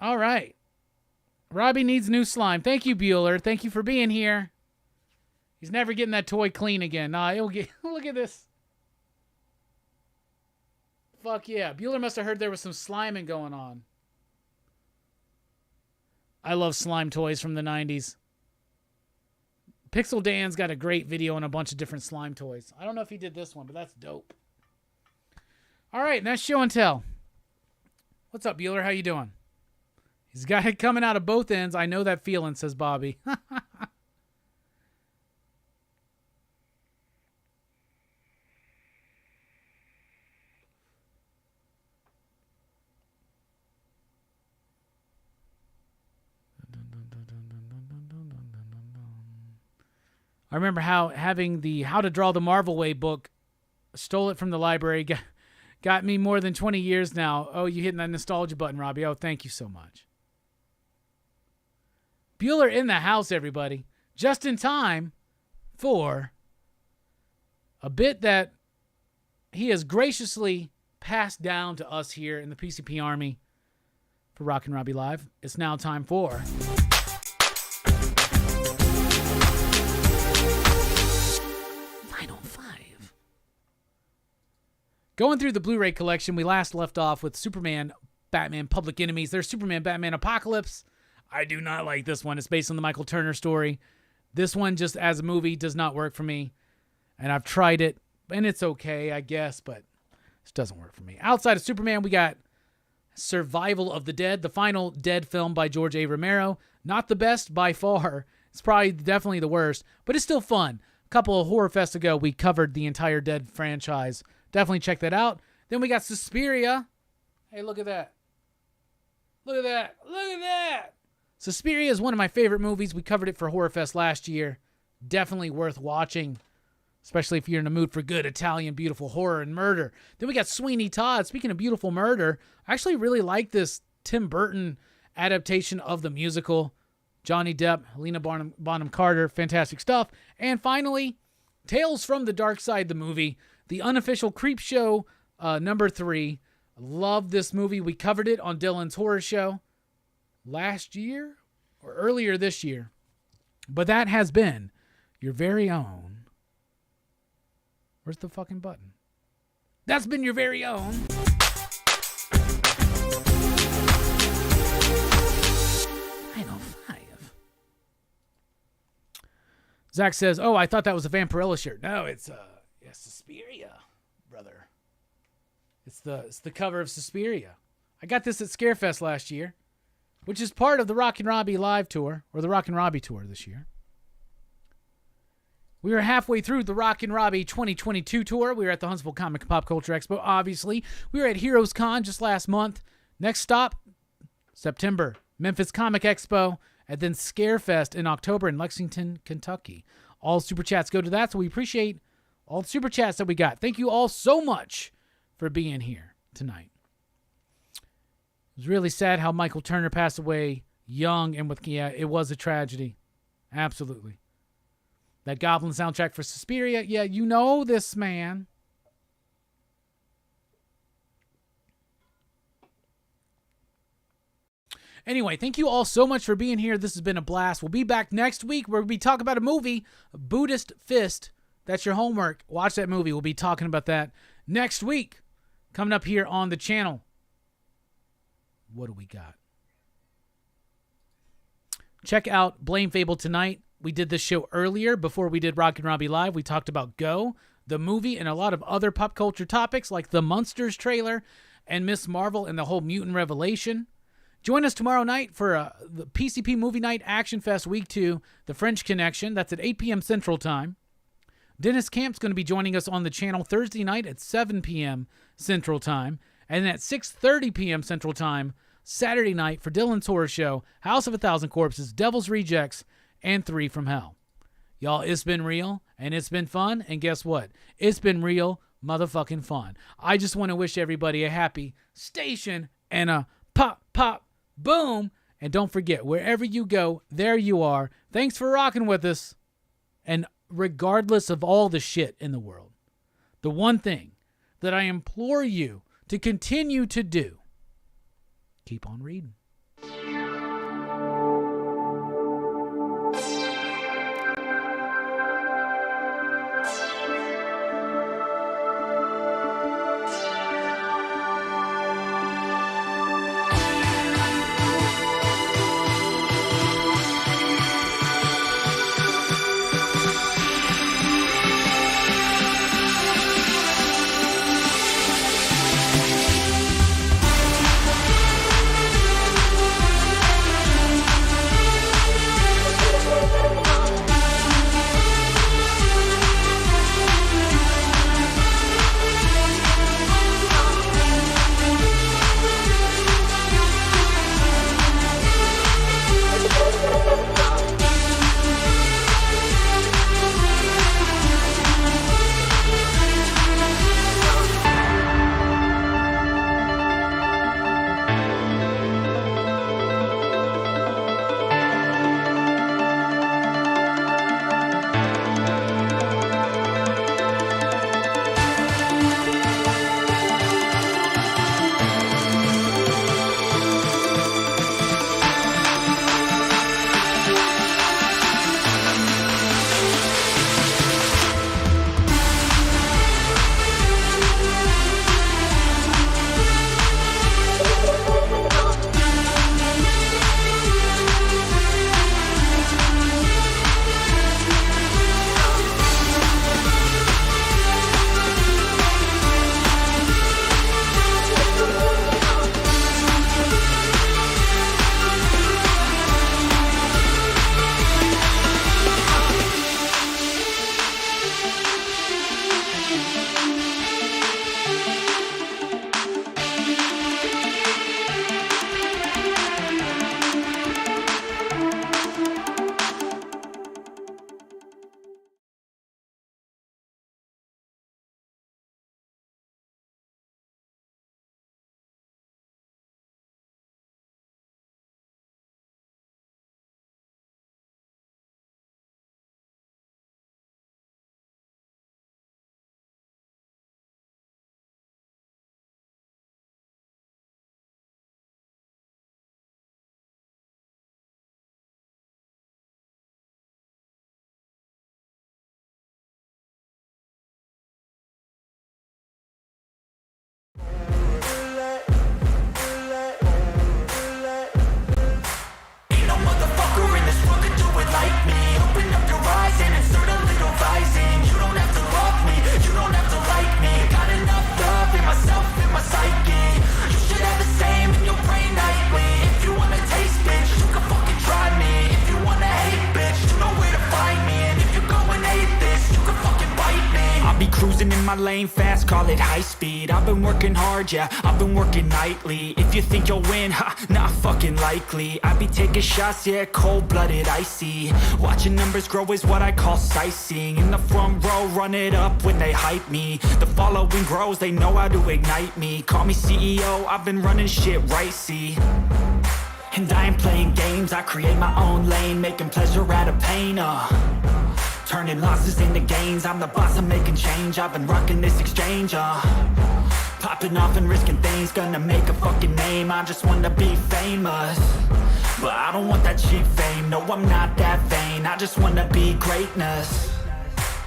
All right. Robbie needs new slime. Thank you, Bueller. Thank you for being here. He's never getting that toy clean again. Nah, he'll get. Look at this. Fuck yeah. Bueller must have heard there was some sliming going on. I love slime toys from the 90s. Pixel Dan's got a great video on a bunch of different slime toys. I don't know if he did this one, but that's dope. All right, that's show and tell. What's up, Bueller? How you doing? He's got it coming out of both ends. I know that feeling, says Bobby. I remember having the How to Draw the Marvel Way book, stole it from the library, got me more than 20 years now. Oh, you hitting that nostalgia button, Robbie. Oh, thank you so much. Bueller in the house, everybody. Just in time for a bit that he has graciously passed down to us here in the PCP Army for Rockin Robbie Live. It's now time for... Going through the Blu-ray collection, we last left off with Superman, Batman, Public Enemies. There's Superman, Batman, Apocalypse. I do not like this one. It's based on the Michael Turner story. This one, just as a movie, does not work for me. And I've tried it, and it's okay, I guess, but it doesn't work for me. Outside of Superman, we got Survival of the Dead, the final Dead film by George A. Romero. Not the best by far. It's probably definitely the worst, but it's still fun. A couple of Horror Fest ago, we covered the entire Dead franchise. Definitely check that out. Then we got Suspiria. Hey, look at that. Look at that. Look at that. Suspiria is one of my favorite movies. We covered it for Horror Fest last year. Definitely worth watching, especially if you're in the mood for good Italian beautiful horror and murder. Then we got Sweeney Todd. Speaking of beautiful murder, I actually really like this Tim Burton adaptation of the musical. Johnny Depp, Helena Bonham Carter, fantastic stuff. And finally, Tales from the Dark Side, the movie. The Unofficial Creep Show, number 3. Love this movie. We covered it on Dylan's Horror Show last year or earlier this year. But that has been your very own. Where's the fucking button? That's been your very own. Zach says, oh, I thought that was a Vampirella shirt. No, it's Suspiria, brother. It's the cover of Suspiria. I got this at Scarefest last year, which is part of the Rockin Robbie live tour, or the Rockin Robbie tour this year. We were halfway through the Rockin Robbie 2022 tour. We were at the Huntsville Comic and Pop Culture Expo, obviously. We were at Heroes Con just last month. Next stop, September, Memphis Comic Expo, and then Scarefest in October in Lexington, Kentucky. All super chats go to that, so we appreciate all the super chats that we got. Thank you all so much for being here tonight. It was really sad how Michael Turner passed away young and it was a tragedy. Absolutely. That Goblin soundtrack for Suspiria, yeah, you know this man. Anyway, thank you all so much for being here. This has been a blast. We'll be back next week where we'll be talking about a movie, Buddhist Fist. That's your homework. Watch that movie. We'll be talking about that next week. Coming up here on the channel. What do we got? Check out Blame Fable tonight. We did this show earlier before we did Rockin Robbie Live. We talked about Go, the movie, and a lot of other pop culture topics like the Munsters trailer and Miss Marvel and the whole Mutant Revelation. Join us tomorrow night for the PCP Movie Night Action Fest Week 2, The French Connection. That's at 8 p.m. Central Time. Dennis Camp's going to be joining us on the channel Thursday night at 7 p.m. Central Time. And at 6:30 p.m. Central Time, Saturday night for Dylan's Horror Show, House of a Thousand Corpses, Devil's Rejects, and 3 from Hell. Y'all, it's been real, and it's been fun, and guess what? It's been real motherfucking fun. I just want to wish everybody a happy station and a pop, pop, boom. And don't forget, wherever you go, there you are. Thanks for rocking with us. And regardless of all the shit in the world, the one thing that I implore you to continue to do, keep on reading. Cruising in my lane fast, call it high speed. I've been working hard, yeah, I've been working nightly. If you think you'll win, ha, not fucking likely. I be taking shots, yeah, cold-blooded, icy. Watching numbers grow is what I call sightseeing. In the front row, run it up when they hype me. The following grows, they know how to ignite me. Call me CEO, I've been running shit right, see. And I ain't playing games, I create my own lane, making pleasure out of pain, turning losses into gains. I'm the boss, I'm making change. I've been rocking this exchange, Popping off and risking things, gonna make a fucking name. I just wanna be famous, but I don't want that cheap fame. No, I'm not that vain. I just wanna be greatness.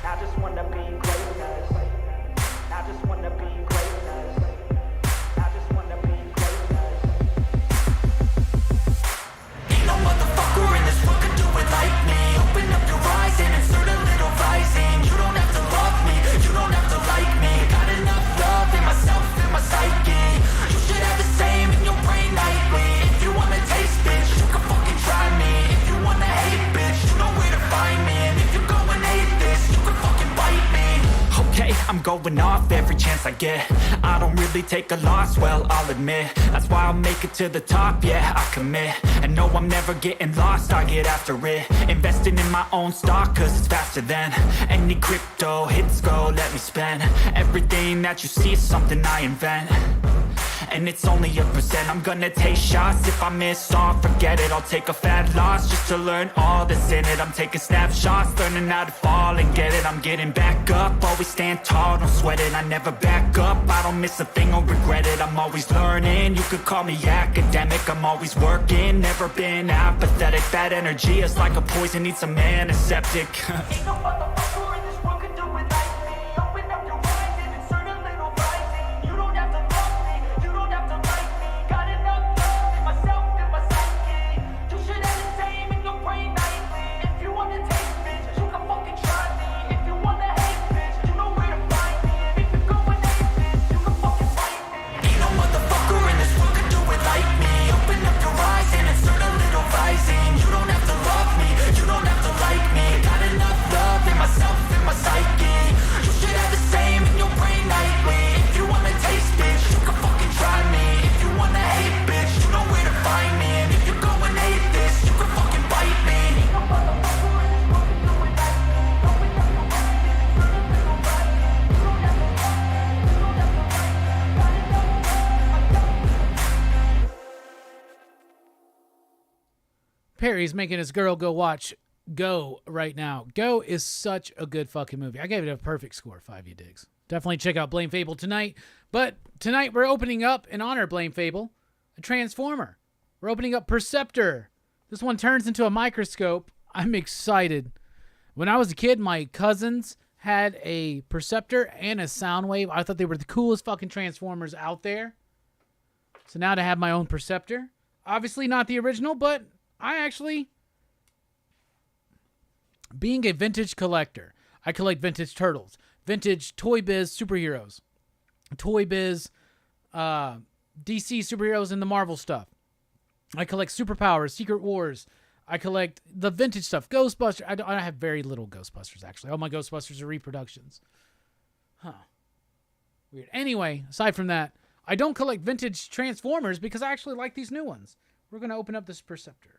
I just wanna be greatness. I just wanna be greatness. I just wanna be greatness. Ain't no motherfucker in this world can do it like me. Open up your eyes and insert a little rising. You don't have to love me, you don't have to like me. Got enough love in myself, in my psyche. You should have the same in your brain nightly. If you wanna taste, bitch, you can fucking try me. If you wanna hate, bitch, you know where to find me. And if you go and hate this, you can fucking bite me. Okay, I'm going off every chance I get. I don't really take a loss, well, I'll admit. That's why I'll make it to the top, yeah, I commit. And no, I'm never getting lost, I get after it. Investing in my own stock, cause it's faster than any crypto hits go, let me spend. Everything that you see is something I invent, and it's only a percent. I'm gonna take shots. If I miss all, forget it. I'll take a fat loss just to learn all that's in it. I'm taking snapshots, learning how to fall and get it. I'm getting back up, always stand tall, don't sweat it. I never back up, I don't miss a thing or regret it. I'm always learning, you could call me academic. I'm always working, never been apathetic. Bad energy is like a poison, needs some antiseptic. Ain't no motherfucker in this world can do it like me. Open up your eyes and insert a little rising. You don't have to love me, you don't have to like me. Got enough love in myself, in my psyche. You should have the same in your brain nightly. If you wanna taste, bitch, you can fucking try me. If you wanna hate, bitch, you know where to find me. And if you go and hate this, you can fucking fight me. Ain't no motherfucker in this world can do it like me. Open up your eyes and insert a little rising. You don't have to love me, you don't have to like me. Got enough love in myself, in my psyche. You should have the same in your brain nightly. If you wanna taste, bitch, you can fucking try me. If you wanna hate, bitch, you know where to find me. And if you go and hate this, you can fucking bite me. Ain't no motherfucker in this world can do it like me. Open up your eyes and insert a little rising. You don't have to love me, you don't have to like me. Got enough love in myself. Perry's making his girl go watch Go right now. Go is such a good fucking movie. I gave it a perfect score, 5 you digs. Definitely check out Blame Fable tonight. But tonight we're opening up, in honor of Blame Fable, a Transformer. We're opening up Perceptor. This one turns into a microscope. I'm excited. When I was a kid, my cousins had a Perceptor and a Soundwave. I thought they were the coolest fucking Transformers out there. So now to have my own Perceptor. Obviously not the original, but I actually... Being a vintage collector, I collect vintage Turtles, vintage Toy Biz superheroes, Toy Biz DC superheroes and the Marvel stuff. I collect Superpowers, Secret Wars. I collect the vintage stuff, Ghostbusters. I have very little Ghostbusters, actually. All my Ghostbusters are reproductions. Huh. Weird. Anyway, aside from that, I don't collect vintage Transformers because I actually like these new ones. We're going to open up this Perceptor.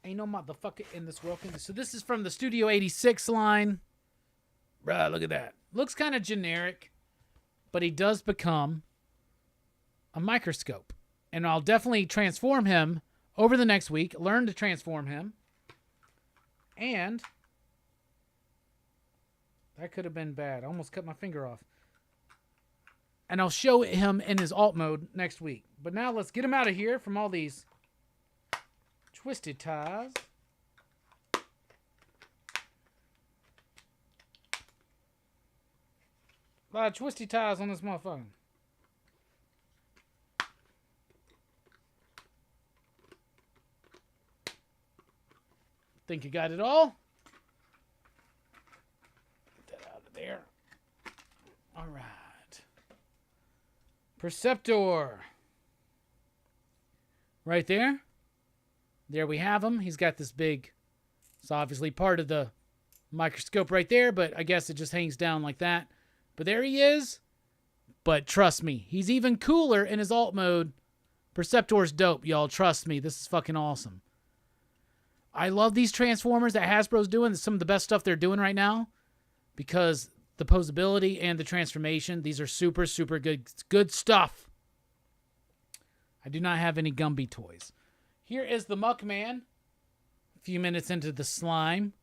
Ain't no motherfucker in this world. So this is from the Studio 86 line. Bruh, look at that. Looks kind of generic, but he does become a microscope. And I'll definitely transform him over the next week. Learn to transform him. And that could have been bad. I almost cut my finger off. And I'll show him in his alt mode next week. But now let's get him out of here from all these twisted ties. A lot of twisty ties on this motherfucker. Think you got it all? Get that out of there. All right. Perceptor. Right there. There we have him. He's got this big... It's obviously part of the microscope right there, but I guess it just hangs down like that. But there he is. But trust me, he's even cooler in his alt mode. Perceptor's dope, y'all. Trust me. This is fucking awesome. I love these Transformers that Hasbro's doing. It's some of the best stuff they're doing right now. Because the posability and the transformation, these are super, super good stuff. I do not have any Gumby toys. Here is the Muckman. A few minutes into the slime.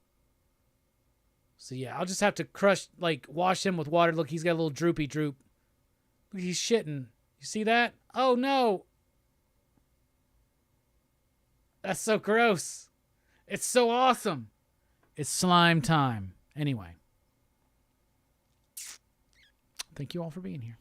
So yeah, I'll just have to wash him with water. Look, he's got a little droopy droop. Look, he's shitting. You see that? Oh no. That's so gross. It's so awesome. It's slime time. Anyway. Thank you all for being here.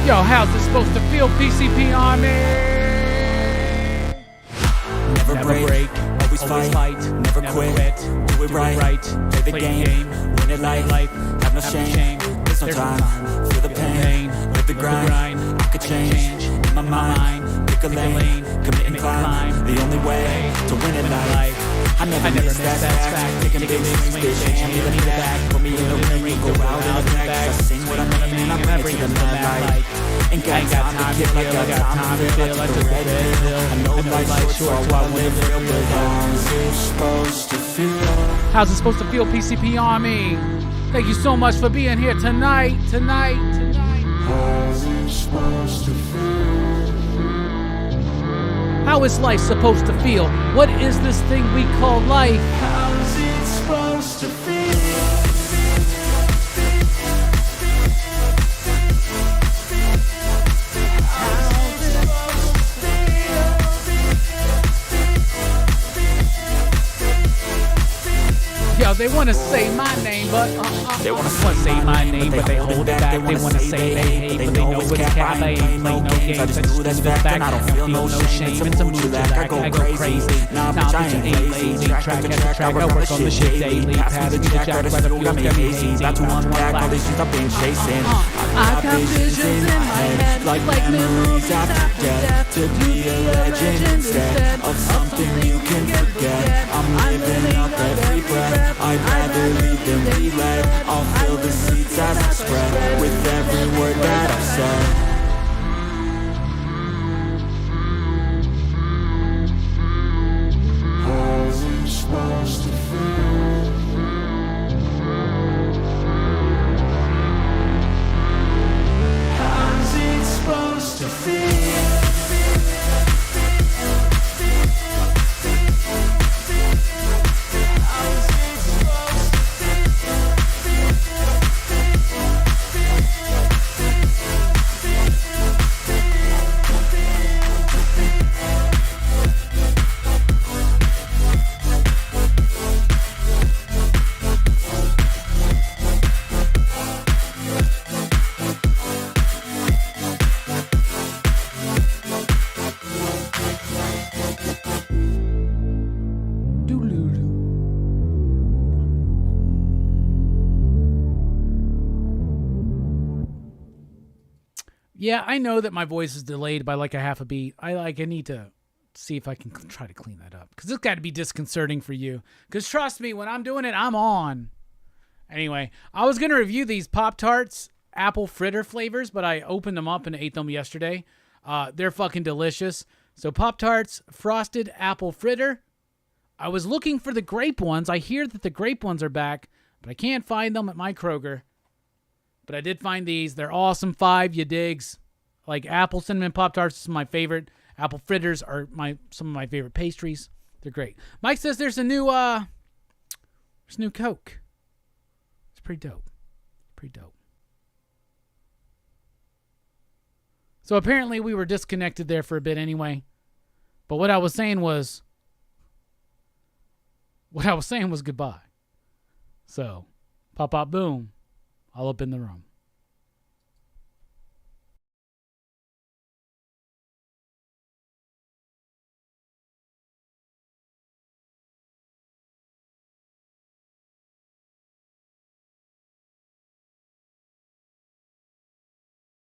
Yo, how's this supposed to feel, PCP Army? Never break, always fight, never quit, do it right, play the game, win it life, have no shame, there's no time, feel the pain, live the grind, I could change, in my mind, pick a lane, commit and climb, the only way to win it life. I never miss that fact, taking big swings, bitch, hand me the back, put me in the ring, go out in the back, I sing what I mean, and I bring it to the light. Ain't got time to kill, I got time to feel, I took the red pill, I know life's short, so I want it real, but how's it supposed to feel? How's it supposed to feel, PCP Army? Thank you so much for being here tonight. How's it supposed to feel? How is life supposed to feel? What is this thing we call life? How's it supposed to feel? Yo, they want to say my name, but They wanna say my name, but they hold it back. They want to say they hate, but they know it's cap. I ain't play no games. I just do this fact, and I don't feel no shame. It's a mood that I go crazy. Nah, bitch, I ain't lazy. Track after track, I work on the shit daily. Pass me the jack, right up got me hazy. About to unpack all these things I've been chasing. I got visions in my head, like memories after death. To be a legend instead of something you can forget. I'm living up every breath. I'd rather lead than be led. I'll fill the seats as I spread with every word that I've said. How's it supposed to feel? How's it supposed to feel? Yeah, I know that my voice is delayed by like a half a beat. I need to see if I can try to clean that up, because it's got to be disconcerting for you. Because trust me, when I'm doing it, I'm on. Anyway, I was gonna review these Pop-Tarts apple fritter flavors, but I opened them up and ate them yesterday. They're fucking delicious. So Pop-Tarts frosted apple fritter. I was looking for the grape ones. I hear that the grape ones are back, but I can't find them at my Kroger. But I did find these. They're awesome. 5, you digs. Like apple cinnamon Pop-Tarts is my favorite. Apple fritters are some of my favorite pastries. They're great. Mike says there's a new Coke. It's pretty dope. Pretty dope. So apparently we were disconnected there for a bit anyway. But what I was saying was goodbye. So, pop, pop, boom, all up in the room.